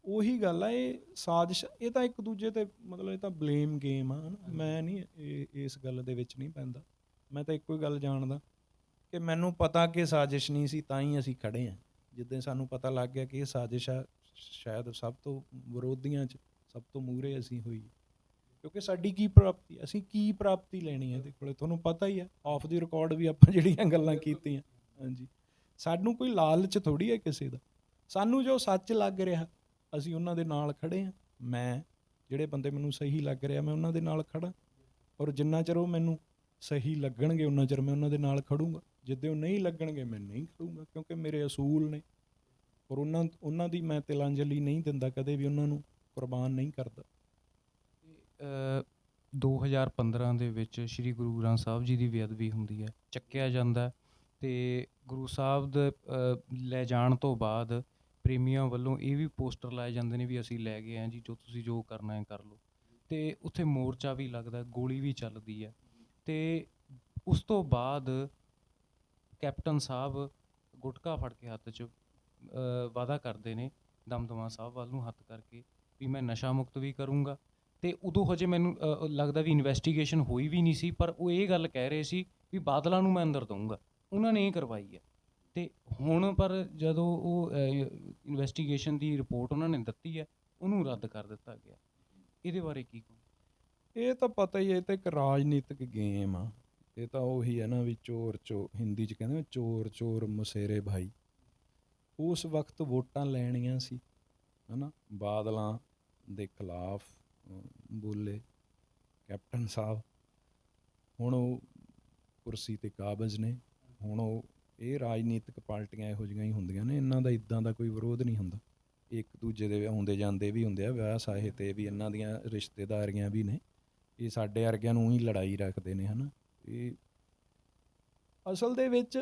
ਉਹੀ ਗੱਲ ਆ। ਇਹ ਸਾਜ਼ਿਸ਼, ਇਹ ਤਾਂ ਇੱਕ ਦੂਜੇ 'ਤੇ ਮਤਲਬ ਇਹ ਤਾਂ ਬਲੇਮ ਗੇਮ ਆ, ਹੈ ਨਾ। ਮੈਂ ਨਹੀਂ ਇਸ ਗੱਲ ਦੇ ਵਿੱਚ ਨਹੀਂ ਪੈਂਦਾ। ਮੈਂ ਤਾਂ ਇੱਕੋ ਹੀ ਗੱਲ ਜਾਣਦਾ ਕਿ ਮੈਨੂੰ ਪਤਾ ਕਿ ਸਾਜ਼ਿਸ਼ ਨਹੀਂ ਸੀ, ਤਾਂ ਹੀ ਅਸੀਂ ਖੜ੍ਹੇ ਹਾਂ। ਜਿੱਦਾਂ ਸਾਨੂੰ ਪਤਾ ਲੱਗ ਗਿਆ ਕਿ ਇਹ ਸਾਜ਼ਿਸ਼ ਆ, ਸ਼ਾਇਦ ਸਭ ਤੋਂ ਵਿਰੋਧੀਆਂ 'ਚ ਸਭ ਤੋਂ ਮੂਹਰੇ ਅਸੀਂ ਹੋਈਏ, ਕਿਉਂਕਿ ਸਾਡੀ ਕੀ ਪ੍ਰਾਪਤੀ, ਅਸੀਂ ਕੀ ਪ੍ਰਾਪਤੀ ਲੈਣੀ ਹੈ ਇਹਦੇ ਕੋਲੇ, ਤੁਹਾਨੂੰ ਪਤਾ ਹੀ ਹੈ। ਆਫ ਦੀ ਰਿਕਾਰਡ ਵੀ ਆਪਾਂ ਜਿਹੜੀਆਂ ਗੱਲਾਂ ਕੀਤੀਆਂ, ਹਾਂਜੀ, ਸਾਨੂੰ ਕੋਈ ਲਾਲਚ ਥੋੜ੍ਹੀ ਹੈ ਕਿਸੇ ਦਾ। ਸਾਨੂੰ ਜੋ ਸੱਚ ਲੱਗ ਰਿਹਾ ਅਸੀਂ ਉਹਨਾਂ ਦੇ ਨਾਲ ਖੜ੍ਹੇ ਹਾਂ। ਮੈਂ ਜਿਹੜੇ ਬੰਦੇ ਮੈਨੂੰ ਸਹੀ ਲੱਗ ਰਿਹਾ ਮੈਂ ਉਹਨਾਂ ਦੇ ਨਾਲ ਖੜ੍ਹਾਂ, ਔਰ ਜਿੰਨਾ ਚਿਰ ਉਹ ਮੈਨੂੰ ਸਹੀ ਲੱਗਣਗੇ ਉਹਨਾਂ ਚਿਰ ਮੈਂ ਉਹਨਾਂ ਦੇ ਨਾਲ ਖੜੂੰਗਾ। ਜਿੱਦੇ ਉਹ ਨਹੀਂ ਲੱਗਣਗੇ ਮੈਂ ਨਹੀਂ ਖੜੂੰਗਾ, ਕਿਉਂਕਿ ਮੇਰੇ ਅਸੂਲ ਨੇ, ਔਰ ਉਹਨਾਂ ਦੀ ਮੈਂ ਤਿਲਾਂਜਲੀ ਨਹੀਂ ਦਿੰਦਾ ਕਦੇ ਵੀ, ਉਹਨਾਂ ਨੂੰ ਕੁਰਬਾਨ ਨਹੀਂ ਕਰਦਾ। 2015 ਦੇ ਵਿੱਚ ਸ਼੍ਰੀ ਗੁਰੂ ਗ੍ਰੰਥ ਸਾਹਿਬ ਜੀ ਦੀ ਬੇਅਦਬੀ ਹੁੰਦੀ ਹੈ, ਚੱਕਿਆ ਜਾਂਦਾ, ਅਤੇ ਗੁਰੂ ਸਾਹਿਬ ਦੇ ਲੈ ਜਾਣ ਤੋਂ ਬਾਅਦ ਪ੍ਰੇਮੀਆਂ ਵੱਲੋਂ ਇਹ ਵੀ ਪੋਸਟਰ ਲਾਏ ਜਾਂਦੇ ਨੇ ਵੀ ਅਸੀਂ ਲੈ ਗਏ ਹਾਂ ਜੀ, ਜੋ ਤੁਸੀਂ ਜੋ ਕਰਨਾ ਹੈ ਕਰ ਲਓ। ਅਤੇ ਉੱਥੇ ਮੋਰਚਾ ਵੀ ਲੱਗਦਾ, ਗੋਲੀ ਵੀ ਚੱਲਦੀ ਹੈ, ਅਤੇ ਉਸ ਤੋਂ ਬਾਅਦ ਕੈਪਟਨ ਸਾਹਿਬ ਗੁਟਕਾ ਫੜ ਕੇ ਹੱਥ 'ਚ ਵਾਅਦਾ ਕਰਦੇ ਨੇ ਦਮਦਮਾ ਸਾਹਿਬ ਵੱਲ ਨੂੰ ਹੱਥ ਕਰਕੇ ਵੀ ਮੈਂ ਨਸ਼ਾ ਮੁਕਤ ਵੀ ਕਰੂੰਗਾ। ਅਤੇ ਉਦੋਂ ਹਜੇ ਮੈਨੂੰ ਲੱਗਦਾ ਵੀ ਇਨਵੈਸਟੀਗੇਸ਼ਨ ਹੋਈ ਵੀ ਨਹੀਂ ਸੀ, ਪਰ ਉਹ ਇਹ ਗੱਲ ਕਹਿ ਰਹੇ ਸੀ ਵੀ ਬਾਦਲਾਂ ਨੂੰ ਮੈਂ ਅੰਦਰ ਦਊਂਗਾ, ਉਹਨਾਂ ਨੇ ਇਹ ਕਰਵਾਈ ਹੈ। ਅਤੇ ਹੁਣ ਪਰ ਜਦੋਂ ਉਹ ਇਨਵੈਸਟੀਗੇਸ਼ਨ ਦੀ ਰਿਪੋਰਟ ਉਹਨਾਂ ਨੇ ਦਿੱਤੀ ਹੈ, ਉਹਨੂੰ ਰੱਦ ਕਰ ਦਿੱਤਾ ਗਿਆ। ਇਹਦੇ ਬਾਰੇ ਕੀ ਕਹੋ? ਇਹ ਤਾਂ ਪਤਾ ਹੀ ਹੈ, ਇਹ ਤਾਂ ਇੱਕ ਰਾਜਨੀਤਿਕ ਗੇਮ ਆ। ਇਹ ਤਾਂ ਉਹੀ ਹੈ ਨਾ ਵੀ ਚੋਰ ਹਿੰਦੀ 'ਚ ਕਹਿੰਦੇ ਚੋਰ ਚੋਰ ਮਸੇਰੇ ਭਾਈ। ਉਸ ਵਕਤ ਵੋਟਾਂ ਲੈਣੀਆਂ ਸੀ, ਹੈ ਨਾ, ਬਾਦਲਾਂ ਦੇ ਖਿਲਾਫ ਬੋਲੇ ਕੈਪਟਨ ਸਾਹਿਬ। ਹੁਣ ਉਹ ਕੁਰਸੀ 'ਤੇ ਕਾਬਜ਼ ਨੇ, ਹੁਣ ਉਹ ਇਹ ਰਾਜਨੀਤਿਕ ਪਾਰਟੀਆਂ ਇਹੋ ਜਿਹੀਆਂ ਹੀ ਹੁੰਦੀਆਂ ਨੇ, ਇਹਨਾਂ ਦਾ ਇੱਦਾਂ ਦਾ ਕੋਈ ਵਿਰੋਧ ਨਹੀਂ ਹੁੰਦਾ। ਇੱਕ ਦੂਜੇ ਦੇ ਆਉਂਦੇ ਜਾਂਦੇ ਵੀ ਹੁੰਦੇ ਆ, ਵਿਆਹ ਸਾਹੇ 'ਤੇ ਵੀ ਇਹਨਾਂ ਦੀਆਂ ਰਿਸ਼ਤੇਦਾਰੀਆਂ ਵੀ ਨੇ। ਇਹ ਸਾਡੇ ਵਰਗਿਆਂ ਨੂੰ ਹੀ ਲੜਾਈ ਰੱਖਦੇ ਨੇ, ਹੈ ਨਾ। ਇਹ ਅਸਲ ਦੇ ਵਿੱਚ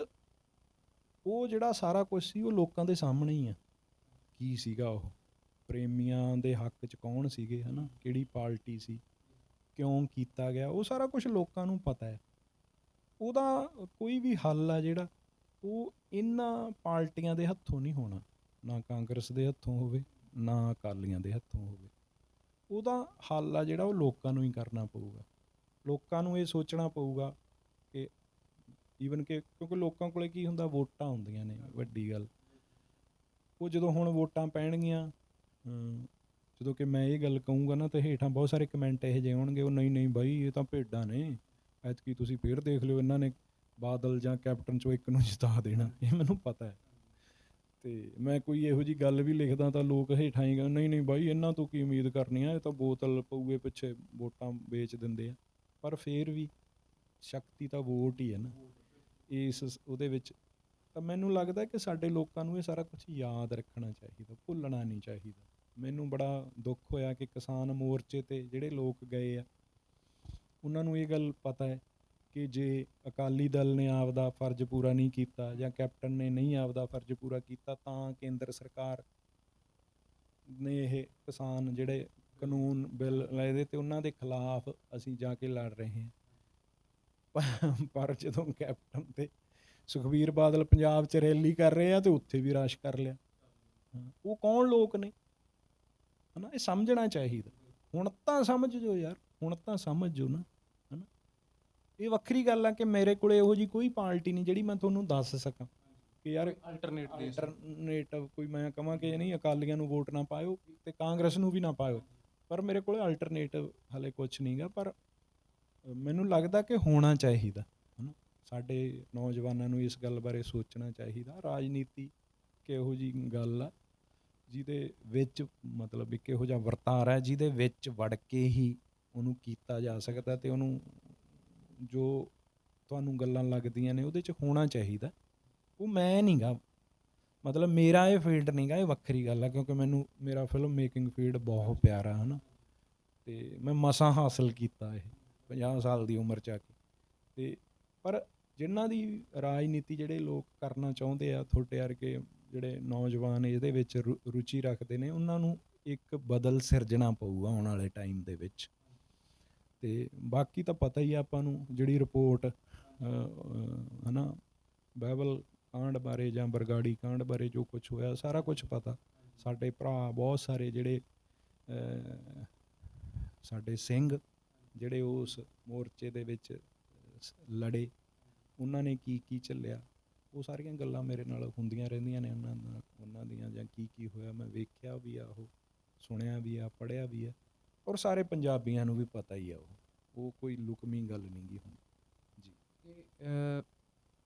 ਉਹ ਜਿਹੜਾ ਸਾਰਾ ਕੁਛ ਸੀ ਉਹ ਲੋਕਾਂ ਦੇ ਸਾਹਮਣੇ ਹੀ ਆ। ਕੀ ਸੀਗਾ ਉਹ, ਪ੍ਰੇਮੀਆਂ ਦੇ ਹੱਕ 'ਚ ਕੌਣ ਸੀਗੇ, ਹੈ ਨਾ, ਕਿਹੜੀ ਪਾਰਟੀ ਸੀ, ਕਿਉਂ ਕੀਤਾ ਗਿਆ, ਉਹ ਸਾਰਾ ਕੁਛ ਲੋਕਾਂ ਨੂੰ ਪਤਾ ਹੈ। ਉਹਦਾ ਕੋਈ ਵੀ ਹੱਲ ਆ ਜਿਹੜਾ, ਉਹ ਇਹਨਾਂ ਪਾਰਟੀਆਂ ਦੇ ਹੱਥੋਂ ਨਹੀਂ ਹੋਣਾ, ਨਾ ਕਾਂਗਰਸ ਦੇ ਹੱਥੋਂ ਹੋਵੇ ਨਾ ਅਕਾਲੀਆਂ ਦੇ ਹੱਥੋਂ ਹੋਵੇ। ਉਹਦਾ ਹੱਲ ਆ ਜਿਹੜਾ ਉਹ ਲੋਕਾਂ ਨੂੰ ਹੀ ਕਰਨਾ ਪਊਗਾ। ਲੋਕਾਂ ਨੂੰ ਇਹ ਸੋਚਣਾ ਪਊਗਾ ਕਿ ਈਵਨ ਕਿ ਕਿਉਂਕਿ ਲੋਕਾਂ ਕੋਲੇ ਕੀ ਹੁੰਦਾ, ਵੋਟਾਂ ਹੁੰਦੀਆਂ ਨੇ ਵੱਡੀ ਗੱਲ। ਉਹ ਜਦੋਂ ਹੁਣ ਵੋਟਾਂ ਪੈਣਗੀਆਂ, ਜਦੋਂ ਕਿ ਮੈਂ ਇਹ ਗੱਲ ਕਹੂੰਗਾ ਨਾ, ਤਾਂ ਹੇਠਾਂ ਬਹੁਤ ਸਾਰੇ ਕਮੈਂਟ ਇਹੋ ਜਿਹੇ ਹੋਣਗੇ, ਉਹ ਨਹੀਂ ਨਹੀਂ ਬਾਈ ਇਹ ਤਾਂ ਭੇਡਾਂ ਨੇ, ਐਤਕੀ ਤੁਸੀਂ ਫੇਰ ਦੇਖ ਲਿਓ ਇਹਨਾਂ ਨੇ ਬਾਦਲ ਜਾਂ ਕੈਪਟਨ 'ਚੋਂ ਇੱਕ ਨੂੰ ਜਿਤਾ ਦੇਣਾ। ਇਹ ਮੈਨੂੰ ਪਤਾ ਹੈ, ਅਤੇ ਮੈਂ ਕੋਈ ਇਹੋ ਜਿਹੀ ਗੱਲ ਵੀ ਲਿਖਦਾ ਤਾਂ ਲੋਕ ਹੇਠਾਂ ਹੀ ਨਹੀਂ ਨਹੀਂ ਬਾਈ ਇਹਨਾਂ ਤੋਂ ਕੀ ਉਮੀਦ ਕਰਨੀ ਆ, ਇਹ ਤਾਂ ਬੋਤਲ ਪਊਏ ਪਿੱਛੇ ਵੋਟਾਂ ਵੇਚ ਦਿੰਦੇ ਆ। ਪਰ ਫਿਰ ਵੀ ਸ਼ਕਤੀ ਤਾਂ ਵੋਟ ਹੀ ਹੈ ਨਾ ਇਸ ਉਹਦੇ ਵਿੱਚ। ਤਾਂ ਮੈਨੂੰ ਲੱਗਦਾ ਕਿ ਸਾਡੇ ਲੋਕਾਂ ਨੂੰ ਇਹ ਸਾਰਾ ਕੁਛ ਯਾਦ ਰੱਖਣਾ ਚਾਹੀਦਾ, ਭੁੱਲਣਾ ਨਹੀਂ ਚਾਹੀਦਾ। ਮੈਨੂੰ ਬੜਾ ਦੁੱਖ ਹੋਇਆ ਕਿ ਕਿਸਾਨ ਮੋਰਚੇ 'ਤੇ ਜਿਹੜੇ ਲੋਕ ਗਏ ਆ ਉਹਨਾਂ ਨੂੰ ਇਹ ਗੱਲ ਪਤਾ ਹੈ ਕਿ ਜੇ ਅਕਾਲੀ ਦਲ ਨੇ ਆਪਦਾ ਫਰਜ਼ ਪੂਰਾ ਨਹੀਂ ਕੀਤਾ ਜਾਂ ਕੈਪਟਨ ਨੇ ਨਹੀਂ ਆਪਦਾ ਫਰਜ਼ ਪੂਰਾ ਕੀਤਾ, ਤਾਂ ਕੇਂਦਰ ਸਰਕਾਰ ਨੇ ਇਹ ਕਿਸਾਨ ਜਿਹੜੇ ਕਾਨੂੰਨ ਬਿੱਲ ਇਹਦੇ 'ਤੇ ਉਹਨਾਂ ਦੇ ਖਿਲਾਫ ਅਸੀਂ ਜਾ ਕੇ ਲੜ ਰਹੇ ਹਾਂ। ਪਰ ਜਦੋਂ ਕੈਪਟਨ ਤੇ ਸੁਖਬੀਰ ਬਾਦਲ ਪੰਜਾਬ 'ਚ ਰੈਲੀ ਕਰ ਰਹੇ ਆ ਅਤੇ ਉੱਥੇ ਵੀ ਰਸ਼ ਕਰ ਲਿਆ। ਉਹ ਕੌਣ ਲੋਕ ਨੇ, ਹੈ ਨਾ, ਇਹ ਸਮਝਣਾ ਚਾਹੀਦਾ। ਹੁਣ ਤਾਂ ਸਮਝ ਜੋ ਯਾਰ, ਹੁਣ ਤਾਂ ਸਮਝ ਜੋ ਨਾ, ਹੈ ਨਾ। ਇਹ ਵੱਖਰੀ ਗੱਲ ਆ ਕਿ ਮੇਰੇ ਕੋਲ ਇਹੋ ਜਿਹੀ ਕੋਈ ਪਾਰਟੀ ਨਹੀਂ ਜਿਹੜੀ ਮੈਂ ਤੁਹਾਨੂੰ ਦੱਸ ਸਕਾਂ ਕਿ ਯਾਰ ਅਲਟਰਨੇਟਿਵ ਕੋਈ ਮੈਂ ਕਹਾਂ ਕਿ ਨਹੀਂ ਅਕਾਲੀਆਂ ਨੂੰ ਵੋਟ ਨਾ ਪਾਇਓ ਅਤੇ ਕਾਂਗਰਸ ਨੂੰ ਵੀ ਨਾ ਪਾਇਓ, ਪਰ ਮੇਰੇ ਕੋਲ ਅਲਟਰਨੇਟਿਵ ਹਾਲੇ ਕੁਛ ਨਹੀਂ ਗਾ। ਪਰ ਮੈਨੂੰ ਲੱਗਦਾ ਕਿ ਹੋਣਾ ਚਾਹੀਦਾ, ਹੈ ਨਾ। ਸਾਡੇ ਨੌਜਵਾਨਾਂ ਨੂੰ ਇਸ ਗੱਲ ਬਾਰੇ ਸੋਚਣਾ ਚਾਹੀਦਾ। ਰਾਜਨੀਤੀ ਕਿਹੋ ਜਿਹੀ ਗੱਲ ਆ ਜਿਹਦੇ ਵਿੱਚ ਮਤਲਬ ਇੱਕ ਇਹੋ ਜਿਹਾ ਵਰਤਾਰਾ ਹੈ ਜਿਹਦੇ ਵਿੱਚ ਵੜ ਕੇ ਹੀ ਉਹਨੂੰ ਕੀਤਾ ਜਾ ਸਕਦਾ, ਅਤੇ ਉਹਨੂੰ ਜੋ ਤੁਹਾਨੂੰ ਗੱਲਾਂ ਲੱਗਦੀਆਂ ਨੇ ਉਹਦੇ 'ਚ ਹੋਣਾ ਚਾਹੀਦਾ। ਉਹ ਮੈਂ ਨਹੀਂ ਗਾ, ਮਤਲਬ ਮੇਰਾ ਇਹ ਫੀਲਡ ਨਹੀਂ ਗਾ, ਇਹ ਵੱਖਰੀ ਗੱਲ ਆ, ਕਿਉਂਕਿ ਮੈਨੂੰ ਮੇਰਾ ਫਿਲਮ ਮੇਕਿੰਗ ਫੀਲਡ ਬਹੁਤ ਪਿਆਰਾ ਹੈ ਨਾ, ਅਤੇ ਮੈਂ ਮਸਾਂ ਹਾਸਿਲ ਕੀਤਾ ਇਹ 50 ਸਾਲ ਦੀ ਉਮਰ 'ਚ ਆ ਕੇ। ਅਤੇ ਪਰ ਜਿਨ੍ਹਾਂ ਦੀ ਰਾਜਨੀਤੀ ਜਿਹੜੇ ਲੋਕ ਕਰਨਾ ਚਾਹੁੰਦੇ ਆ, ਤੁਹਾਡੇ ਵਰਗੇ ਜਿਹੜੇ ਨੌਜਵਾਨ ਇਹਦੇ ਵਿੱਚ ਰੁਚੀ ਰੱਖਦੇ ਨੇ, ਉਹਨਾਂ ਨੂੰ ਇੱਕ ਬਦਲ ਸਿਰਜਣਾ ਪਊਗਾ ਆਉਣ ਵਾਲੇ ਟਾਈਮ ਦੇ ਵਿੱਚ। ਅਤੇ ਬਾਕੀ ਤਾਂ ਪਤਾ ਹੀ ਆ ਆਪਾਂ ਨੂੰ, ਜਿਹੜੀ ਰਿਪੋਰਟ ਹੈ ਨਾ ਬਾਈਬਲ ਕਾਂਡ ਬਾਰੇ ਜਾਂ ਬਰਗਾੜੀ ਕਾਂਡ ਬਾਰੇ ਜੋ ਕੁਛ ਹੋਇਆ, ਸਾਰਾ ਕੁਛ ਪਤਾ। ਸਾਡੇ ਭਰਾ ਬਹੁਤ ਸਾਰੇ ਜਿਹੜੇ ਸਾਡੇ ਸਿੰਘ ਜਿਹੜੇ ਉਸ ਮੋਰਚੇ ਦੇ ਵਿੱਚ ਲੜੇ, ਉਹਨਾਂ ਨੇ ਕੀ ਕੀ ਝੱਲਿਆ, ਉਹ ਸਾਰੀਆਂ ਗੱਲਾਂ ਮੇਰੇ ਨਾਲ ਹੁੰਦੀਆਂ ਰਹਿੰਦੀਆਂ ਨੇ ਉਹਨਾਂ ਦੀਆਂ, ਜਾਂ ਕੀ ਕੀ ਹੋਇਆ ਮੈਂ ਵੇਖਿਆ ਵੀ ਆ, ਉਹ ਸੁਣਿਆ ਵੀ ਆ, ਪੜ੍ਹਿਆ ਵੀ ਆ, ਔਰ ਸਾਰੇ ਪੰਜਾਬੀਆਂ ਨੂੰ ਵੀ ਪਤਾ ਹੀ ਆ। ਉਹ ਕੋਈ ਲੁਕਵੀਂ ਗੱਲ ਨਹੀਂ ਗੀ ਹੁਣ ਜੀ।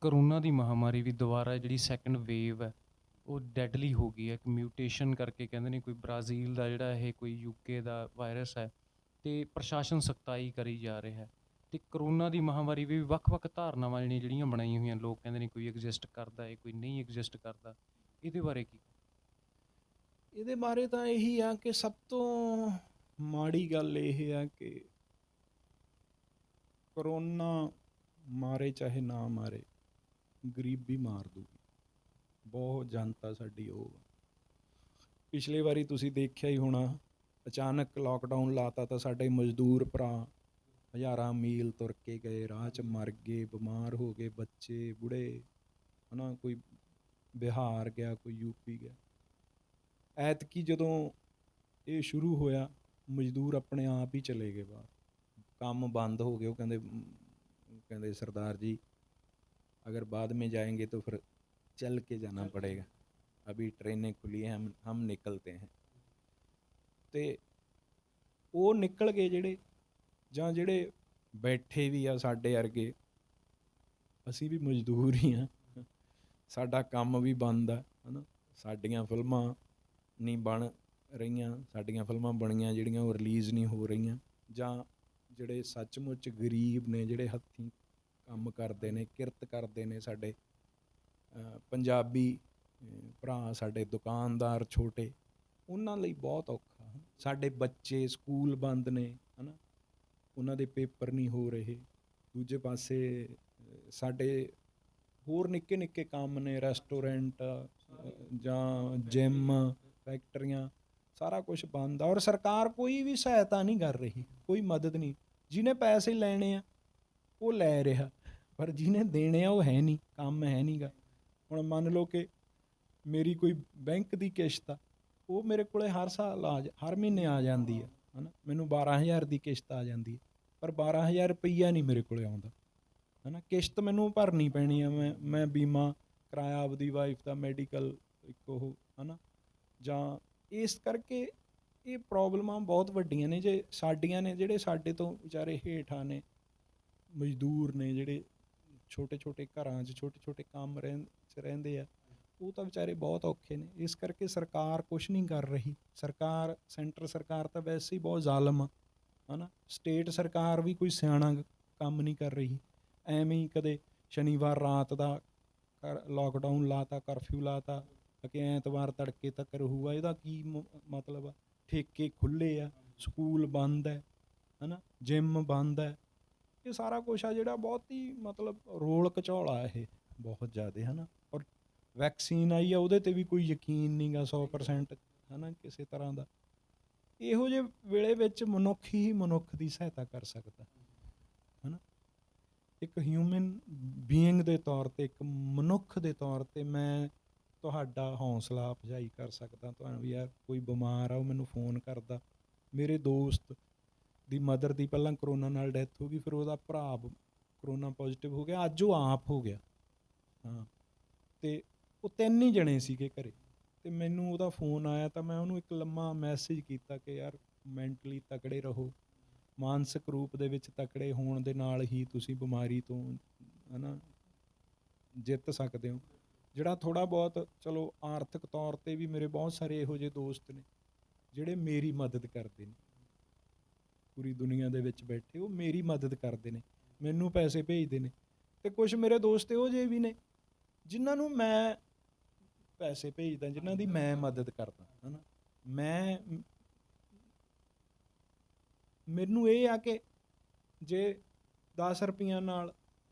ਕਰੋਨਾ ਦੀ ਮਹਾਮਾਰੀ ਵੀ ਦੁਬਾਰਾ ਜਿਹੜੀ ਸੈਕੰਡ ਵੇਵ ਹੈ ਉਹ ਡੈਡਲੀ ਹੋ ਗਈ ਹੈ, ਇੱਕ ਮਿਊਟੇਸ਼ਨ ਕਰਕੇ ਕਹਿੰਦੇ ਨੇ, ਕੋਈ ਬ੍ਰਾਜ਼ੀਲ ਦਾ ਜਿਹੜਾ ਇਹ ਕੋਈ ਯੂਕੇ ਦਾ ਵਾਇਰਸ ਹੈ, ਅਤੇ ਪ੍ਰਸ਼ਾਸਨ ਸਖਤਾਈ ਕਰੀ ਜਾ ਰਿਹਾ ਹੈ। ਅਤੇ ਕਰੋਨਾ ਦੀ ਮਹਾਮਾਰੀ ਵੀ ਵੱਖ-ਵੱਖ ਧਾਰਨਾਵਾਂ ਜਿਹੜੀਆਂ ਬਣਾਈਆਂ ਹੋਈਆਂ, ਲੋਕ ਕਹਿੰਦੇ ਨੇ ਕੋਈ ਐਗਜ਼ਿਸਟ ਕਰਦਾ ਹੈ, ਕੋਈ ਨਹੀਂ ਐਗਜ਼ਿਸਟ ਕਰਦਾ, ਇਹਦੇ ਬਾਰੇ ਕੀ? ਇਹਦੇ ਬਾਰੇ ਤਾਂ ਇਹੀ ਆ ਕਿ ਸਭ ਤੋਂ ਮਾੜੀ ਗੱਲ ਇਹ ਆ ਕਿ ਕਰੋਨਾ ਮਾਰੇ ਚਾਹੇ ਨਾ ਮਾਰੇ, ਗਰੀਬੀ ਮਾਰ ਦੂਗੀ। ਬਹੁਤ ਜਨਤਾ ਸਾਡੀ ਉਹ ਪਿਛਲੇ ਵਾਰੀ ਤੁਸੀਂ ਦੇਖਿਆ ਹੀ ਹੋਣਾ, ਅਚਾਨਕ ਲੋਕਡਾਊਨ ਲਾਤਾ ਤਾਂ ਸਾਡੇ ਮਜ਼ਦੂਰ ਭਰਾ ਹਜ਼ਾਰਾਂ ਮੀਲ ਤੁਰ ਕੇ ਗਏ, ਰਾਹ 'ਚ ਮਰ ਗਏ, ਬਿਮਾਰ ਹੋ ਗਏ, ਬੱਚੇ ਬੁੜੇ ਹੈ ਨਾ, ਕੋਈ ਬਿਹਾਰ ਗਿਆ, ਕੋਈ ਯੂਪੀ ਗਿਆ। ਐਤਕੀ ਜਦੋਂ ਇਹ ਸ਼ੁਰੂ ਹੋਇਆ, ਮਜ਼ਦੂਰ ਆਪਣੇ ਆਪ ਹੀ ਚਲੇ ਗਏ ਬਾਹਰ, ਕੰਮ ਬੰਦ ਹੋ ਗਏ। ਉਹ ਕਹਿੰਦੇ सरदार जी अगर बाद में जाएंगे तो फिर चल के जाना पड़ेगा, अभी ट्रेनें खुली हैं, हम निकलते हैं। तो ਉਹ ਨਿਕਲ ਗਏ ਜਿਹੜੇ, ਜਾਂ ਜਿਹੜੇ ਬੈਠੇ ਵੀ ਆ ਸਾਡੇ ਵਰਗੇ, ਅਸੀਂ ਵੀ ਮਜ਼ਦੂਰ ਹੀ ਹਾਂ, ਸਾਡਾ ਕੰਮ ਵੀ ਬੰਦ ਆ ਹੈ ਨਾ, ਸਾਡੀਆਂ ਫਿਲਮਾਂ ਨਹੀਂ ਬਣ ਰਹੀਆਂ, ਸਾਡੀਆਂ ਫਿਲਮਾਂ ਬਣੀਆਂ ਜਿਹੜੀਆਂ ਉਹ ਰਿਲੀਜ਼ ਨਹੀਂ ਹੋ ਰਹੀਆਂ, ਜਾਂ ਜਿਹੜੇ ਸੱਚਮੁੱਚ ਗਰੀਬ ਨੇ, ਜਿਹੜੇ ਹੱਥੀਂ ਕੰਮ ਕਰਦੇ ਨੇ, ਕਿਰਤ ਕਰਦੇ ਨੇ, ਸਾਡੇ ਪੰਜਾਬੀ ਭਰਾ, ਸਾਡੇ ਦੁਕਾਨਦਾਰ ਛੋਟੇ, ਉਹਨਾਂ ਲਈ ਬਹੁਤ ਔਖਾ। ਸਾਡੇ ਬੱਚੇ ਸਕੂਲ ਬੰਦ ਨੇ ਹੈ ਨਾ, ਉਹਨਾਂ ਦੇ ਪੇਪਰ ਨਹੀਂ ਹੋ ਰਹੇ। ਦੂਜੇ ਪਾਸੇ ਸਾਡੇ ਹੋਰ ਨਿੱਕੇ ਨਿੱਕੇ ਕੰਮ ਨੇ, ਰੈਸਟੋਰੈਂਟ ਜਾਂ ਜਿੰਮ, ਫੈਕਟਰੀਆਂ, ਸਾਰਾ ਕੁਛ ਬੰਦ ਆ। ਔਰ ਸਰਕਾਰ ਕੋਈ ਵੀ ਸਹਾਇਤਾ ਨਹੀਂ ਕਰ ਰਹੀ, ਕੋਈ ਮਦਦ ਨਹੀਂ। ਜਿਹਨੇ ਪੈਸੇ ਲੈਣੇ ਆ ਉਹ ਲੈ ਰਿਹਾ, ਪਰ ਜਿਹਨੇ ਦੇਣੇ ਆ ਉਹ ਹੈ ਨਹੀਂ, ਕੰਮ ਹੈ ਨਹੀਂ ਗਾ। ਹੁਣ ਮੰਨ ਲਓ ਕਿ ਮੇਰੀ ਕੋਈ ਬੈਂਕ ਦੀ ਕਿਸ਼ਤ ਆ, ਉਹ ਮੇਰੇ ਕੋਲ ਹਰ ਮਹੀਨੇ ਆ ਜਾਂਦੀ ਹੈ ਨਾ, ਮੈਨੂੰ 12,000 ਦੀ ਕਿਸ਼ਤ ਆ ਜਾਂਦੀ ਹੈ, ਪਰ 12,000 ਰੁਪਈਆ ਨਹੀਂ ਮੇਰੇ ਕੋਲ ਆਉਂਦਾ ਹੈ ਨਾ। ਕਿਸ਼ਤ ਮੈਨੂੰ ਭਰਨੀ ਪੈਣੀ ਆ, ਮੈਂ ਬੀਮਾ ਕਰਾਇਆ ਆਪਦੀ ਵਾਈਫ ਦਾ, ਮੈਡੀਕਲ ਇੱਕ ਉਹ ਹੈ ਨਾ, ਜਾਂ ਇਸ ਕਰਕੇ ਇਹ ਪ੍ਰੋਬਲਮਾਂ ਬਹੁਤ ਵੱਡੀਆਂ ਨੇ ਜੇ ਸਾਡੀਆਂ ਨੇ। ਜਿਹੜੇ ਸਾਡੇ ਤੋਂ ਵਿਚਾਰੇ ਹੇਠਾਂ ਨੇ, ਮਜ਼ਦੂਰ ਨੇ, ਜਿਹੜੇ ਛੋਟੇ ਛੋਟੇ ਘਰਾਂ 'ਚ ਛੋਟੇ ਛੋਟੇ ਕੰਮ ਰਹਿੰਦੇ ਆ, ਉਹ ਤਾਂ ਵਿਚਾਰੇ ਬਹੁਤ ਔਖੇ ਨੇ। ਇਸ ਕਰਕੇ ਸਰਕਾਰ ਕੁਛ ਨਹੀਂ ਕਰ ਰਹੀ। ਸੈਂਟਰ ਸਰਕਾਰ ਤਾਂ ਵੈਸੇ ਹੀ ਬਹੁਤ ਜ਼ਾਲਮ ਆ ਹੈ ਨਾ, ਸਟੇਟ ਸਰਕਾਰ ਵੀ ਕੋਈ ਸਿਆਣਾ ਕੰਮ ਨਹੀਂ ਕਰ ਰਹੀ। ਐਵੇਂ ਹੀ ਕਦੇ ਸ਼ਨੀਵਾਰ ਰਾਤ ਦਾ ਲੋਕਡਾਊਨ ਲਾਤਾ, ਕਰਫਿਊ ਲਾਤਾ, ਕਿ ਐਤਵਾਰ ਤੜਕੇ ਤੱਕ ਰਹੂਗਾ। ਇਹਦਾ ਕੀ ਮਤਲਬ ਆ? ਠੇਕੇ ਖੁੱਲ੍ਹੇ ਆ, ਸਕੂਲ ਬੰਦ ਹੈ ਨਾ, ਜਿੰਮ ਬੰਦ ਹੈ। ਇਹ ਸਾਰਾ ਕੁਛ ਆ ਜਿਹੜਾ ਬਹੁਤ ਹੀ ਮਤਲਬ ਰੋਲ ਘਚੌਲਾ ਇਹ ਬਹੁਤ ਜ਼ਿਆਦਾ ਹੈ ਨਾ। ਔਰ ਵੈਕਸੀਨ ਆਈ ਆ, ਉਹਦੇ 'ਤੇ ਵੀ ਕੋਈ ਯਕੀਨ ਨਹੀਂ ਗਾ 100% ਹੈ ਨਾ, ਕਿਸੇ ਤਰ੍ਹਾਂ ਦਾ। ਇਹੋ ਜਿਹੇ ਵੇਲੇ ਵਿੱਚ ਮਨੁੱਖ ਹੀ ਮਨੁੱਖ ਦੀ ਸਹਾਇਤਾ ਕਰ ਸਕਦਾ ਹੈ ਨਾ। ਇੱਕ ਹਿਊਮਨ ਬੀਇੰਗ ਦੇ ਤੌਰ 'ਤੇ, ਇੱਕ ਮਨੁੱਖ ਦੇ ਤੌਰ 'ਤੇ ਮੈਂ ਤੁਹਾਡਾ ਹੌਸਲਾ ਅਫਜ਼ਾਈ ਕਰ ਸਕਦਾ ਤੁਹਾਨੂੰ ਵੀ। ਯਾਰ ਕੋਈ ਬਿਮਾਰ ਆ, ਉਹ ਮੈਨੂੰ ਫੋਨ ਕਰਦਾ। ਮੇਰੇ ਦੋਸਤ ਦੀ ਮਦਰ ਦੀ ਪਹਿਲਾਂ ਕਰੋਨਾ ਨਾਲ ਡੈਥ ਹੋ ਗਈ, ਫਿਰ ਉਹਦਾ ਭਰਾ ਕਰੋਨਾ ਪੋਜ਼ੀਟਿਵ ਹੋ ਗਿਆ, ਅੱਜ ਉਹ ਆਪ ਹੋ ਗਿਆ। ਹਾਂ, ਅਤੇ ਉਹ 3 ਹੀ ਜਣੇ ਸੀਗੇ ਘਰੇ, ਅਤੇ ਮੈਨੂੰ ਉਹਦਾ ਫੋਨ ਆਇਆ ਤਾਂ ਮੈਂ ਉਹਨੂੰ ਇੱਕ ਲੰਮਾ ਮੈਸੇਜ ਕੀਤਾ ਕਿ ਯਾਰ ਮੈਂਟਲੀ ਤਕੜੇ ਰਹੋ, ਮਾਨਸਿਕ ਰੂਪ ਦੇ ਵਿੱਚ ਤਕੜੇ ਹੋਣ ਦੇ ਨਾਲ ਹੀ ਤੁਸੀਂ ਬਿਮਾਰੀ ਤੋਂ ਹੈ ਨਾ ਜਿੱਤ ਸਕਦੇ ਹੋ। ਜਿਹੜਾ ਥੋੜ੍ਹਾ ਬਹੁਤ ਚਲੋ ਆਰਥਿਕ ਤੌਰ 'ਤੇ ਵੀ ਮੇਰੇ ਬਹੁਤ ਸਾਰੇ ਇਹੋ ਜਿਹੇ ਦੋਸਤ ਨੇ ਜਿਹੜੇ ਮੇਰੀ ਮਦਦ ਕਰਦੇ ਨੇ, ਪੂਰੀ ਦੁਨੀਆ ਦੇ ਵਿੱਚ ਬੈਠੇ ਉਹ ਮੇਰੀ ਮਦਦ ਕਰਦੇ ਨੇ, ਮੈਨੂੰ ਪੈਸੇ ਭੇਜਦੇ ਨੇ। ਅਤੇ ਕੁਛ ਮੇਰੇ ਦੋਸਤ ਇਹੋ ਜਿਹੇ ਵੀ ਨੇ ਜਿਨ੍ਹਾਂ ਨੂੰ ਮੈਂ ਪੈਸੇ ਭੇਜਦਾ, ਜਿਨ੍ਹਾਂ ਦੀ ਮੈਂ ਮਦਦ ਕਰਦਾ, ਹੈ ਨਾ। ਮੈਨੂੰ ਇਹ ਆ ਕਿ ਜੇ 10 ਰੁਪਈਆਂ ਨਾਲ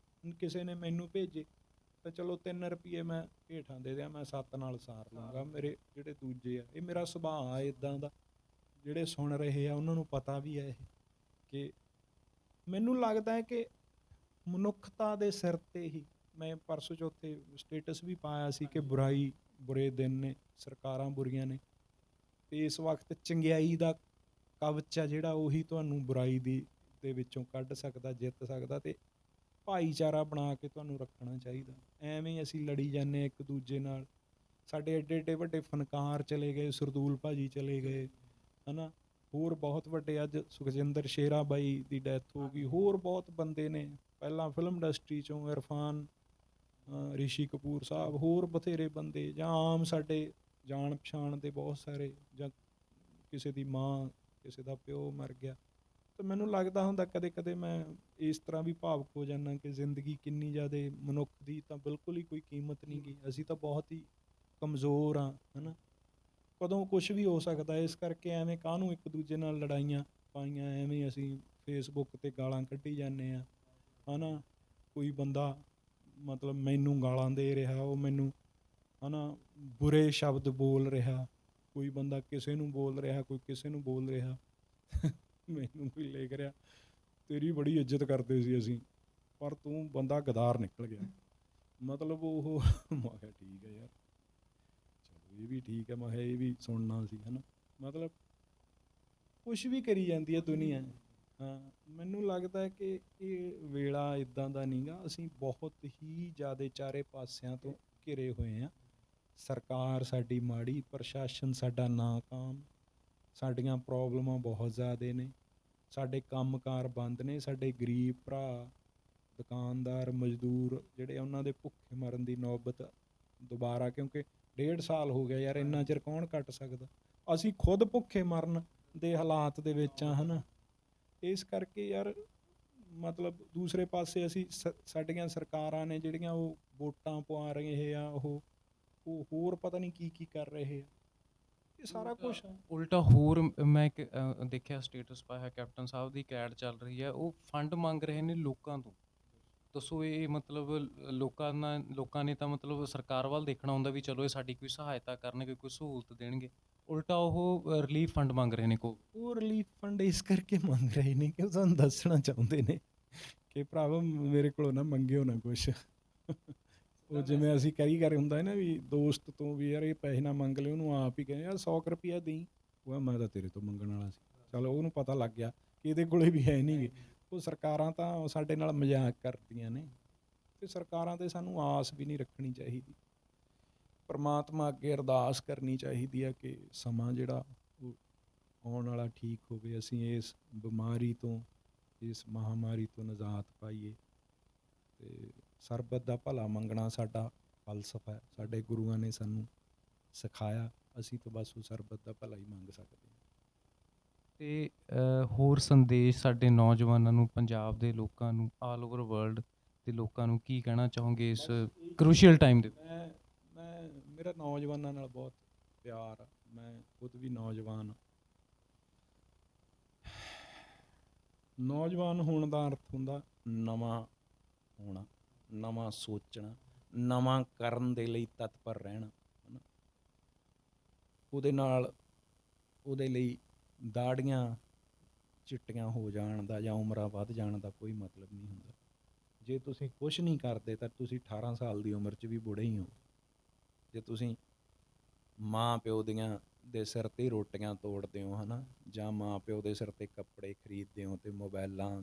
ਕਿਸੇ ਨੇ ਮੈਨੂੰ ਭੇਜੇ ਤਾਂ ਚਲੋ 3 ਰੁਪਈਏ ਮੈਂ ਹੇਠਾਂ ਦੇ ਦਿਆਂ, ਮੈਂ 7 ਨਾਲ ਸਾਰ ਲਵਾਂਗਾ। ਮੇਰੇ ਜਿਹੜੇ ਦੂਜੇ ਆ, ਇਹ ਮੇਰਾ ਸੁਭਾਅ ਆ ਇੱਦਾਂ ਦਾ, ਜਿਹੜੇ ਸੁਣ ਰਹੇ ਆ ਉਹਨਾਂ ਨੂੰ ਪਤਾ ਵੀ ਹੈ ਇਹ, ਕਿ ਮੈਨੂੰ ਲੱਗਦਾ ਹੈ ਕਿ ਮਨੁੱਖਤਾ ਦੇ ਸਿਰ 'ਤੇ ਹੀ, ਮੈਂ ਪਰਸੋਂ ਚੌਥੇ ਸਟੇਟਸ ਵੀ ਪਾਇਆ ਸੀ ਕਿ ਬੁਰੇ ਦਿਨ ਨੇ, ਸਰਕਾਰਾਂ ਬੁਰੀਆਂ ਨੇ, ਅਤੇ ਇਸ ਵਕਤ ਚੰਗਿਆਈ ਦਾ ਕਵਚ ਆ ਜਿਹੜਾ ਉਹੀ ਤੁਹਾਨੂੰ ਬੁਰਾਈ ਦੇ ਵਿੱਚੋਂ ਕੱਢ ਸਕਦਾ, ਜਿੱਤ ਸਕਦਾ, ਅਤੇ ਭਾਈਚਾਰਾ ਬਣਾ ਕੇ ਤੁਹਾਨੂੰ ਰੱਖਣਾ ਚਾਹੀਦਾ। ਐਵੇਂ ਅਸੀਂ ਲੜੀ ਜਾਂਦੇ ਇੱਕ ਦੂਜੇ ਨਾਲ। ਸਾਡੇ ਐਡੇ ਐਡੇ ਵੱਡੇ ਫਨਕਾਰ ਚਲੇ ਗਏ, ਸਰਦੂਲ ਭਾਜੀ ਚਲੇ ਗਏ, ਹੈ ਨਾ। ਹੋਰ ਬਹੁਤ ਵੱਡੇ, ਅੱਜ ਸੁਖਜਿੰਦਰ ਸ਼ੇਰਾ ਬਾਈ ਦੀ ਡੈਥ ਹੋ ਗਈ, ਹੋਰ ਬਹੁਤ ਬੰਦੇ ਨੇ ਪਹਿਲਾਂ ਫਿਲਮ ਇੰਡਸਟਰੀ 'ਚੋਂ, ਇਰਫਾਨ, ਰਿਸ਼ੀ ਕਪੂਰ ਸਾਹਿਬ, ਹੋਰ ਬਥੇਰੇ ਬੰਦੇ, ਜਾਂ ਆਮ ਸਾਡੇ ਜਾਣ ਪਛਾਣ ਦੇ ਬਹੁਤ ਸਾਰੇ, ਜਾਂ ਕਿਸੇ ਦੀ ਮਾਂ, ਕਿਸੇ ਦਾ ਪਿਓ ਮਰ ਗਿਆ। ਤਾਂ ਮੈਨੂੰ ਲੱਗਦਾ ਹੁੰਦਾ ਕਦੇ ਕਦੇ, ਮੈਂ ਇਸ ਤਰ੍ਹਾਂ ਵੀ ਭਾਵੁਕ ਹੋ ਜਾਂਦਾ ਕਿ ਜ਼ਿੰਦਗੀ ਕਿੰਨੀ ਜ਼ਿਆਦਾ, ਮਨੁੱਖ ਦੀ ਤਾਂ ਬਿਲਕੁਲ ਹੀ ਕੋਈ ਕੀਮਤ ਨਹੀਂ ਗੀ, ਅਸੀਂ ਤਾਂ ਬਹੁਤ ਹੀ ਕਮਜ਼ੋਰ ਹਾਂ, ਹੈ ਨਾ। ਕਦੋਂ ਕੁਛ ਵੀ ਹੋ ਸਕਦਾ। ਇਸ ਕਰਕੇ ਐਵੇਂ ਕਾਹਨੂੰ ਇੱਕ ਦੂਜੇ ਨਾਲ ਲੜਾਈਆਂ ਪਾਈਆਂ, ਐਵੇਂ ਅਸੀਂ ਫੇਸਬੁੱਕ 'ਤੇ ਗਾਲਾਂ ਕੱਢੀ ਜਾਂਦੇ ਹਾਂ, ਹੈ ਨਾ। ਕੋਈ ਬੰਦਾ ਮਤਲਬ ਮੈਨੂੰ ਗਾਲਾਂ ਦੇ ਰਿਹਾ, ਉਹ ਮੈਨੂੰ, ਹੈ ਨਾ, ਬੁਰੇ ਸ਼ਬਦ ਬੋਲ ਰਿਹਾ, ਕੋਈ ਬੰਦਾ ਕਿਸੇ ਨੂੰ ਬੋਲ ਰਿਹਾ, ਕੋਈ ਕਿਸੇ ਨੂੰ ਬੋਲ ਰਿਹਾ। ਮੈਨੂੰ ਕੋਈ ਲਿਖ ਰਿਹਾ, ਤੇਰੀ ਬੜੀ ਇੱਜ਼ਤ ਕਰਦੇ ਸੀ ਅਸੀਂ, ਪਰ ਤੂੰ ਬੰਦਾ ਗਦਾਰ ਨਿਕਲ ਗਿਆ। ਮਤਲਬ ਉਹ ਮੈਂ ਕਿਹਾ ਠੀਕ ਹੈ ਯਾਰ, ਚਲੋ ਇਹ ਵੀ ਠੀਕ ਹੈ, ਮੈਂ ਕਿਹਾ ਇਹ ਵੀ ਸੁਣਨਾ ਸੀ, ਹੈ ਨਾ। ਮਤਲਬ ਕੁਛ ਵੀ ਕਰੀ ਜਾਂਦੀ ਹੈ ਦੁਨੀਆ। ਹਾਂ, ਮੈਨੂੰ ਲੱਗਦਾ ਹੈ ਕਿ ਇਹ ਵੇਲਾ ਇੱਦਾਂ ਦਾ ਨਹੀਂ ਗਾ, ਅਸੀਂ ਬਹੁਤ ਹੀ ਜ਼ਿਆਦਾ ਚਾਰੇ ਪਾਸਿਆਂ ਤੋਂ ਘਿਰੇ ਹੋਏ ਹਾਂ। ਸਰਕਾਰ ਸਾਡੀ ਮਾੜੀ, ਪ੍ਰਸ਼ਾਸਨ ਸਾਡਾ ਨਾਕਾਮ, ਸਾਡੀਆਂ ਪ੍ਰੋਬਲਮਾਂ ਬਹੁਤ ਜ਼ਿਆਦਾ ਨੇ, ਸਾਡੇ ਕੰਮਕਾਰ ਬੰਦ ਨੇ, ਸਾਡੇ ਗਰੀਬ ਭਰਾ, ਦੁਕਾਨਦਾਰ, ਮਜ਼ਦੂਰ ਜਿਹੜੇ, ਉਹਨਾਂ ਦੇ ਭੁੱਖੇ ਮਰਨ ਦੀ ਨੌਬਤ ਦੁਬਾਰਾ, ਕਿਉਂਕਿ 1.5 ਸਾਲ ਹੋ ਗਿਆ ਯਾਰ, ਇੰਨਾ ਚਿਰ ਕੌਣ ਕੱਟ ਸਕਦਾ। ਅਸੀਂ ਖੁਦ ਭੁੱਖੇ ਮਰਨ ਦੇ ਹਾਲਾਤ ਦੇ ਵਿੱਚ ਆ, ਹੈ ਨਾ। ਇਸ ਕਰਕੇ ਯਾਰ, ਮਤਲਬ ਦੂਸਰੇ ਪਾਸੇ ਅਸੀਂ ਸਾਡੀਆਂ ਸਰਕਾਰਾਂ ਨੇ ਜਿਹੜੀਆਂ, ਉਹ ਵੋਟਾਂ ਪਵਾ ਰਹੇ ਆ, ਉਹ ਹੋਰ ਪਤਾ ਨਹੀਂ ਕੀ ਕੀ ਕਰ ਰਹੇ ਆ। ਇਹ ਸਾਰਾ ਕੁਛ ਉਲਟਾ ਹੋਰ ਮੈਂ ਇੱਕ ਦੇਖਿਆ ਸਟੇਟਸ ਪਾਇਆ, ਕੈਪਟਨ ਸਾਹਿਬ ਦੀ ਐਡ ਚੱਲ ਰਹੀ ਹੈ, ਉਹ ਫੰਡ ਮੰਗ ਰਹੇ ਨੇ ਲੋਕਾਂ ਤੋਂ। ਦੱਸੋ, ਇਹ ਮਤਲਬ ਲੋਕਾਂ ਨੇ ਤਾਂ ਮਤਲਬ ਸਰਕਾਰ ਵੱਲ ਦੇਖਣਾ ਹੁੰਦਾ ਵੀ ਚਲੋ ਇਹ ਸਾਡੀ ਕੋਈ ਸਹਾਇਤਾ ਕਰਨਗੇ, ਕੋਈ ਸਹੂਲਤ ਦੇਣਗੇ। ਉਲਟਾ ਉਹ ਰਿਲੀਫ ਫੰਡ ਮੰਗ ਰਹੇ ਨੇ। ਉਹ ਰਿਲੀਫ ਫੰਡ ਇਸ ਕਰਕੇ ਮੰਗ ਰਹੇ ਨੇ ਕਿ ਉਹ ਸਾਨੂੰ ਦੱਸਣਾ ਚਾਹੁੰਦੇ ਨੇ ਕਿ ਭਰਾਵਾ ਮੇਰੇ ਕੋਲੋਂ ਨਾ ਮੰਗਿਓ ਨਾ ਕੁਛ। ਉਹ ਜਿਵੇਂ ਅਸੀਂ ਕਈ ਵਾਰ ਹੁੰਦਾ ਹੈ ਨਾ ਵੀ ਦੋਸਤ ਤੋਂ ਵੀ, ਯਾਰ ਇਹ ਪੈਸੇ ਨਾ ਮੰਗ ਲਏ, ਉਹਨੂੰ ਆਪ ਹੀ ਕਹਿੰਦੇ ਯਾਰ 100 ਰੁਪਈਆ ਦੇਈਂ, ਉਹ ਮੈਂ ਤਾਂ ਤੇਰੇ ਤੋਂ ਮੰਗਣ ਵਾਲਾ ਸੀ। ਚਲੋ ਉਹਨੂੰ ਪਤਾ ਲੱਗ ਗਿਆ ਕਿ ਇਹਦੇ ਕੋਲੇ ਵੀ ਹੈ ਨਹੀਂ ਗੇ। ਉਹ ਸਰਕਾਰਾਂ ਤਾਂ ਸਾਡੇ ਨਾਲ ਮਜ਼ਾਕ ਕਰਦੀਆਂ ਨੇ, ਅਤੇ ਸਰਕਾਰਾਂ 'ਤੇ ਸਾਨੂੰ ਆਸ ਵੀ ਨਹੀਂ ਰੱਖਣੀ ਚਾਹੀਦੀ। ਪਰਮਾਤਮਾ ਅੱਗੇ ਅਰਦਾਸ ਕਰਨੀ ਚਾਹੀਦੀ ਹੈ ਕਿ ਸਮਾਂ ਜਿਹੜਾ ਉਹ ਆਉਣ ਵਾਲਾ ਠੀਕ ਹੋਵੇ, ਅਸੀਂ ਇਸ ਬਿਮਾਰੀ ਤੋਂ, ਇਸ ਮਹਾਂਮਾਰੀ ਤੋਂ ਨਿਜਾਤ ਪਾਈਏ। ਅਤੇ ਸਰਬਤ ਦਾ ਭਲਾ ਮੰਗਣਾ ਸਾਡਾ ਫਲਸਫਾ ਹੈ, ਸਾਡੇ ਗੁਰੂਆਂ ਨੇ ਸਾਨੂੰ ਸਿਖਾਇਆ, ਅਸੀਂ ਤਾਂ ਬਸ ਉਹ ਸਰਬਤ ਦਾ ਭਲਾ ਹੀ ਮੰਗ ਸਕਦੇ ਹਾਂ। ਅਤੇ ਹੋਰ ਸੰਦੇਸ਼ ਸਾਡੇ ਨੌਜਵਾਨਾਂ ਨੂੰ, ਪੰਜਾਬ ਦੇ ਲੋਕਾਂ ਨੂੰ, ਆਲ ਓਵਰ ਵਰਲਡ ਦੇ ਲੋਕਾਂ ਨੂੰ ਕੀ ਕਹਿਣਾ ਚਾਹੋਗੇ ਇਸ ਕਰੂਸ਼ੀਅਲ ਟਾਈਮ ਦੇ? ਮੇਰਾ ਨੌਜਵਾਨਾਂ ਨਾਲ ਬਹੁਤ ਪਿਆਰ ਆ, ਮੈਂ ਖੁਦ ਵੀ ਨੌਜਵਾਨ ਹਾਂ। ਨੌਜਵਾਨ ਹੋਣ ਦਾ ਅਰਥ ਹੁੰਦਾ ਨਵਾਂ ਹੋਣਾ, ਨਵਾਂ ਸੋਚਣਾ, ਨਵਾਂ ਕਰਨ ਦੇ ਲਈ ਤਤਪਰ ਰਹਿਣਾ, ਹੈ ਨਾ। ਉਹਦੇ ਲਈ ਦਾੜ੍ਹੀਆਂ ਚਿੱਟੀਆਂ ਹੋ ਜਾਣ ਦਾ ਜਾਂ ਉਮਰਾਂ ਵੱਧ ਜਾਣ ਦਾ ਕੋਈ ਮਤਲਬ ਨਹੀਂ ਹੁੰਦਾ। ਜੇ ਤੁਸੀਂ ਕੁਛ ਨਹੀਂ ਕਰਦੇ ਤਾਂ ਤੁਸੀਂ 18 ਸਾਲ ਦੀ ਉਮਰ 'ਚ ਵੀ ਬੁੜੇ ਹੀ ਹੋ। ਜੇ ਤੁਸੀਂ ਮਾਂ ਪਿਓ ਦੇ ਸਿਰ 'ਤੇ ਰੋਟੀਆਂ ਤੋੜਦੇ ਹੋ, ਹੈ ਨਾ, ਜਾਂ ਮਾਂ ਪਿਓ ਦੇ ਸਿਰ 'ਤੇ ਕੱਪੜੇ ਖਰੀਦਦੇ ਹੋ ਅਤੇ ਮੋਬਾਇਲਾਂ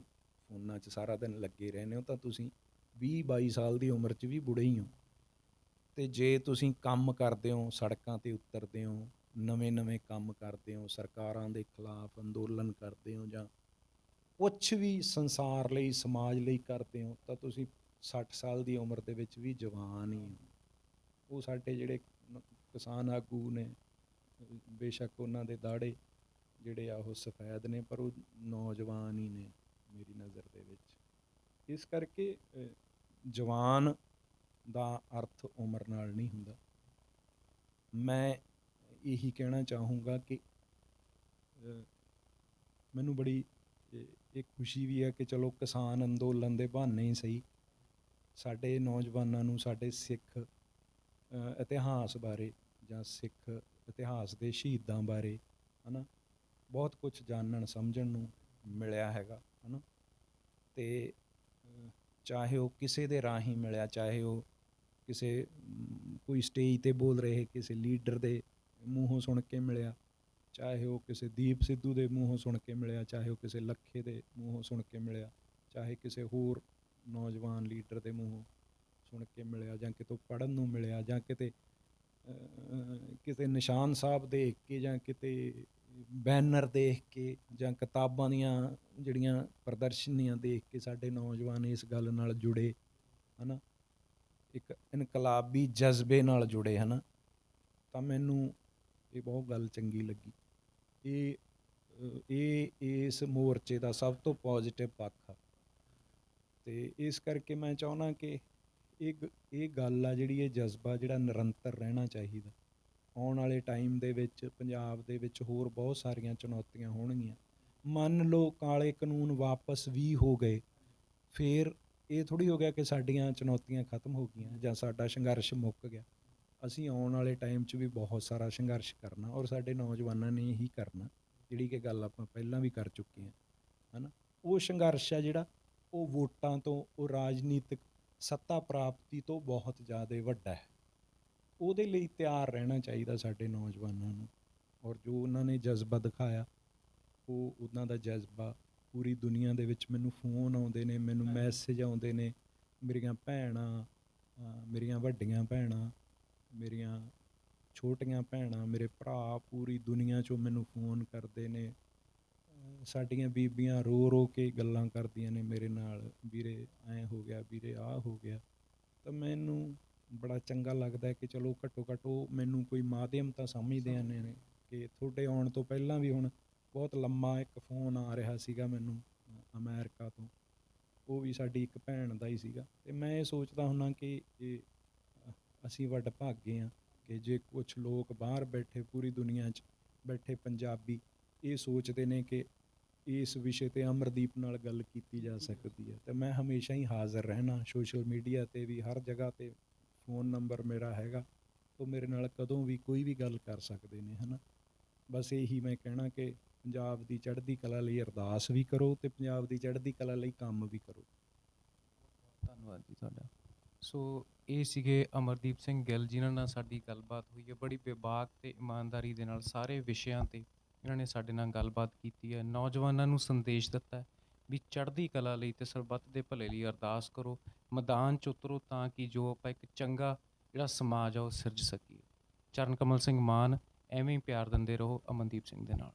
ਫੋਨਾਂ 'ਚ ਸਾਰਾ ਦਿਨ ਲੱਗੇ ਰਹਿੰਦੇ ਹੋ, ਤਾਂ ਤੁਸੀਂ 20-22 ਸਾਲ ਦੀ ਉਮਰ 'ਚ ਵੀ ਬੁੜੇ ਹੀ ਹੋ। ਅਤੇ ਜੇ ਤੁਸੀਂ ਕੰਮ ਕਰਦੇ ਹੋ, ਸੜਕਾਂ 'ਤੇ ਉਤਰਦੇ ਹੋ, ਨਵੇਂ ਕੰਮ ਕਰਦੇ ਹੋ, ਸਰਕਾਰਾਂ ਦੇ ਖਿਲਾਫ ਅੰਦੋਲਨ ਕਰਦੇ ਹੋ, ਜਾਂ ਕੁਛ ਵੀ ਸੰਸਾਰ ਲਈ, ਸਮਾਜ ਲਈ ਕਰਦੇ ਹੋ, ਤਾਂ ਤੁਸੀਂ 60 ਸਾਲ ਦੀ ਉਮਰ ਦੇ ਵਿੱਚ ਵੀ ਜਵਾਨ ਹੀ ਹੋ। ਉਹ ਸਾਡੇ ਜਿਹੜੇ ਕਿਸਾਨ ਆਗੂ ਨੇ, ਬੇਸ਼ੱਕ ਉਹਨਾਂ ਦੇ ਦਾੜੇ ਜਿਹੜੇ ਆ ਉਹ ਸਫੈਦ ਨੇ, ਪਰ ਉਹ ਨੌਜਵਾਨ ਹੀ ਨੇ ਮੇਰੀ ਨਜ਼ਰ ਦੇ ਵਿੱਚ। ਇਸ ਕਰਕੇ ਜਵਾਨ ਦਾ ਅਰਥ ਉਮਰ ਨਾਲ ਨਹੀਂ ਹੁੰਦਾ। ਮੈਂ ਇਹੀ ਕਹਿਣਾ ਚਾਹੂੰਗਾ ਕਿ ਮੈਨੂੰ ਬੜੀ ਇਹ ਖੁਸ਼ੀ ਵੀ ਹੈ ਕਿ ਚਲੋ ਕਿਸਾਨ ਅੰਦੋਲਨ ਦੇ ਬਹਾਨੇ ਹੀ ਸਹੀ ਸਾਡੇ ਨੌਜਵਾਨਾਂ ਨੂੰ ਸਾਡੇ ਸਿੱਖ ਇਤਿਹਾਸ ਬਾਰੇ ਜਾਂ ਸਿੱਖ ਇਤਿਹਾਸ ਦੇ ਸ਼ਹੀਦਾਂ ਬਾਰੇ ਹੈ ਨਾ ਬਹੁਤ ਕੁਝ ਜਾਣਨ ਸਮਝਣ ਨੂੰ ਮਿਲਿਆ ਹੈਗਾ, ਹੈ ਨਾ। ਅਤੇ ਚਾਹੇ ਉਹ ਕਿਸੇ ਦੇ ਰਾਹੀਂ ਮਿਲਿਆ, ਚਾਹੇ ਉਹ ਕਿਸੇ ਕੋਈ ਸਟੇਜ 'ਤੇ ਬੋਲ ਰਹੇ ਕਿਸੇ ਲੀਡਰ ਦੇ ਮੂੰਹੋਂ ਸੁਣ ਕੇ ਮਿਲਿਆ, ਚਾਹੇ ਉਹ ਕਿਸੇ ਦੀਪ ਸਿੱਧੂ ਦੇ ਮੂੰਹੋਂ ਸੁਣ ਕੇ ਮਿਲਿਆ, ਚਾਹੇ ਉਹ ਕਿਸੇ ਲੱਖੇ ਦੇ ਮੂੰਹੋਂ ਸੁਣ ਕੇ ਮਿਲਿਆ, ਚਾਹੇ ਕਿਸੇ ਹੋਰ ਨੌਜਵਾਨ ਲੀਡਰ ਦੇ ਮੂੰਹੋਂ ਸੁਣ ਕੇ ਮਿਲਿਆ, ਜਾਂ ਕਿਤੋਂ ਪੜ੍ਹਨ ਨੂੰ ਮਿਲਿਆ, ਜਾਂ ਕਿਤੇ ਨਿਸ਼ਾਨ ਸਾਹਿਬ ਦੇਖ ਕੇ, ਜਾਂ ਕਿਤੇ ਬੈਨਰ ਦੇਖ ਕੇ, ਜਾਂ ਕਿਤਾਬਾਂ ਦੀਆਂ ਜਿਹੜੀਆਂ ਪ੍ਰਦਰਸ਼ਨੀਆਂ ਦੇਖ ਕੇ ਸਾਡੇ ਨੌਜਵਾਨ ਇਸ ਗੱਲ ਨਾਲ ਜੁੜੇ, ਹੈ ਨਾ, ਇੱਕ ਇਨਕਲਾਬੀ ਜਜ਼ਬੇ ਨਾਲ ਜੁੜੇ, ਹੈ ਨਾ। ਤਾਂ ਮੈਨੂੰ ਇਹ ਬਹੁਤ ਗੱਲ ਚੰਗੀ ਲੱਗੀ। ਇਹ ਇਸ ਮੋਰਚੇ ਦਾ ਸਭ ਤੋਂ ਪੋਜ਼ੀਟਿਵ ਪੱਖ ਆ। ਅਤੇ ਇਸ ਕਰਕੇ ਮੈਂ ਚਾਹੁੰਦਾ ਕਿ ਇਹ ਗੱਲ ਆ ਜਿਹੜੀ, ਇਹ ਜਜ਼ਬਾ ਜਿਹੜਾ ਨਿਰੰਤਰ ਰਹਿਣਾ ਚਾਹੀਦਾ। ਆਉਣ ਵਾਲੇ ਟਾਈਮ ਦੇ ਵਿੱਚ ਪੰਜਾਬ ਦੇ ਵਿੱਚ ਹੋਰ ਬਹੁਤ ਸਾਰੀਆਂ ਚੁਣੌਤੀਆਂ ਹੋਣਗੀਆਂ। ਮੰਨ ਲਓ ਕਾਲੇ ਕਾਨੂੰਨ ਵਾਪਸ ਵੀ ਹੋ ਗਏ, ਫਿਰ ਇਹ ਥੋੜ੍ਹੀ ਹੋ ਗਿਆ ਕਿ ਸਾਡੀਆਂ ਚੁਣੌਤੀਆਂ ਖਤਮ ਹੋ ਗਈਆਂ ਜਾਂ ਸਾਡਾ ਸੰਘਰਸ਼ ਮੁੱਕ ਗਿਆ। ਅਸੀਂ ਆਉਣ ਵਾਲੇ ਟਾਈਮ 'ਚ ਵੀ ਬਹੁਤ ਸਾਰਾ ਸੰਘਰਸ਼ ਕਰਨਾ, ਔਰ ਸਾਡੇ ਨੌਜਵਾਨਾਂ ਨੇ ਹੀ ਕਰਨਾ, ਜਿਹੜੀ ਕਿ ਗੱਲ ਆਪਾਂ ਪਹਿਲਾਂ ਵੀ ਕਰ ਚੁੱਕੇ ਹਾਂ, ਹੈ ਨਾ। ਉਹ ਸੰਘਰਸ਼ ਆ ਜਿਹੜਾ, ਉਹ ਵੋਟਾਂ ਤੋਂ, ਉਹ ਰਾਜਨੀਤਿਕ ਸੱਤਾ ਪ੍ਰਾਪਤੀ ਤੋਂ ਬਹੁਤ ਜ਼ਿਆਦਾ ਵੱਡਾ ਹੈ। ਉਹਦੇ ਲਈ ਤਿਆਰ ਰਹਿਣਾ ਚਾਹੀਦਾ ਸਾਡੇ ਨੌਜਵਾਨਾਂ ਨੂੰ। ਔਰ ਜੋ ਉਹਨਾਂ ਨੇ ਜਜ਼ਬਾ ਦਿਖਾਇਆ, ਉਹ ਉਹਨਾਂ ਦਾ ਜਜ਼ਬਾ ਪੂਰੀ ਦੁਨੀਆ ਦੇ ਵਿੱਚ, ਮੈਨੂੰ ਫੋਨ ਆਉਂਦੇ ਨੇ, ਮੈਨੂੰ ਮੈਸੇਜ ਆਉਂਦੇ ਨੇ, ਮੇਰੀਆਂ ਭੈਣਾਂ, ਮੇਰੀਆਂ ਵੱਡੀਆਂ ਭੈਣਾਂ, ਮੇਰੀਆਂ ਛੋਟੀਆਂ ਭੈਣਾਂ, ਮੇਰੇ ਭਰਾ ਪੂਰੀ ਦੁਨੀਆ 'ਚੋਂ ਮੈਨੂੰ ਫੋਨ ਕਰਦੇ ਨੇ। ਸਾਡੀਆਂ ਬੀਬੀਆਂ ਰੋ ਰੋ ਕੇ ਗੱਲਾਂ ਕਰਦੀਆਂ ਨੇ ਮੇਰੇ ਨਾਲ, ਵੀਰੇ ਐਂ ਹੋ ਗਿਆ, ਵੀਰੇ ਆਹ ਹੋ ਗਿਆ। ਤਾਂ ਮੈਨੂੰ ਬੜਾ ਚੰਗਾ ਲੱਗਦਾ ਕਿ ਚਲੋ ਘੱਟੋ ਘੱਟ ਉਹ ਮੈਨੂੰ ਕੋਈ ਮਾਧਿਅਮ ਤਾਂ ਸਮਝਦੇ ਨੇ ਕਿ ਤੁਹਾਡੇ ਆਉਣ ਤੋਂ ਪਹਿਲਾਂ ਵੀ ਹੁਣ ਬਹੁਤ ਲੰਮਾ ਇੱਕ ਫੋਨ ਆ ਰਿਹਾ ਸੀਗਾ ਮੈਨੂੰ ਅਮਰੀਕਾ ਤੋਂ, ਉਹ ਵੀ ਸਾਡੀ ਇੱਕ ਭੈਣ ਦਾ ਹੀ ਸੀਗਾ। ਅਤੇ ਮੈਂ ਇਹ ਸੋਚਦਾ ਹੁੰਦਾ ਕਿ ਅਸੀਂ ਵਡਭਾਗੇ ਹਾਂ ਕਿ ਜੇ ਕੁਛ ਲੋਕ ਬਾਹਰ ਬੈਠੇ, ਪੂਰੀ ਦੁਨੀਆ 'ਚ ਬੈਠੇ ਪੰਜਾਬੀ ਇਹ ਸੋਚਦੇ ਨੇ ਕਿ ਇਸ ਵਿਸ਼ੇ 'ਤੇ ਅਮਰਦੀਪ ਨਾਲ ਗੱਲ ਕੀਤੀ ਜਾ ਸਕਦੀ ਹੈ। ਅਤੇ ਮੈਂ ਹਮੇਸ਼ਾ ਹੀ ਹਾਜ਼ਰ ਰਹਿਣਾ, ਸੋਸ਼ਲ ਮੀਡੀਆ 'ਤੇ ਵੀ, ਹਰ ਜਗ੍ਹਾ 'ਤੇ ਫ਼ੋਨ ਨੰਬਰ ਮੇਰਾ ਹੈਗਾ, ਉਹ ਮੇਰੇ ਨਾਲ ਕਦੋਂ ਵੀ ਕੋਈ ਵੀ ਗੱਲ ਕਰ ਸਕਦੇ ਨੇ, ਹੈ ਨਾ। ਬਸ ਇਹੀ ਮੈਂ ਕਹਿਣਾ ਕਿ ਪੰਜਾਬ ਦੀ ਚੜ੍ਹਦੀ ਕਲਾ ਲਈ ਅਰਦਾਸ ਵੀ ਕਰੋ ਅਤੇ ਪੰਜਾਬ ਦੀ ਚੜ੍ਹਦੀ ਕਲਾ ਲਈ ਕੰਮ ਵੀ ਕਰੋ। ਧੰਨਵਾਦ ਜੀ ਤੁਹਾਡਾ। ਸੋ ਇਹ ਸੀਗੇ ਅਮਰਦੀਪ ਸਿੰਘ ਗਿੱਲ, ਜਿਨ੍ਹਾਂ ਨਾਲ ਸਾਡੀ ਗੱਲਬਾਤ ਹੋਈ ਹੈ। ਬੜੀ ਬੇਬਾਕ ਅਤੇ ਇਮਾਨਦਾਰੀ ਦੇ ਨਾਲ ਸਾਰੇ ਵਿਸ਼ਿਆਂ 'ਤੇ ਇਹਨਾਂ ਨੇ ਸਾਡੇ ਨਾਲ ਗੱਲਬਾਤ ਕੀਤੀ ਹੈ। ਨੌਜਵਾਨਾਂ ਨੂੰ ਸੰਦੇਸ਼ ਦਿੱਤਾ ਹੈ ਵੀ ਚੜ੍ਹਦੀ ਕਲਾ ਲਈ ਅਤੇ ਸਰਬੱਤ ਦੇ ਭਲੇ ਲਈ ਅਰਦਾਸ ਕਰੋ, ਮੈਦਾਨ 'ਚ ਉਤਰੋ, ਤਾਂ ਕਿ ਜੋ ਆਪਾਂ ਇੱਕ ਚੰਗਾ ਜਿਹੜਾ ਸਮਾਜ ਆ ਉਹ ਸਿਰਜ ਸਕੀਏ। ਚਰਨ ਕਮਲ ਸਿੰਘ ਮਾਨ, ਐਵੇਂ ਹੀ ਪਿਆਰ ਦਿੰਦੇ ਰਹੋ ਅਮਨਦੀਪ ਸਿੰਘ ਦੇ ਨਾਲ।